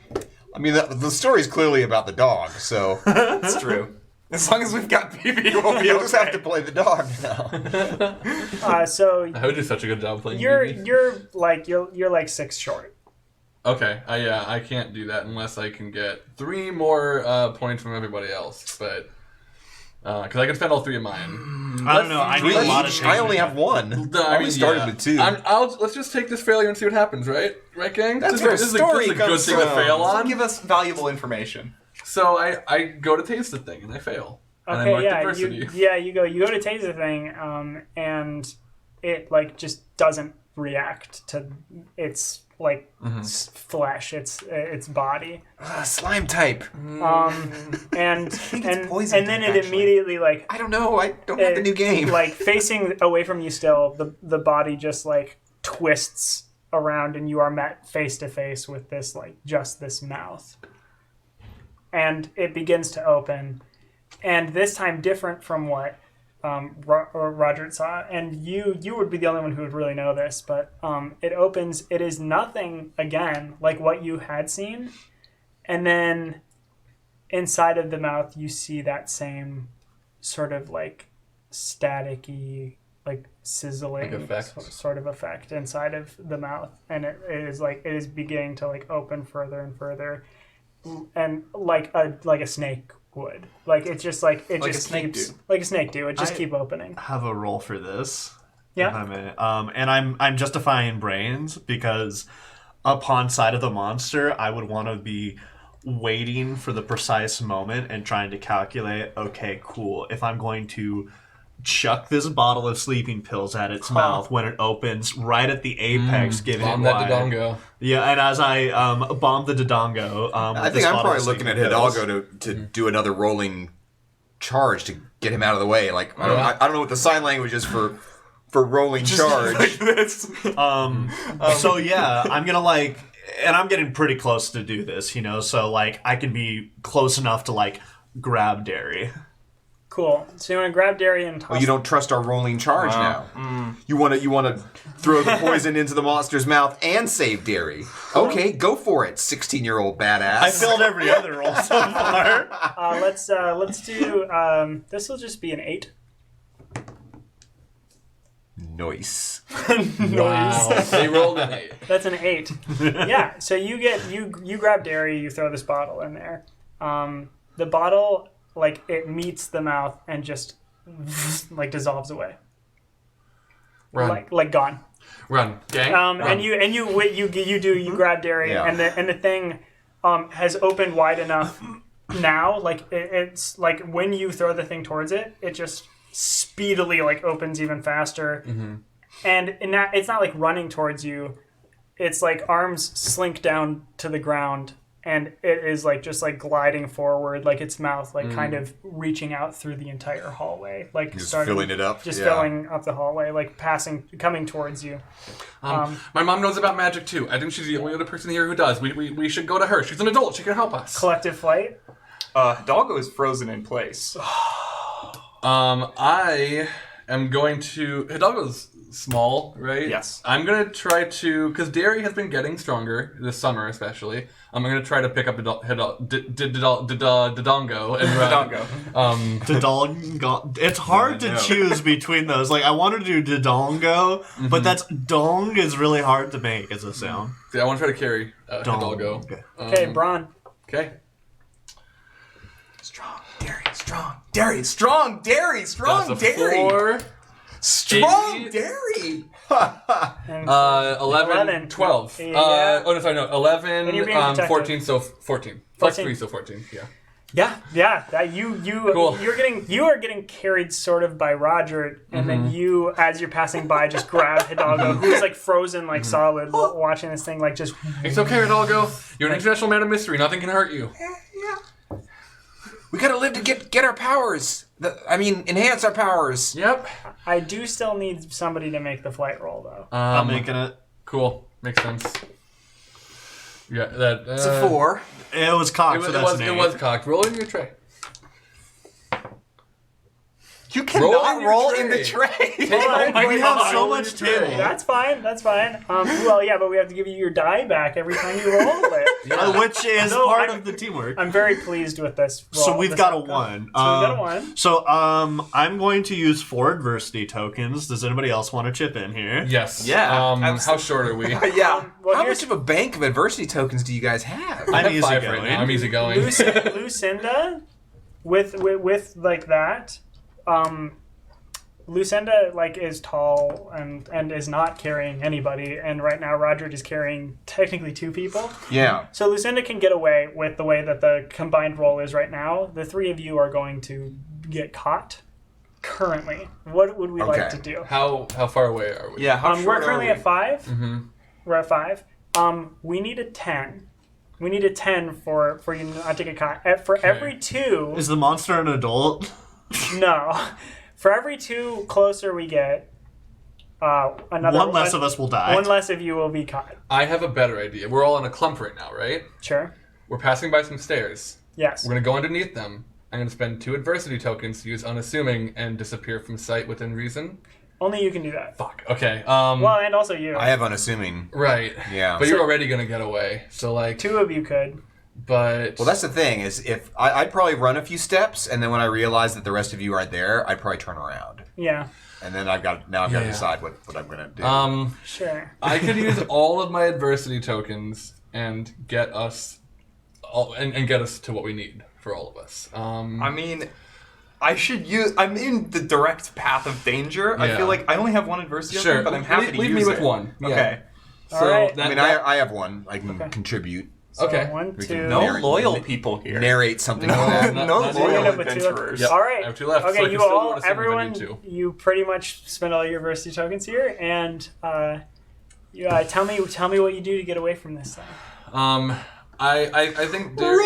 mean, the story's clearly about the dog, so That's true. As long as we've got BB, we'll be you'll just have okay. to play the dog now. So I would do such a good job playing. you're BB. you're like 6 short. Okay, I can't do that unless I can get 3 more points from everybody else, but because I can spend all 3 of mine. I don't know. I need a lot of Each, tasers. I only have 1. I only started with 2. Let's just take this failure and see what happens, right? Right, gang? That's this where is, this is story a good comes thing to from. fail This will on. give us valuable information. So I go to taste the thing and I fail. And I Okay, mark yeah, adversity. you go to tase the thing, and it like just doesn't react to its like flesh, its body, Slime type. and it's poison and then type, it actually. immediately like I don't know. I don't have the new game. like facing away from you still, the body just like twists around, and you are met face to face with this like just this mouth, and it begins to open, and this time different from what Roger saw, and you would be the only one who would really know this, but it opens. It is nothing again like what you had seen, and then inside of the mouth you see that same sort of like staticky, like sizzling Like effect. sort of effect inside of the mouth, and it is beginning to like open further and further, and like a snake would. Like it's just like it Like just a snake keeps do. like a snake do. It just I- keep opening. Have a roll for this. Yeah. If I may. And I'm justifying brains because upon sight of the monster, I would want to be waiting for the precise moment and trying to calculate, okay, cool, if I'm going to chuck this bottle of sleeping pills at its mouth when it opens right at the apex, giving Bomb it that wide. Dodongo. Yeah, and as I bomb the Dodongo, I think I'm probably looking at Hidalgo to do another rolling charge to get him out of the way. Like I don't know what the sign language is for rolling charge. So yeah, I'm gonna like, and I'm getting pretty close to do this, you know. So like, I can be close enough to like grab Derry. Cool. So you want to grab Derry and toss. Well, you don't trust our rolling charge now. You want to throw the poison into the monster's mouth and save Derry. Okay, go for it, 16-year-old badass. I failed every other roll so far. Let's do. This will just be an 8. Nice. Wow. They rolled an 8. That's an 8. Yeah. So you grab Derry. You throw this bottle in there. The bottle like it meets the mouth and just like dissolves away. Run. Like gone. Run. Gang. And Run. you grab Derry, Yeah. and the thing has opened wide enough now. Like it's like when you throw the thing towards it, it just speedily like opens even faster, and it's not like running towards you. It's like arms slink down to the ground, and it is like just like gliding forward, like its mouth like kind of reaching out through the entire hallway, like Just starting, filling it up? just Yeah. filling up the hallway, like coming towards you. My mom knows about magic too. I think she's the only other person here who does. We should go to her. She's an adult. She can help us. Collective flight. Doggo is frozen in place. I am going to... Hidalgo's small, right? Yes. I'm going to try to... Because Derry has been getting stronger this summer, especially. I'm going to try to pick up Dodongo and run. Dodongo. It's hard to choose between those. Like, I want to do Dodongo, but that's dong is really hard to make as a sound. Yeah, I want to try to carry Hidalgo. Okay, Braun. Okay. Strong, Derry, strong, Derry, strong, Derry, strong, That's a Derry. 4. Strong, 8. Derry. And 11, 12. Yeah. 11, And you're being protected. 14, so 14. Plus 3, so 14, yeah. Yeah. That Cool. you are getting carried sort of by Roger, and then you, as you're passing by, just grab Hidalgo, who's like frozen, like solid, watching this thing, like just. It's okay, Hidalgo. You're an international man of mystery. Nothing can hurt you. We gotta live to get our powers. Enhance our powers. Yep. I do still need somebody to make the flight roll, though. I'm making it. Cool. Makes sense. Yeah, that. It's a 4. It was cocked, so that's an 8. It was cocked. Roll in your tray. You cannot roll your in the tray. We have so much table. That's fine. Well, yeah, but we have to give you your die back every time you roll it. Which is part of the teamwork. I'm very pleased with this roll. So we've this got a outcome. 1. So we've got a 1. So I'm going to use 4 adversity tokens. Does anybody else want to chip in here? Yes. Yeah. How short are we? Yeah. Well, How here's- much of a bank of adversity tokens do you guys have? I have easy 5 going. right now. I'm easy going. Lucinda, with like that, Lucinda like is tall and is not carrying anybody, and right now Roderick is carrying technically 2 people. Yeah. So Lucinda can get away with the way that the combined roll is right now. The 3 of you are going to get caught. Currently, what would we like to do? How far away are we? Yeah, how We're short currently are we? at 5. We're at 5. We need a 10. We need a 10 for you not to get caught. For every 2, Is the monster an adult? no. For every 2 closer we get, another One less of us will die. One less of you will be caught. I have a better idea. We're all in a clump right now, right? Sure. We're passing by some stairs. Yes. We're going to go underneath them. I'm going to spend 2 adversity tokens to use unassuming and disappear from sight within reason. Only you can do that. Fuck. Okay. Well, and also you. I have unassuming. Right. Yeah. But you're already going to get away. So, like... 2 of you could. But... Well, that's the thing, is if I'd probably run a few steps, and then when I realize that the rest of you aren't there, I'd probably turn around. Yeah. And then I've got to decide what I'm going to do. Sure. I could use all of my adversity tokens and get us... and get us to what we need for all of us. I mean, I'm in the direct path of danger. I Yeah. feel like I only have 1 adversity, Sure. but I'm happy to Leave use me with it. 1. Yeah. Okay. So All right. that, I mean, I have 1. I can contribute, So Okay. 1, We 2. can No Narrate- loyal people here. narrate something like that. not- No not So you loyal end up with 2. adventurers. Yep. All right. I have 2 left, so I Okay, can you still all, do it if I everyone, need to. you pretty much spend all your adversity tokens here, and tell me what you do to get away from this thing. I think Derry...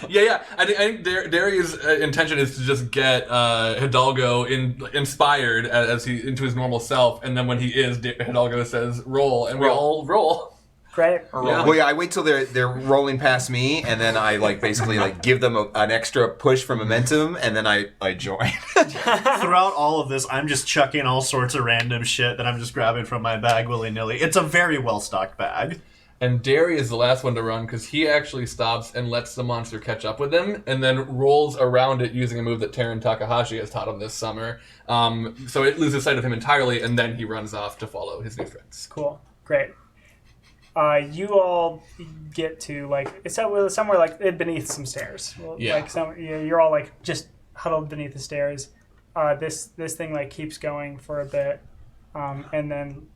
Yeah. I think Derry's intention is to just get Hidalgo inspired as he into his normal self, and then when he is, Hidalgo says roll, and we all roll. Great. Yeah. Well, yeah, I wait till they're rolling past me, and then I basically give them an extra push for momentum, and then I join. Throughout all of this, I'm just chucking all sorts of random shit that I'm just grabbing from my bag willy-nilly. It's a very well-stocked bag. And Derry is the last one to run because he actually stops and lets the monster catch up with him, and then rolls around it using a move that Taran Takahashi has taught him this summer. So it loses sight of him entirely, and then he runs off to follow his new friends. Cool. Great. You all get to it's somewhere beneath some stairs. Yeah. You're all just huddled beneath the stairs. This thing keeps going for a bit, and then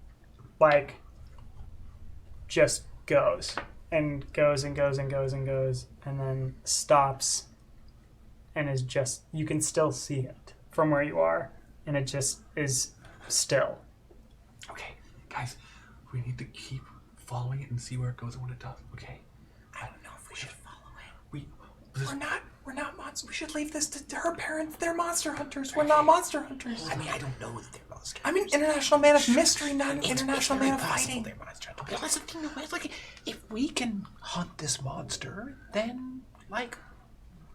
just goes and goes and goes and goes and goes, and then stops, and is just, you can still see it from where you are, and it just is still. Okay, guys, we need to keep following it and see where it goes and what it does. Okay. I don't know if we should follow it. We're not monsters. We should leave this to her parents. They're monster hunters. We're not monster hunters. I mean, I don't know that they're monster hunters. I'm an international man of mystery, not an international man of fighting. They're monster hunters. Well, that's the thing. If we can hunt this monster, then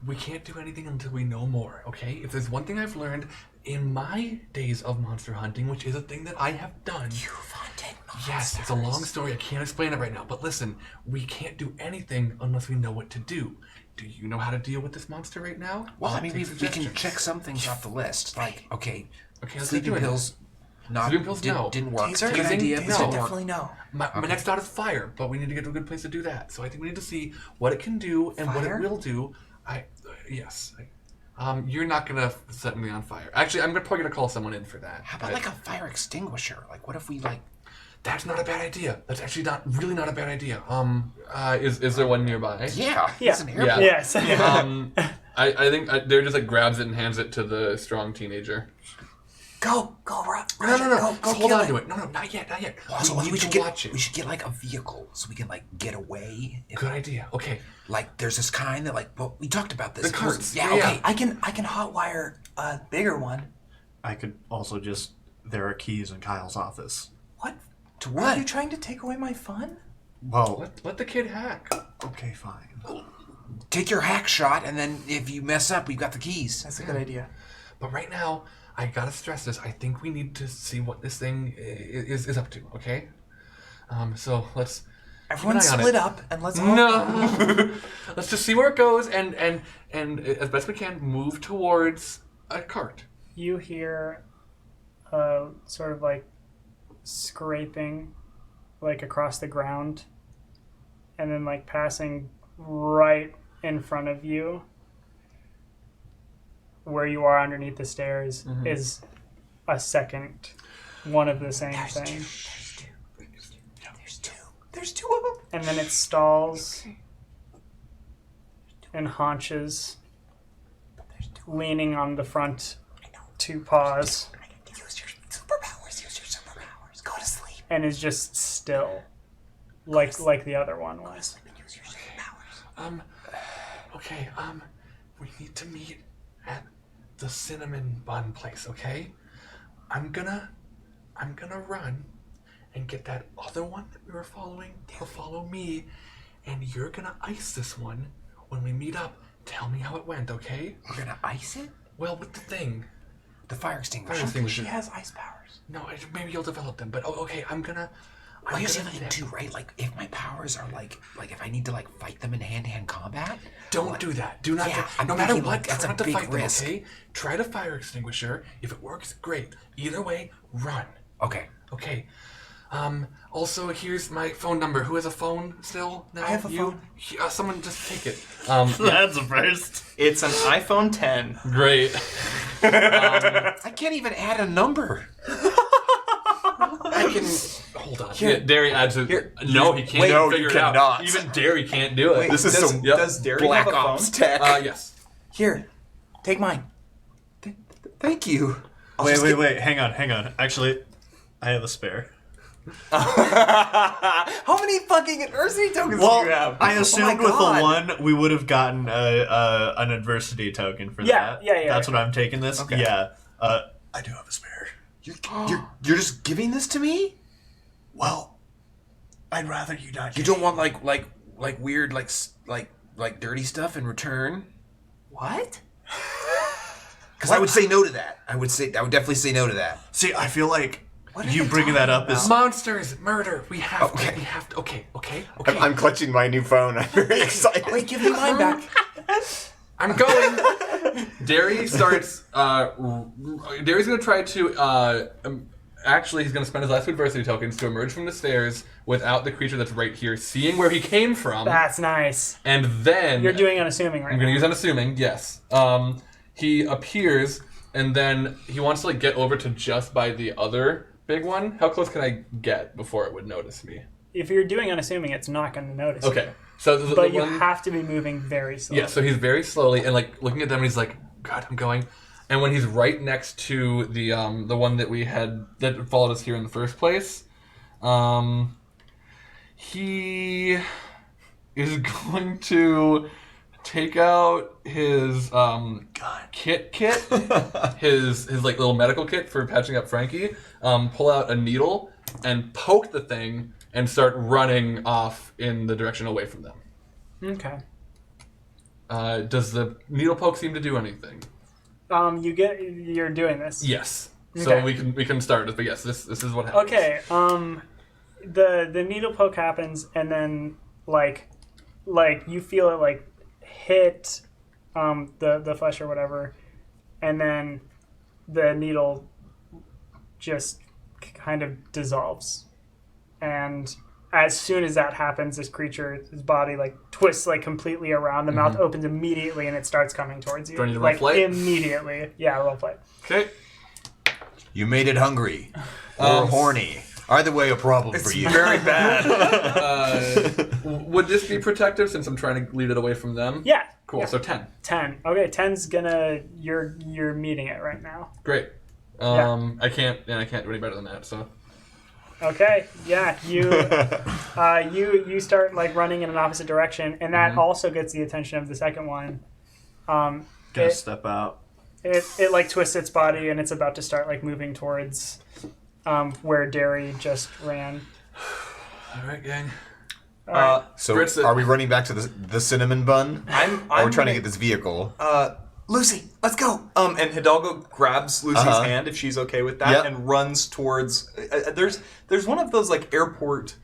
We can't do anything until we know more, okay? If there's one thing I've learned, in my days of monster hunting, which is a thing that I have done. You've hunted monsters. Yes, it's a long story. I can't explain it right now. But listen, we can't do anything unless we know what to do. Do you know how to deal with this monster right now? Well, I mean, Take we can suggestions. check some things off the list. Like, okay, let's sleeping do it. pills. Not Sleeping pills, no. didn't work. Taser? Good idea. Taser, but didn't work. Definitely no. My next thought is fire, but we need to get to a good place to do that. So I think we need to see what it can do and what it Fire? will do. Yes. You're not gonna set me on fire. Actually, I'm probably gonna call someone in for that. How about like a fire extinguisher? Like, what if we like? That's not a bad idea. That's actually not a bad idea. Is there one nearby? Yeah. Yeah. It's an airport. Yeah. Yes. I think Derek just like grabs it and hands it to the strong teenager. Go, Roger. No. Go Hold kill on it. to it. No, not yet. Also, we need to watch it. We should get like a vehicle so we can like get away. If, Good idea. Okay. like, there's this kind that like, well, we talked about this. The carts. Yeah. Yeah. Okay. I can hotwire a bigger one. I could also just. There are keys in Kyle's office. What? To Are what? you trying to take away my fun? Well, Let the kid hack. okay, fine. Take your hack shot, and then if you mess up, we've got the keys. That's a good idea. But right now, I gotta stress this. I think we need to see what this thing is up to. Okay. So let's. Everyone keep an eye on split it. up and let's all No. Let's just see where it goes and as best we can move towards a cart. You hear sort of like scraping like across the ground and then like passing right in front of you where you are underneath the stairs is a second one of the same thing. There's two of them. And then it stalls and haunches, leaning on the front two paws, Use your superpowers. Go to sleep. and is just still, like the other one was. Use your superpowers. Okay, we need to meet at the cinnamon bun place, okay? I'm gonna run and get that other one that we were following to follow me, and you're gonna ice this one when we meet up. Tell me how it went, okay? We're gonna ice it. Well, with the thing. The fire extinguisher. Fire extinguisher. She has ice powers. No, maybe you'll develop them, but okay, I'm gonna Well, here's the gonna thing nip. too, right? Like, if my powers are like if I need to like fight them in hand-to-hand combat, Don't do that. Do not. Yeah, no I'm matter thinking, what, like, that's try a not to big fight risk. them, okay? Try the fire extinguisher. If it works, great. Either way, run. okay. Okay. Also, here's my phone number. Who has a phone still now? I have a phone. Someone just take it. That's a first. It's an iPhone 10. Great. I can't even add a number. I can hold on. Here. Yeah, Derry adds it. Here. No, he can't Wait, no, figure you it out. cannot. Even Derry can't do it. This is Does, some does Derry Black have a phone? Ops tech. Yes. Here, take mine. Thank you. Wait. Hang on. Actually, I have a spare. How many fucking adversity tokens do you have? I assumed with the God. one we would have gotten an adversity token for Yeah, that. yeah. That's what I'm taking this. Okay. Yeah. I do have a spare. You're just giving this to me? Well, I'd rather you not. You don't want like weird like dirty stuff in return? What? Because I would say no to that. I would definitely say no to that. See, I feel like What are you they bringing that talking up is Monsters, murder. We have Okay. to. We have to. Okay. I'm clutching my new phone. I'm very excited. Wait, give me mine back. I'm going. Derry starts. Derry's gonna try to. Actually, he's gonna spend his last two adversity tokens to emerge from the stairs without the creature that's right here, seeing where he came from, That's nice. and then You're doing unassuming right I'm gonna now. use unassuming. Yes. He appears, and then he wants to like get over to just by the other big one. How close can I get before it would notice me? If you're doing unassuming, it's not going to notice. you. Okay. So the But you one, have to be moving very slowly. yeah. So he's very slowly and like looking at them. And he's like, God, I'm going. And when he's right next to the one that we had that followed us here in the first place, he is going to take out his kit, his like little medical kit for patching up Frankie, pull out a needle and poke the thing and start running off in the direction away from them. Okay. Does the needle poke seem to do anything? You're doing this. Yes. So Okay. we can start. But yes, this is what happens. Okay. The needle poke happens, and then like you feel it like hit the flesh or whatever, and then the needle just kind of dissolves, and as soon as that happens, this creature's body like twists like completely around. The mouth opens immediately, and it starts coming towards you. Do I need to roll like flight? immediately. Yeah, roll flight. Okay. You made it hungry or horny. Either way, a problem for you. Very bad. Would this be protective since I'm trying to lead it away from them? Yeah. Cool. Yeah. So 10. 10. Okay, 10's gonna you're meeting it right now. Great. I can't do any better than that. So. Okay, yeah, you start like running in an opposite direction, and that also gets the attention of the second one. Gonna step out. It like twists its body, and it's about to start like moving towards where Derry just ran. All right, gang. So Fritz- are we running back to the cinnamon bun? Or we're trying to get this vehicle. Lucy, let's go. And Hidalgo grabs Lucy's hand if she's okay with that, Yep. and runs towards. There's one of those like airport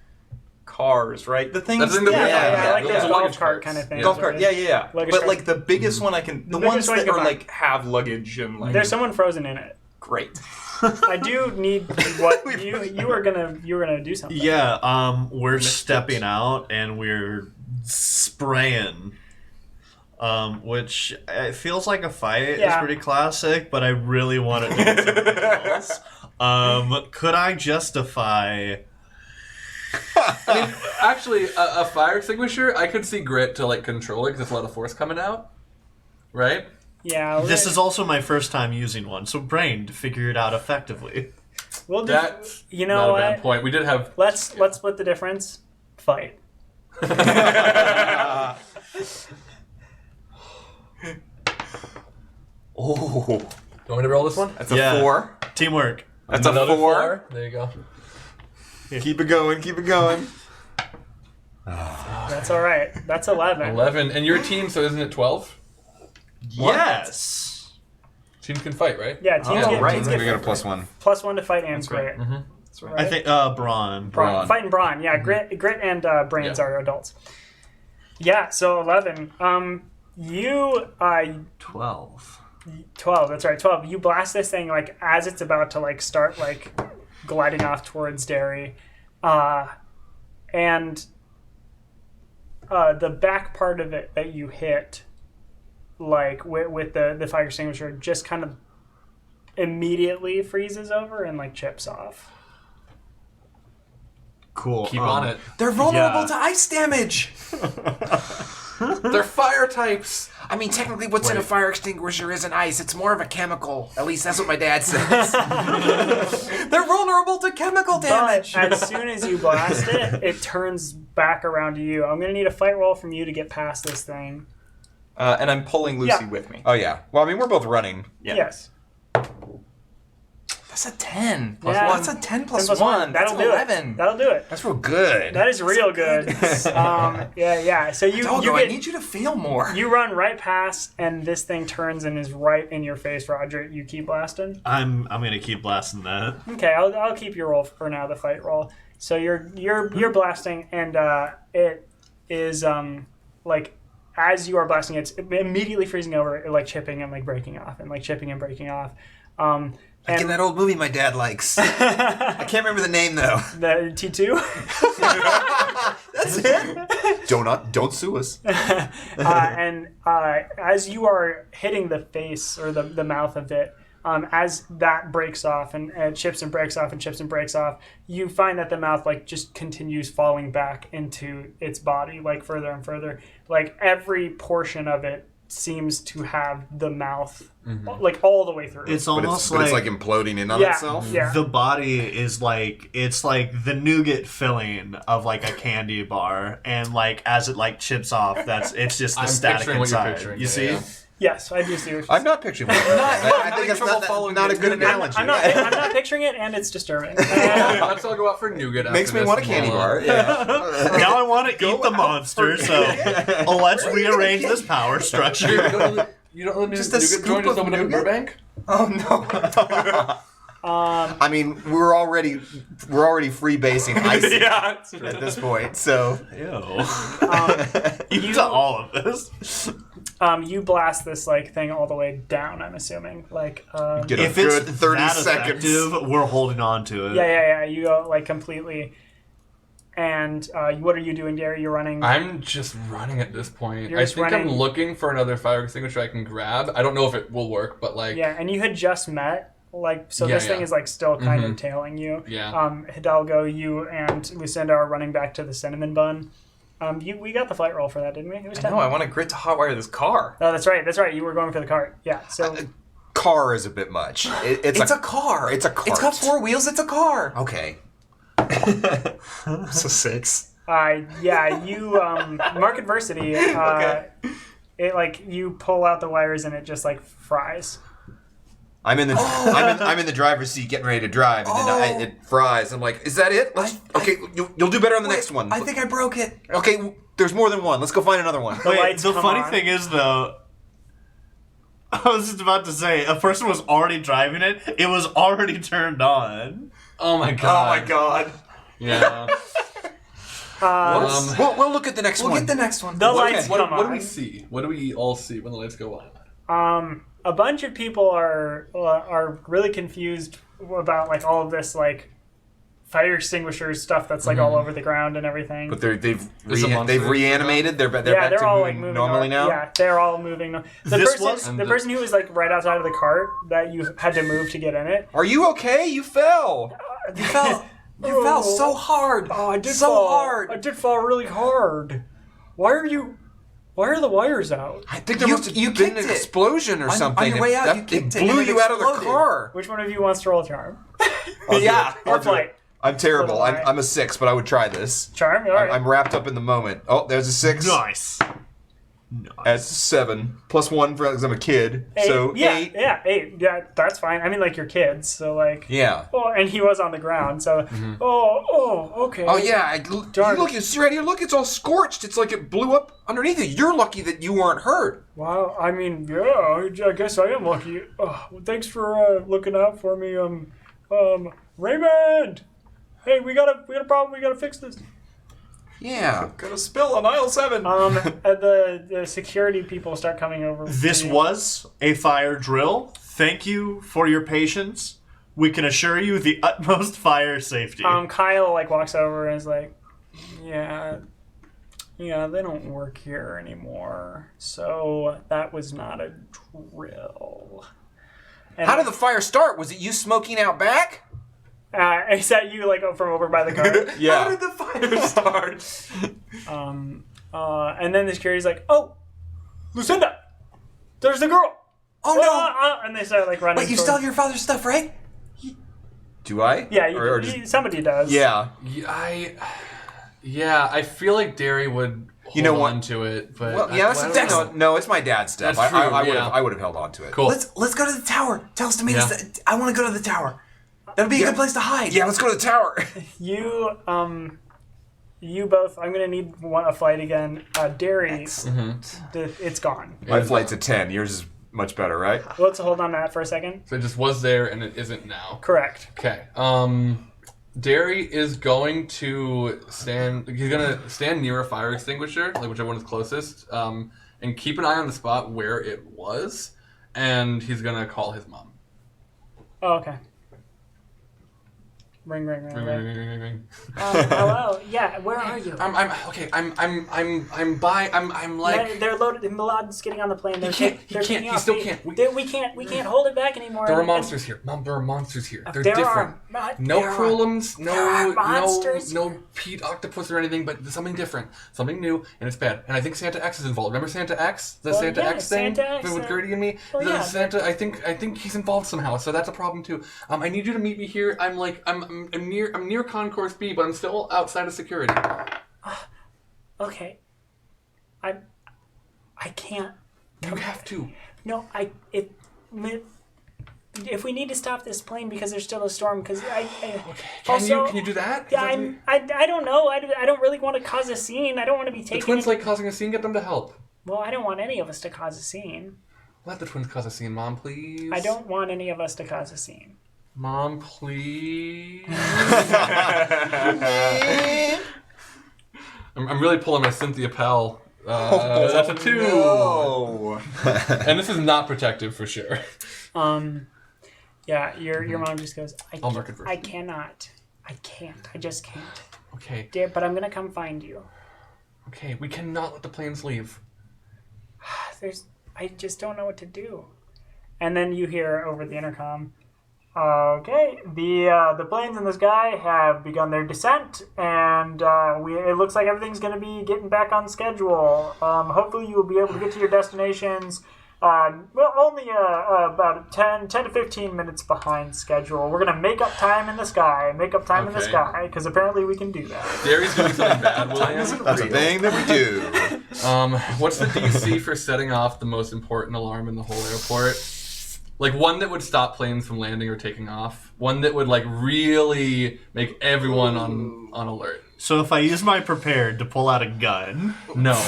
cars, right? The things. That's in the like those those are golf luggage cart carts. kind of thing. golf cart. Yeah. Luggage But cart. like the biggest one I can. The biggest ones one you that can are find. like have luggage and like. There's someone frozen in it. Great. I do need what you were gonna do something. Yeah, we're stepping out and we're spraying. Which it feels like a fight. Yeah. It's pretty classic, but I really want to do something else. Could I justify? Actually, a fire extinguisher, I could see Grit to like control it because there's a lot of force coming out. Right? Yeah. This is also my first time using one, so brain to figure it out effectively. We'll do. That's You not know a what? bad point. We did have. Let's split the difference. Fight. Oh, You want me to roll this one? that's Yeah. a 4. Teamwork. That's a Another 4. There you go. Keep it going, keep it going. That's all right. That's 11. 11. And your team, so isn't it 12? Yes. Teams can fight, right? Yeah, teams Oh, get, right. teams We get got a +1. +1 to fight and Grit. That's right. I think Braun. Brawn. Fight and Brawn. Yeah, Grit and Brains Yeah. are adults. Yeah, so 11. You 12. 12. That's right, 12. You blast this thing like as it's about to like start like gliding off towards Derry, and the back part of it that you hit, like with the fire extinguisher, just kind of immediately freezes over and like chips off. Cool. Keep on it. They're vulnerable Yeah. to ice damage. They're fire types. I mean, technically, what's in a fire extinguisher isn't ice. It's more of a chemical. At least that's what my dad says. They're vulnerable to chemical damage. But as soon as you blast it, it turns back around to you. I'm gonna need a fight roll from you to get past this thing. And I'm pulling Lucy Yeah. with me. Oh yeah. Well, I mean, we're both running. Yeah. Yes. That's a 10 plus Yeah. 1. That's a 10 plus 10 plus 1. That's That'll do 11. it. That'll do it. That's real good. That is real good. Yeah. So you Doggo, I get, need you to fail more. you run right past, and this thing turns and is right in your face, Roger. You keep blasting. I'm gonna keep blasting that. Okay, I'll keep your roll for now, the fight roll. So you're blasting, and it is like as you are blasting, it's immediately freezing over, like chipping and like breaking off, and like chipping and breaking off. Like in that old movie my dad likes. I can't remember the name though. The T2. That's it. Don't sue us. And as you are hitting the face or the mouth of it, as that breaks off and chips and breaks off and chips and breaks off, you find that the mouth like just continues falling back into its body, like further and further. Like every portion of it seems to have the mouth like all the way through. It's But almost it's like imploding in on yeah, itself. yeah. the body is like it's like the nougat filling of like a candy bar, and like as it like chips off, it's just the I'm static picturing what you're inside. picturing, You yeah, see? yeah. Yes, I do see what you're I'm not picturing what you're I think that's trouble not, following not it. a good It's gonna be- analogy. I'm not picturing it, and it's disturbing. Let's all go out for nougat. Makes after me this want a and candy we'll, bar. Yeah. Now I want to eat the monster, so let's rearrange this power structure. Go to You don't let me Just a nougat scoop joint just of open up in nougat? Burbank? Oh no. I mean, we're already freebasing icing Yeah. at this point, so Ew. You to all of this. You blast this like thing all the way down. I'm assuming like get a If it's good 30 that seconds. effective, we're holding on to it. yeah. You go like completely. And what are you doing, Gary? You're running. I'm just running at this point. You're I just think I'm running- looking for another fire extinguisher I can grab. I don't know if it will work, but like... Yeah, and you had just met, like, so Yeah, this thing yeah. is like still kind of tailing you. Yeah. Hidalgo, you and Lucinda are running back to the cinnamon bun. We got the flight roll for that, didn't we? It was 10. No, I want to grit to hotwire this car. Oh, that's right. You were going for the cart. Yeah. So Car is a bit much. It's It's a car. It's a cart. It's got 4 wheels. It's a car. Okay. So 6. you mark adversity. Okay. It like you pull out the wires and it just like fries. I'm in the I'm in the driver's seat getting ready to drive, and then it fries. I'm like, is that it? Okay, you'll do better on the next one. I think I broke it. Okay, there's more than one. Let's go find another one. The Wait, lights the come funny on. thing is, though, I was just about to say, a person was already driving it. It was already turned on. Oh my Oh god. my god. Yeah. We'll look at the next We'll one. get the next one. The lights What come do on. we see? What do we all see when the lights go on? A bunch of people are really confused about like all of this like fire extinguishers stuff that's like all over the ground and everything. But they've There's a monster. reanimated. They're back they're to all moving like moving normally now. Yeah, they're all moving. The This person, was- the person who was like right outside of the cart that you had to move to get in it. Are you okay? You fell. You fell. You fell so hard. Oh, I did so fall hard. I did fall really hard. Why are the wires out? I think there You- must have you been kicked an it. explosion or On something. your way out, That- you kicked it it blew and it you out of the exploded. car. Which one of you wants to roll charm? Yeah. Or I'll do flight? it. I'm terrible. For the I'm a 6, but I would try this. Charm. All right. I'm wrapped up in the moment. Oh, there's a 6. Nice. That's 7. Plus 1 because I'm a kid. Eight. So yeah, 8. Yeah, 8. Yeah, that's fine. I mean, like your kids. So like. Yeah. Oh, and he was on the ground. So. Okay. Oh yeah, Darn. look, you see right here. Look, it's all scorched. It's like it blew up underneath you. You're lucky that you weren't hurt. Wow. I mean, yeah. I guess I am lucky. Well, thanks for looking out for me. Raymond. Hey, we got a problem. We gotta fix this. Yeah. Got a spill on aisle 7. The security people start coming over. This to you. was a fire drill. Thank you for your patience. We can assure you the utmost fire safety. Kyle like walks over and is like, yeah, they don't work here anymore. So that was not a drill. And, How did the fire start? Was it you smoking out back? is that you like from over by the car? Yeah. How did the fire start? And then the security's like, oh, Lucinda, there's the girl. Oh no! And they start like running. Wait, you towards- stole your father's stuff, right? Do I? Yeah, Or just- somebody does. yeah. Yeah, I feel like Derry would hold know what? on to it, but Well, yeah, I don't that's know. no, it's my dad's stuff. That's true, I yeah. would have held on to it. Cool. Let's go to the tower. Tell us to meet Yeah. us. I want to go to the tower. That'd be a good place to hide. Yeah, let's go to the tower. You both. I'm gonna need a flight again. Derry, it's gone. My flight's a 10. Yours is much better, right? Let's hold on to that for a second. So it just was there and it isn't now. Correct. Okay. Derry is going to stand. He's gonna stand near a fire extinguisher, like whichever one is closest, and keep an eye on the spot where it was. And he's gonna call his mom. Oh, okay. Ring. Ring, ring, ring, ring, ring, ring. Hello. Yeah. Where are you? I'm okay. I'm like. They're loaded. Milad's getting on the plane. They're He they're can't. taking He off. still can't. We can't hold it back anymore. There are And- monsters here. Mom, there are monsters here. They're there different. Are, No there are- Krulums, there are monsters no Pete Octopus or anything, but something different, something new, and it's bad. And I think Santa X is involved. Remember Santa X, the Well, Santa yeah, X thing Santa X, with Gertie and me. well, The yeah, Santa, I think he's involved somehow. So that's a problem too. I need you to meet me here. I'm near Concourse B, but I'm still outside of security. Okay. I can't. You have to. No, if we need to stop this plane because there's still a storm, because Can you do that? Yeah, I don't know. I don't really want to cause a scene. I don't want to be The taken. twins like causing a scene. Get them to help. Well, I don't want any of us to cause a scene. Let the twins cause a scene, Mom, please. I don't want any of us to cause a scene. Mom, please. I'm really pulling my Cynthia Powell. That's a 2. No. And this is not protective for sure. Yeah, your mom just goes, I'll mark it first. I cannot. I can't. I just can't. Okay. But I'm going to come find you. Okay, we cannot let the planes leave. I just don't know what to do. And then you hear over the intercom, okay, the planes in the sky have begun their descent, and it looks like everything's going to be getting back on schedule. Hopefully you will be able to get to your destinations only about 10 to 15 minutes behind schedule. We're going to make up time in the sky, because apparently we can do that. Gary's doing something bad, William. That's a thing that we do. What's the DC for setting off the most important alarm in the whole airport? Like one that would stop planes from landing or taking off. One that would like really make everyone on alert. So if I use my prepared to pull out a gun... No.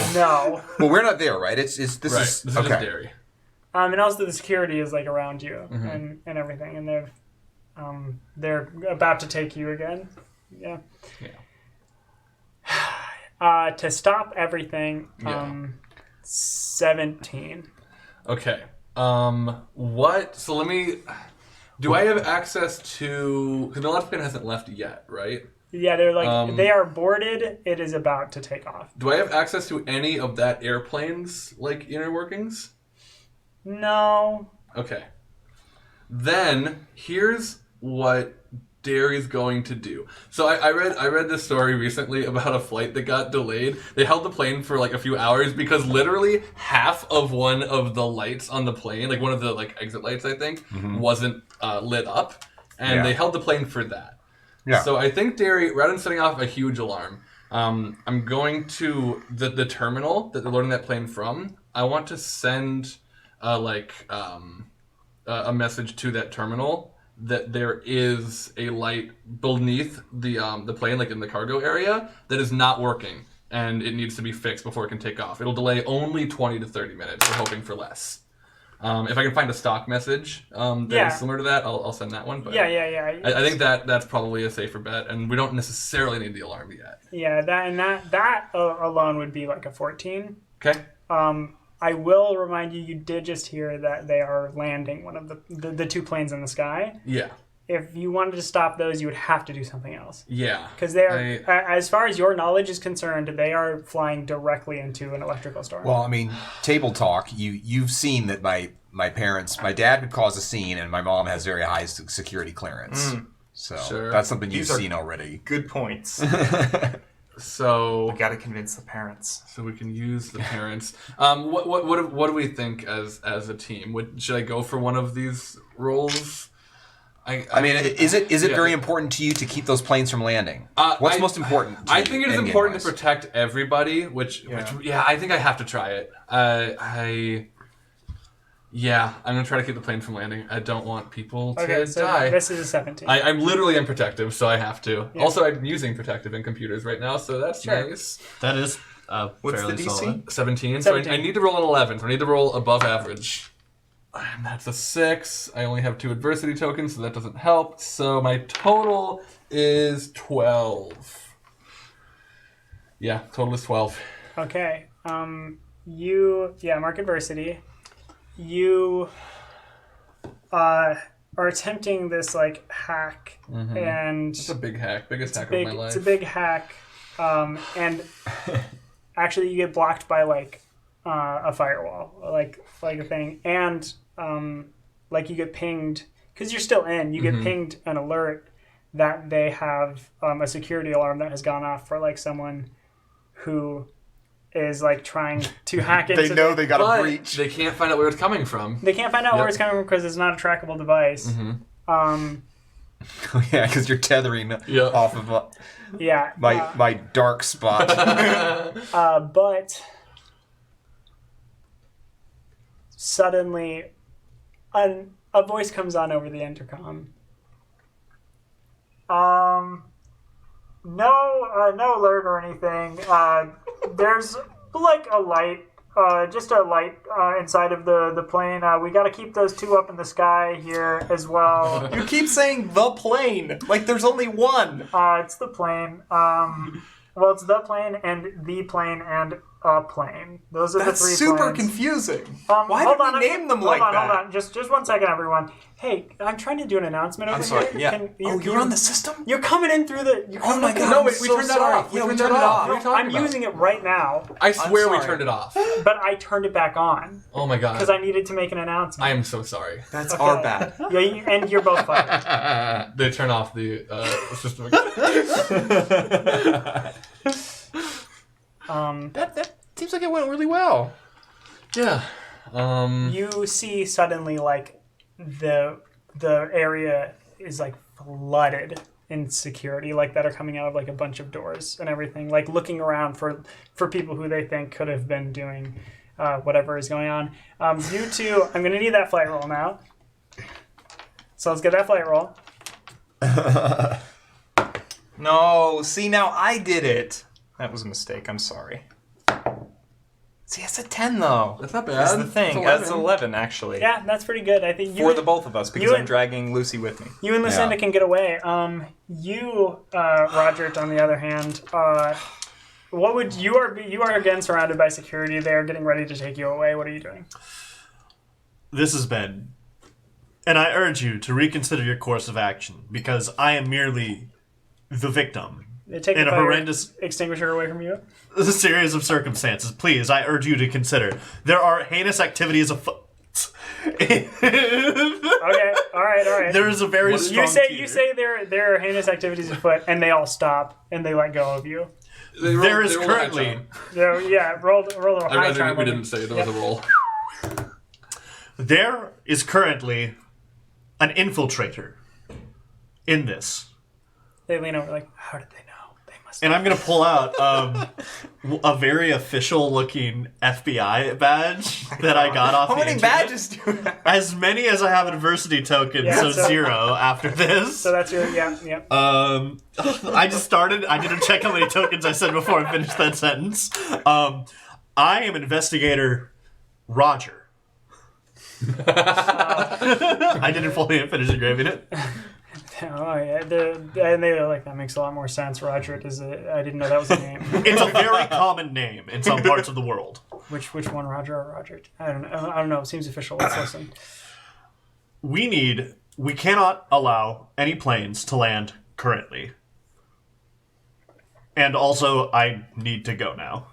Well, we're not there, right? This is This is just Derry. And also the security is like around you and everything, and they're about to take you again. Yeah. To stop everything, 17. Okay. What? So let me. Do I have access to? Because the left plane hasn't left yet, right? Yeah, they're like they are boarded. It is about to take off. Do I have access to any of that airplane's like inner workings? No. Okay. Then here's what Derry's going to do. So I read this story recently about a flight that got delayed. They held the plane for like a few hours because literally half of one of the lights on the plane, like one of the like exit lights, I think, wasn't lit up, and they held the plane for that. Yeah. So I think Derry, rather than setting off a huge alarm, I'm going to the terminal that they're loading that plane from. I want to send a message to that terminal that there is a light beneath the plane, like in the cargo area, that is not working, and it needs to be fixed before it can take off. It'll delay only 20 to 30 minutes. We're hoping for less. If I can find a stock message that is similar to that, I'll send that one. But I think that's probably a safer bet, and we don't necessarily need the alarm yet. Yeah, that alone would be like a 14. Okay. I will remind you, you did just hear that they are landing one of the two planes in the sky. Yeah. If you wanted to stop those, you would have to do something else. Yeah. Because they are, as far as your knowledge is concerned, they are flying directly into an electrical storm. Well, I mean, table talk, you've seen that my parents, my dad would cause a scene, and my mom has very high security clearance. So that's something you've seen already. Good points. So we got to convince the parents. So we can use the parents. What do we think as a team? Should I go for one of these roles? I mean, is it very important to you to keep those planes from landing? What's most important to you? I think it is important to protect everybody, which I think I have to try it. I'm going to try to keep the plane from landing. I don't want people to die. This is a 17. I'm literally unprotective, so I have to. Yeah. Also, I'm using protective in computers right now, so that's nice. That is what's fairly the DC? solid. 17. So I need to roll an 11, so I need to roll above average. And that's a 6. I only have 2 adversity tokens, so that doesn't help. So my total is 12. Yeah, total is 12. Okay. Mark adversity. You are attempting this like hack, and it's a big hack, biggest hack of my life. It's a big hack, and actually you get blocked by like a firewall, like a thing, and like you get pinged because you're still in. You get pinged an alert that they have a security alarm that has gone off for like someone who is like trying to hack into. They know they got a breach. They can't find out where it's coming from. They can't find out where it's coming from because it's not a trackable device. Yeah, because you're tethering off of my dark spot. But suddenly, a voice comes on over the intercom. No alert or anything. There's like a light just a light inside of the plane. We got to keep those two up in the sky here as well. You keep saying the plane, like there's only one. It's the plane. Well, it's the plane and the plane and a plane. Those are That's the three super planes. confusing. Hold Why did on, we name them like that? Hold on. Just 1 second, everyone. Hey, I'm trying to do an announcement over I'm sorry. here. Yeah. You're on the system? You're coming in through the... Oh my god. No, I'm wait, we so turned that sorry. off. We Yeah, turned that off. What are you talking I'm about? using it right now, I swear we sorry. turned it off. but I turned it back on Oh my god. because I needed to make an announcement. I am so sorry. That's our bad. Yeah, and you're both fired. They turn off the system. That seems like it went really well. Yeah. You see suddenly, like, the area is, like, flooded in security, like, that are coming out of, like, a bunch of doors and everything, like, looking around for people who they think could have been doing whatever is going on. You two, I'm going to need that flight roll now. So let's get that flight roll. No, see, now I did it. That was a mistake. I'm sorry. See, it's a 10, though. That's not bad. That's the thing. It's That's 11, actually. Yeah, that's pretty good. I think For the both of us, because you I'm and- dragging Lucy with me. You and Lucinda can get away. You, Roger, on the other hand, what would you are again surrounded by security. They are getting ready to take you away. What are you doing? This has been, and I urge you to reconsider your course of action, because I am merely the victim They take in the a fire horrendous extinguisher away from you. series of circumstances. Please, I urge you to consider. There are heinous activities afoot. Okay, all right. There is a very strong You say there are heinous activities afoot, and they all stop and they let go of you. There is currently Roll a I'd high rather charm. we didn't say there was a roll. there is currently an infiltrator in this. They lean over like, how did they know? They must. And I'm going to pull out a very official-looking FBI badge that I got off How the many internet. badges do you have? As many as I have adversity tokens, Yeah, so so- 0 after this. So that's your yeah. I didn't check how many tokens I said before I finished that sentence. I am investigator Roger. I didn't fully finish engraving it. Oh yeah, and they're like, that makes a lot more sense. Roger, I didn't know that was a name. It's a very common name in some parts of the world. Which one, Roger or Roger? I don't know. It seems official. Let's listen. We cannot allow any planes to land currently. And also, I need to go now.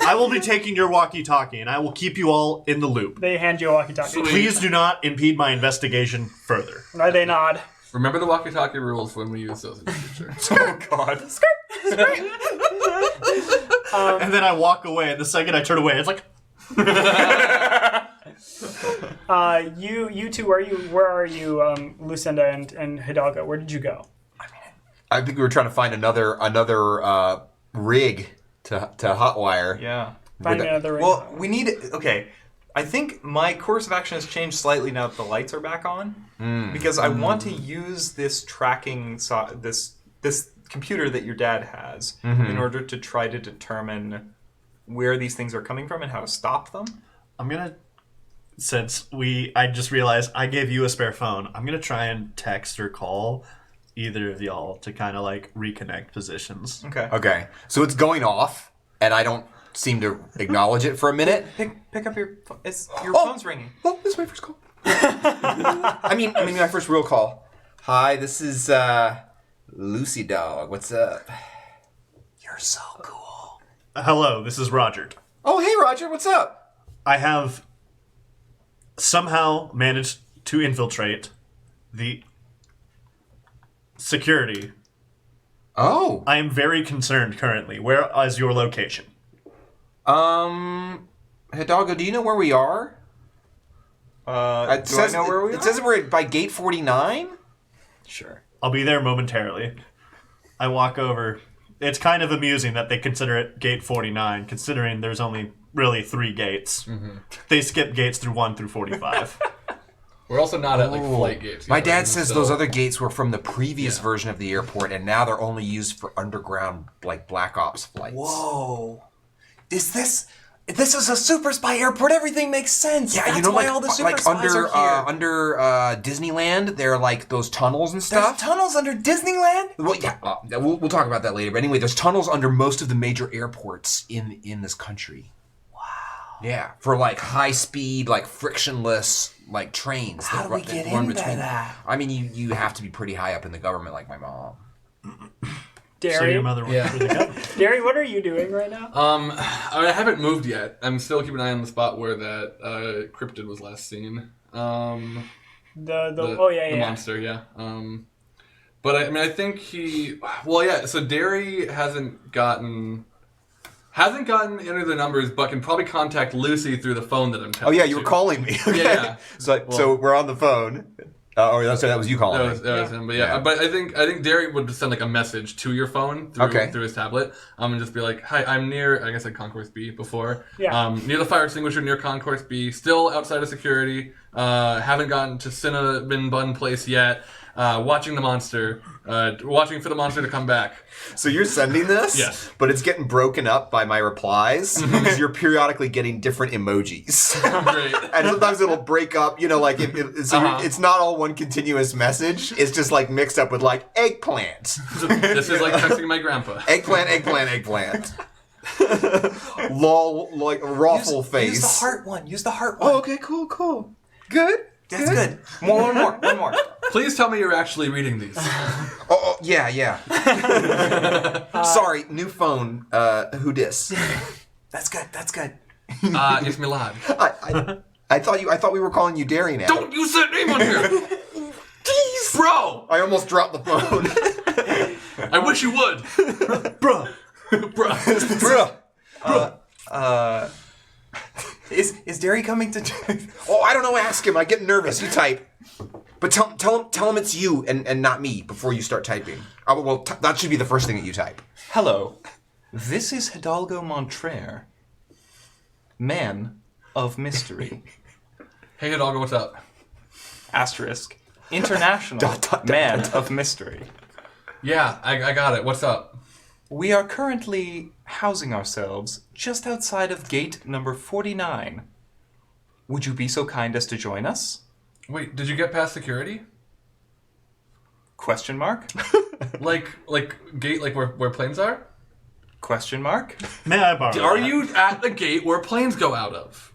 I will be taking your walkie-talkie, and I will keep you all in the loop. They hand you a walkie-talkie. Please do not impede my investigation further. No, they nod. Remember the walkie-talkie rules when we use those in the future. Oh, God. And then I walk away, and the second I turn away, it's like... You two, where are you, Lucinda and Hidalgo? Where did you go? I think we were trying to find another rig to hotwire. Yeah. Find me another ring. Well, we need... Okay. I think my course of action has changed slightly now that the lights are back on. Because I want to use this tracking... this computer that your dad has in order to try to determine where these things are coming from and how to stop them. I'm gonna... Since I just realized I gave you a spare phone, I'm gonna try and text or call either of y'all to kind of like reconnect positions. Okay. Okay, so it's going off, and I don't seem to acknowledge it for a minute. Pick up your... phone's ringing. Oh, this is my first call. I mean my first real call. Hi, this is Lucy Dog. What's up? You're so cool. Hello, this is Roger. Oh, hey Roger, what's up? I have somehow managed to infiltrate the security. Oh. I am very concerned currently. Where is your location? Hidalgo, do you know where we are? Do I know where we are? It says we're by gate 49? Sure. I'll be there momentarily. I walk over. It's kind of amusing that they consider it gate 49, considering there's only really 3 gates. They skip gates through 1 through 45. We're also not at like flight gates. My yet, dad right? says Still- those other gates were from the previous version of the airport, and now they're only used for underground, like Black Ops flights. Whoa. Is this... This is a super spy airport. Everything makes sense. Yeah, That's you know, why like, all the super like spies under are here. under Disneyland, there are like those tunnels and There's stuff. tunnels under Disneyland? Well, yeah, we'll talk about that later. But anyway, there's tunnels under most of the major airports in this country. Wow. Yeah, for like high speed, like frictionless, like trains. How that do we run- that get run into between- that? I mean, you have to be pretty high up in the government, like my mom. So Derry, your mother worked Yeah. for the government. Derry, what are you doing right now? I haven't moved yet. I'm still keeping an eye on the spot where that cryptid was last seen. The The monster, yeah. But I mean, I think he. Well, yeah. So Derry hasn't gotten any of the numbers, but can probably contact Lucy through the phone that I'm texting. Oh yeah, you were to. calling me. Okay. Yeah. So we're on the phone. So that was you calling me. That was him, but yeah. But I think Derry would send like a message to your phone through his tablet, and just be like, "Hi, I'm near." I guess Concourse B before. Yeah. Near the fire extinguisher near Concourse B, still outside of security. Haven't gotten to Cinnamon Bun Place yet. Watching the monster. Watching for the monster to come back. So you're sending this? Yes. But it's getting broken up by my replies because you're periodically getting different emojis. Great. And sometimes it'll break up, like it's not all one continuous message. It's just like mixed up with like eggplant. This is like texting my grandpa. Eggplant. Lol, like raffle face. Use the heart one. Use the heart one. Oh, okay, cool. Good. That's good. One more. Please tell me you're actually reading these. Oh, yeah. Sorry, new phone. Who dis? That's good. It's Milad. I thought we were calling you Derry now. Don't use that name on here! Jeez. Bro! I almost dropped the phone. I wish you would. Bruh. Bruh. Is Derry coming to... Oh, I don't know. Ask him. I get nervous. You type. But tell him it's you and not me before you start typing. That should be the first thing that you type. Hello. This is Hidalgo Montrer, man of mystery. Hey, Hidalgo, what's up? Asterisk. International man of mystery. Yeah, I got it. What's up? We are currently housing ourselves just outside of gate number 49. Would you be so kind as to join us? Wait, did you get past security? Question mark? Like gate, like where planes are? Question mark? May I borrow Are that? you at the gate where planes go out of?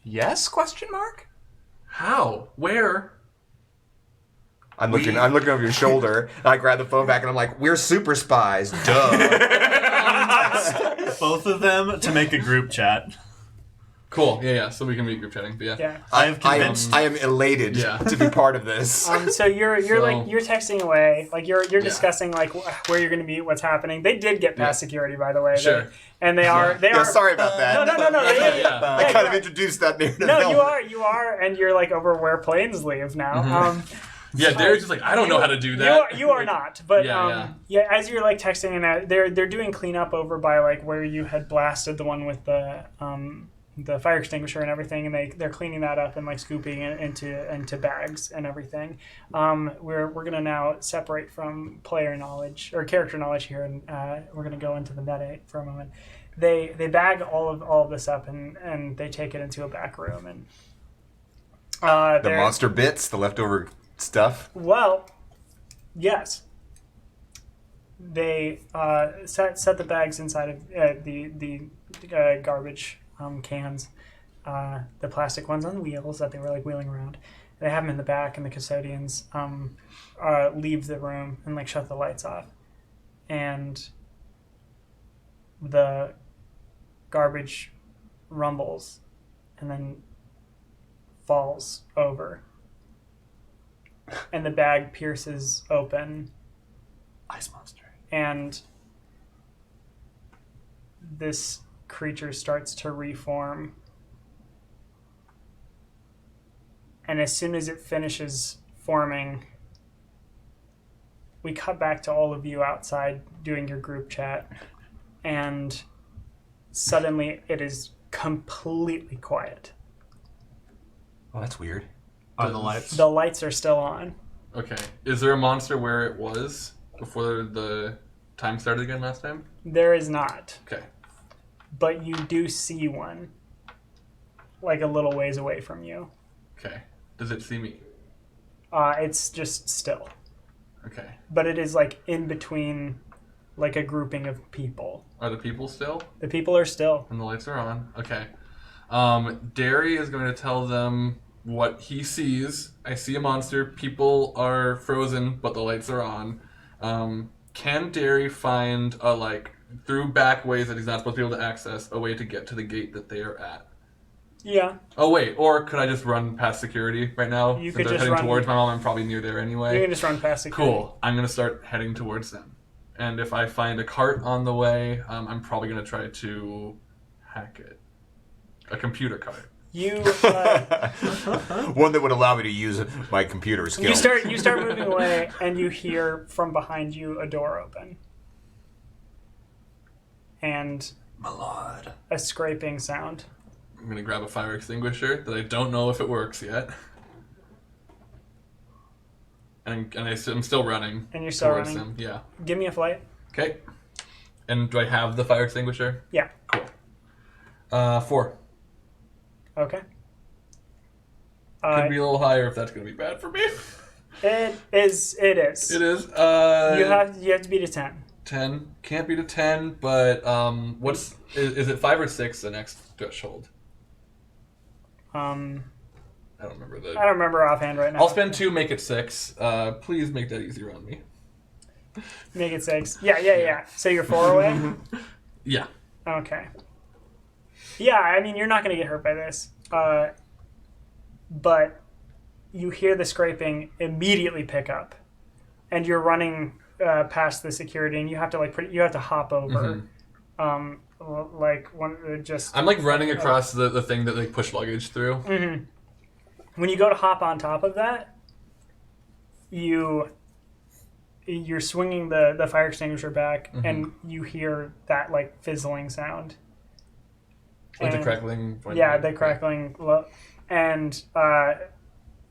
Yes? Question mark? How? Where? I'm looking over your shoulder. And I grab the phone back and I'm like, "We're super spies." Duh. Both of them to make a group chat. Cool. Yeah. So we can be group chatting. But yeah. Yeah. I have convinced. I am elated Yeah. to be part of this. So you're texting away, like you're discussing like where you're going to be, what's happening. They did get past security, by the way. Sure. They are. Yeah, sorry about that. No. Yeah. I kind of introduced that narrative. No, you are, and you're like over where planes leave now. Yeah, Derek's just like, I don't know how to do that. You are not, but Yeah. as you're like texting, and they're doing cleanup over by like where you had blasted the one with the fire extinguisher and everything, and they're cleaning that up and like scooping it into bags and everything. We're gonna now separate from player knowledge or character knowledge here, and we're gonna go into the meta for a moment. They bag all of this up and they take it into a back room, and The monster bits, the leftover stuff. well, yes. They set the bags inside of the garbage cans, the plastic ones on wheels that they were like wheeling around. They have them in the back, and the custodians leave the room and like shut the lights off, and the garbage rumbles and then falls over. And the bag pierces open. Ice monster. And this creature starts to reform. And as soon as it finishes forming, we cut back to all of you outside doing your group chat. And suddenly it is completely quiet. Oh, that's weird. Are the lights? The lights are still on. Okay. Is there a monster where it was before the time started again last time? There is not, Okay. but you do see one, like a little ways away from you. Okay. Does it see me? It's just still, Okay. but it is like in between, like a grouping of people. Are the people still? The people are still. And the lights are on. Okay. Derry is going to tell them what he sees. I see a monster. People are frozen, but the lights are on. Can Derry find through back ways that he's not supposed to be able to access a way to get to the gate that they are at? Yeah. Oh wait, or could I just run past security right now? You Since could I'm just heading run- towards my mom. I'm probably near there anyway. You can just run past the Cool. I'm gonna start heading towards them, and if I find a cart on the way, I'm probably gonna try to hack it. A computer cart. You One that would allow me to use my computer skills. you start moving away, and you hear from behind you a door open, and My lord. a scraping sound. I'm gonna grab a fire extinguisher that I don't know if it works yet. And I'm still running. And you're still towards running? them. Yeah. Give me a flight. Okay. And do I have the fire extinguisher? Yeah. Cool. 4. Okay. Could be a little higher if that's gonna be bad for me. It is. It is. It is. You have to beat a 10. 10. Can't beat a 10, but is it 5 or 6 the next threshold? I don't remember I don't remember offhand right now. I'll spend 2, make it 6. Please make that easier on me. Make it 6. Yeah. So you're 4 away? Yeah. Okay. Yeah, I mean, you're not going to get hurt by this. But you hear the scraping immediately pick up. And you're running past the security, and you have to, you have to hop over. Mm-hmm. I'm, running across the thing that they push luggage through. Mm-hmm. When you go to hop on top of that, you're swinging the fire extinguisher back, and you hear that fizzling sound. Like the crackling. Yeah, the crackling. And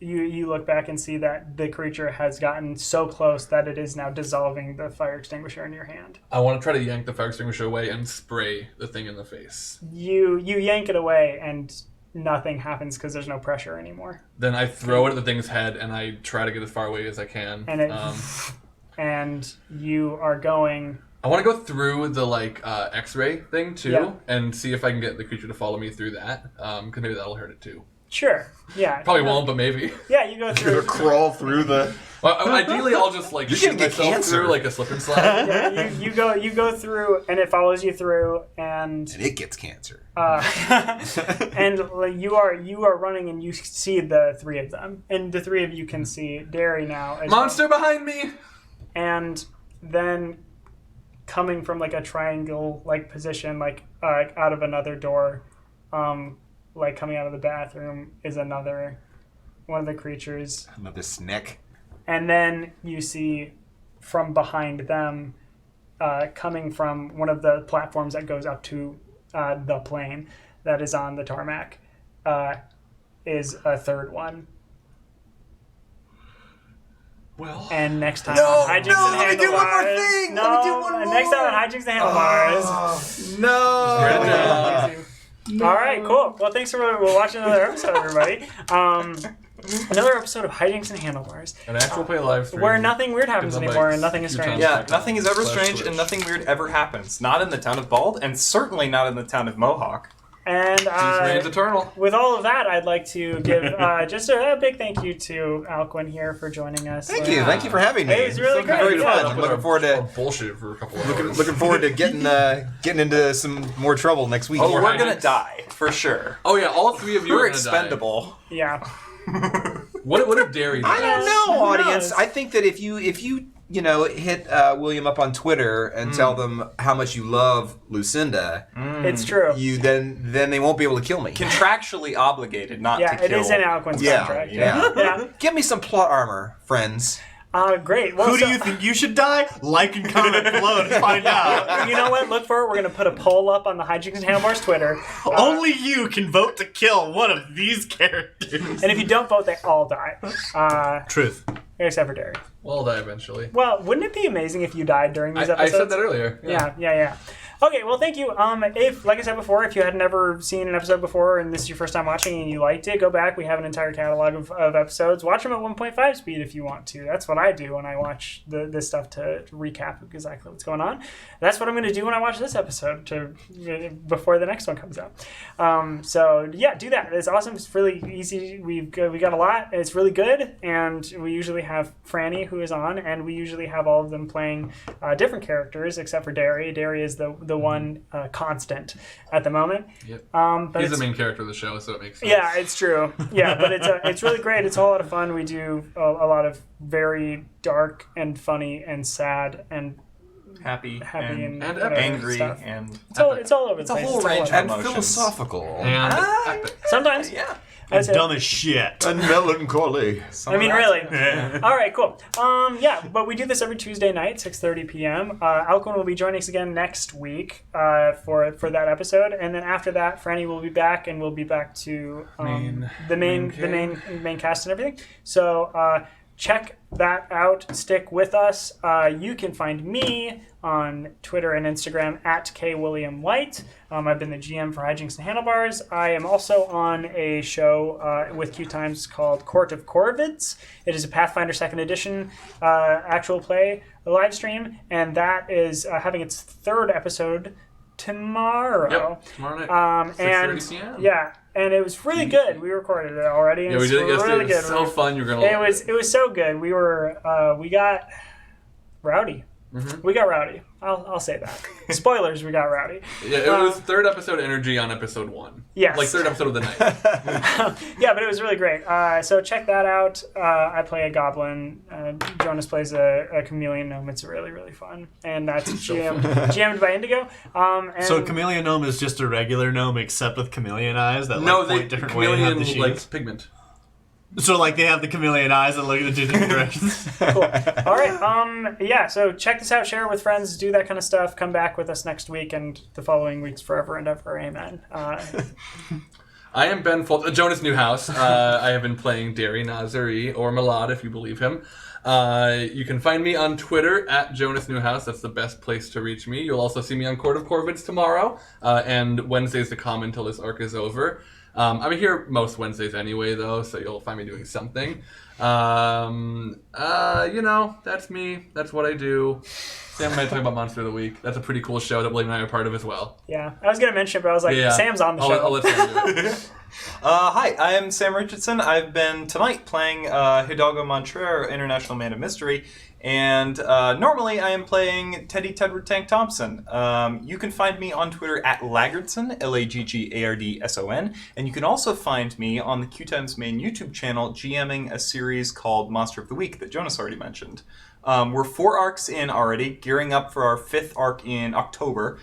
you look back and see that the creature has gotten so close that it is now dissolving the fire extinguisher in your hand. I want to try to yank the fire extinguisher away and spray the thing in the face. You yank it away, and nothing happens because there's no pressure anymore. Then I throw it at the thing's head, and I try to get as far away as I can. And and you are going. I want to go through the X-ray thing too, Yeah. and see if I can get the creature to follow me through that. Because maybe that'll hurt it too. Sure. Yeah. Probably won't, but maybe. Yeah, you go through. Crawl through the. Well, ideally, I'll just You're shoot gonna get myself cancer. through a slip and slide. Yeah, you go through, and it follows you through, and And it gets cancer. and you are running, and you see the 3 of them, and the 3 of you can see Derry now. As Monster behind me! and then coming from a triangle position, out of another door, coming out of the bathroom is another one of the creatures. Another snack. And then you see from behind them, coming from one of the platforms that goes up to the plane that is on the tarmac, is a 3rd one. Well, And next time No, on Hijinks no, and let me do one more Handlebars. thing. No, Let me do one next time more. on Hijinks and Handlebars. No. All right, cool. Well, thanks for watching another episode, everybody. Another episode of Hijinks and Handlebars, an actual play live stream. where nothing weird happens Good anymore luck. and nothing is strange. Yeah, nothing is ever Slash strange Twitch. and nothing weird ever happens. Not in the town of Bald, and certainly not in the town of Mohawk. And Peace reigns eternal. with all of that, I'd like to give just a big thank you to Alquin here for joining us. Thank you for having me. It was really It's been great, Very yeah. fun. I'm looking forward to bullshit for a couple of hours. looking forward to getting into some more trouble next week. Oh, More we're gonna hijinks. die for sure. Oh yeah, all 3 of you We're are gonna die. expendable. Yeah. What if Derry I dies? don't know, audience. knows? I think that if you hit William up on Twitter and tell them how much you love Lucinda, It's true. then they won't be able to kill me. Contractually obligated not Yeah, to it kill. is in Alquin's Yeah, contract. yeah. Yeah. Give me some plot armor, friends. Great. Well, Who do you think you should die? Like and comment below to find out. You know what? Look for it. We're going to put a poll up on the Hijinks Handlebars Twitter. Only you can vote to kill one of these characters. And if you don't vote, they all die. Truth. Except for Derry. We'll die eventually. Well, wouldn't it be amazing if you died during these I episodes? said that earlier. Yeah. Okay, well, thank you. If, like I said before, if you had never seen an episode before and this is your first time watching and you liked it, go back. We have an entire catalog of episodes. Watch them at 1.5 speed if you want to. That's what I do when I watch this stuff to recap exactly what's going on. That's what I'm going to do when I watch this episode before the next one comes out. So, yeah, do that. It's awesome. It's really easy. We got a lot. It's really good. And we usually have Franny, who is on, and we usually have all of them playing different characters except for Derry. Derry is the one constant at the moment. Yep. But He's the main character of the show, so it makes sense. Yeah, it's true. Yeah, but it's really great. It's a whole lot of fun. We do a lot of very dark and funny and sad and Happy and angry stuff. and It's all over the a place. whole It's all range over. of And emotions. philosophical. And epic. Sometimes. Yeah. That's it. Dumb as shit. And melancholy. I mean, really. All right, cool. Yeah, but we do this every Tuesday night, 6:30 p.m. Alcuin will be joining us again next week for that episode, and then after that, Franny will be back, and we'll be back to the main cast and everything. So check that out. Stick with us. You can find me on Twitter and Instagram at kwilliamwhite. I've been the GM for Hijinks and Handlebars. I am also on a show with QueueTimes called Court of Corvids. It is a Pathfinder 2nd Edition actual play live stream, and that is having its 3rd episode tomorrow. Yep, tomorrow night. 6:30 p.m. Yeah, and it was really good. We recorded it already. And Yeah, we did it it's yesterday. really It was good. so fun. You're gonna love it. It was so good. We got rowdy. Mm-hmm. We got rowdy. I'll say that. Spoilers, we got rowdy. Yeah, it was 3rd episode energy on episode 1. Yes. Like 3rd episode of the night. Yeah, but it was really great. So check that out. I play a goblin. Jonas plays a chameleon gnome. It's really, really fun. And that's GM'd by Indigo. And So chameleon gnome is just a regular gnome except with chameleon eyes that No, like they point different ways and have the chameleon shields. like pigment. So like they have the chameleon eyes that look in the two different directions. Cool. All right. Yeah. So check this out. Share it with friends. Do that kind of stuff. Come back with us next week and the following weeks forever and ever. Amen. I am Ben Jonas Newhouse. I have been playing Derry Nazari, or Malad, if you believe him. You can find me on Twitter at Jonas Newhouse. That's the best place to reach me. You'll also see me on Court of Corvids tomorrow, and Wednesdays to come until this arc is over. I'm here most Wednesdays anyway, though, so you'll find me doing something. That's me. That's what I do. Sam and I talk about Monster of the Week. That's a pretty cool show that William and I are part of as well. Yeah. I was going to mention it, but I was like, Yeah. Sam's on the show. I'll let Sam do it. Hi, I am Sam Richardson. I've been tonight playing Hidalgo Montreal, International Man of Mystery, and normally I am playing Teddy Tedward Tank Thompson. You can find me on Twitter at Laggardson, Laggardson, and you can also find me on the QueueTimes main YouTube channel GMing a series called Monster of the Week that Jonas already mentioned. We're 4 arcs in already, gearing up for our 5th arc in October,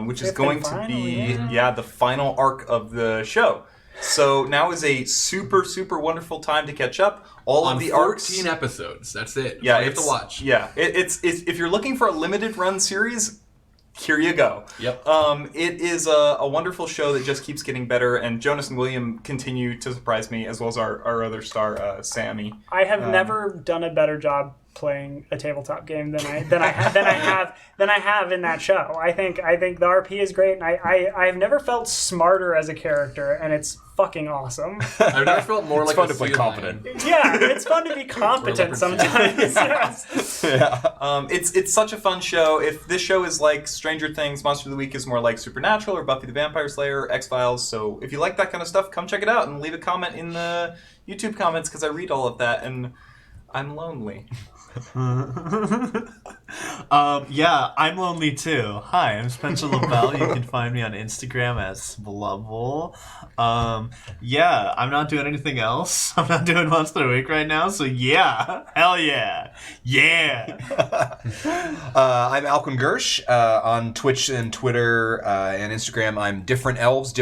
which is going to be the final arc of the show. So now is a super, super wonderful time to catch up. All On of the 14 arcs. episodes. That's it. Yeah, you have to watch. Yeah, it's if you're looking for a limited run series, here you go. Yep. It is a wonderful show that just keeps getting better, and Jonas and William continue to surprise me, as well as our other star, Sammy. I have never done a better job playing a tabletop game than I have in that show. I think the RP is great, and I've never felt smarter as a character, and it's fucking awesome. I've never felt more like fun a to play sea confident. lion. Yeah, it's fun to be competent sometimes. Yes. It's such a fun show. If this show is like Stranger Things, Monster of the Week is more like Supernatural or Buffy the Vampire Slayer, X-Files. So if you like that kind of stuff, come check it out and leave a comment in the YouTube comments because I read all of that and I'm lonely. Yeah, I'm lonely too. Hi, I'm Spencer LaBelle. You can find me on Instagram as Blubble. Yeah, I'm not doing anything else. I'm not doing Monster of the Week right now, so yeah. Hell yeah. Yeah. I'm Alcuin Gersh. On Twitch and Twitter and Instagram, I'm different_elves.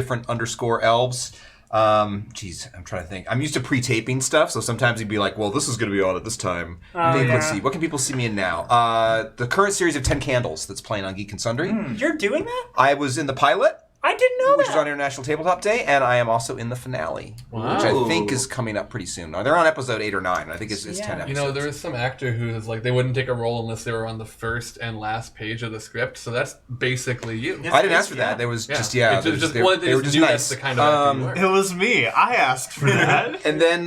Geez, I'm trying to think. I'm used to pre-taping stuff, so sometimes he'd be like, well, this is going to be on at this time. Let's see. What can people see me in now? The current series of 10 Candles that's playing on Geek and Sundry. You're doing that? I was in the pilot, I didn't know which that. was on International Tabletop Day, and I am also in the finale, which I think is coming up pretty soon. They're on episode 8 or 9. I think it's 10 episodes. You know, there was some actor who was like, they wouldn't take a role unless they were on the first and last page of the script, so that's basically you. I didn't ask for that. There was Yeah. just, They were just nice. That's the kind of actor you It was me. I asked for that. And then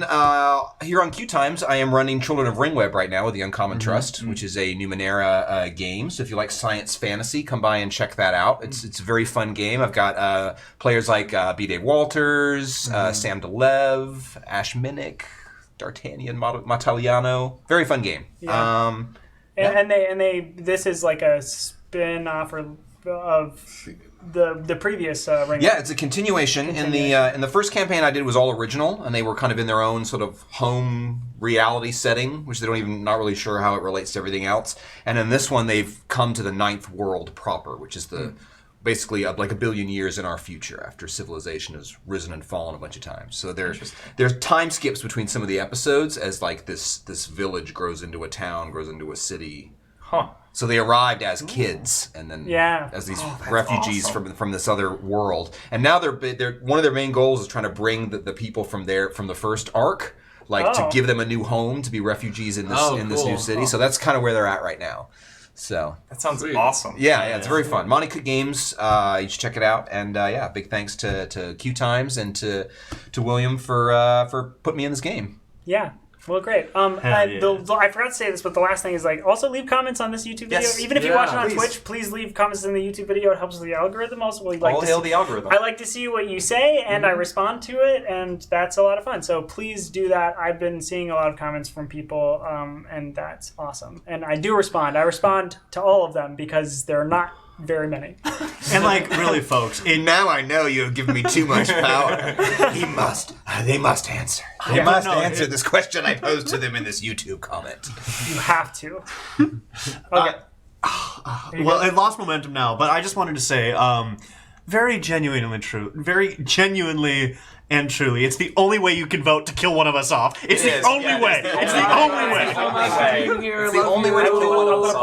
here on QueueTimes, I am running Children of Ringweb right now with the Uncommon Trust, which is a Numenera game. So if you like science fantasy, come by and check that out. It's a very fun game. I've got players like B. Dave Walters, Sam DeLev, Ash Minnick, D'Artagnan Mataliano. Very fun game. Yeah. And they this is like a spin-off of the previous Ring. Yeah, it's a continuation. In the first campaign I did was all original, and they were kind of in their own sort of home reality setting, which they don't even not really sure how it relates to everything else. And in this one, they've come to the ninth world proper, which is the basically like a billion years in our future after civilization has risen and fallen a bunch of times. So there's time skips between some of the episodes as like this village grows into a town, grows into a city. Huh. So they arrived as kids, and then as these refugees from this other world. And now they're one of their main goals is trying to bring the people from the first arc, to give them a new home to be refugees in this new city. So that's kind of where they're at right now. So That sounds awesome. yeah, it's very fun. Monty Cook Games, you should check it out. And big thanks to QueueTimes and to William for putting me in this game. Yeah. Well, great. I forgot to say this, but the last thing is also leave comments on this YouTube video. Yes. Even if you watch it on please. Twitch, please leave comments in the YouTube video. It helps with the algorithm. Also, we like All to hail see, the algorithm. I like to see what you say, and I respond to it, and that's a lot of fun. So please do that. I've been seeing a lot of comments from people, and that's awesome. And I do respond. I respond to all of them because there are not very many. And really, folks, Now I know you have given me too much power. They must answer. They must answer this question I posed to them in this YouTube comment. You have to. Okay. well, it lost momentum now, but I just wanted to say, very genuinely and truly, it's the only way you can vote to kill one of us off. It's the only way. It's the only way. It's the only way to kill one of us.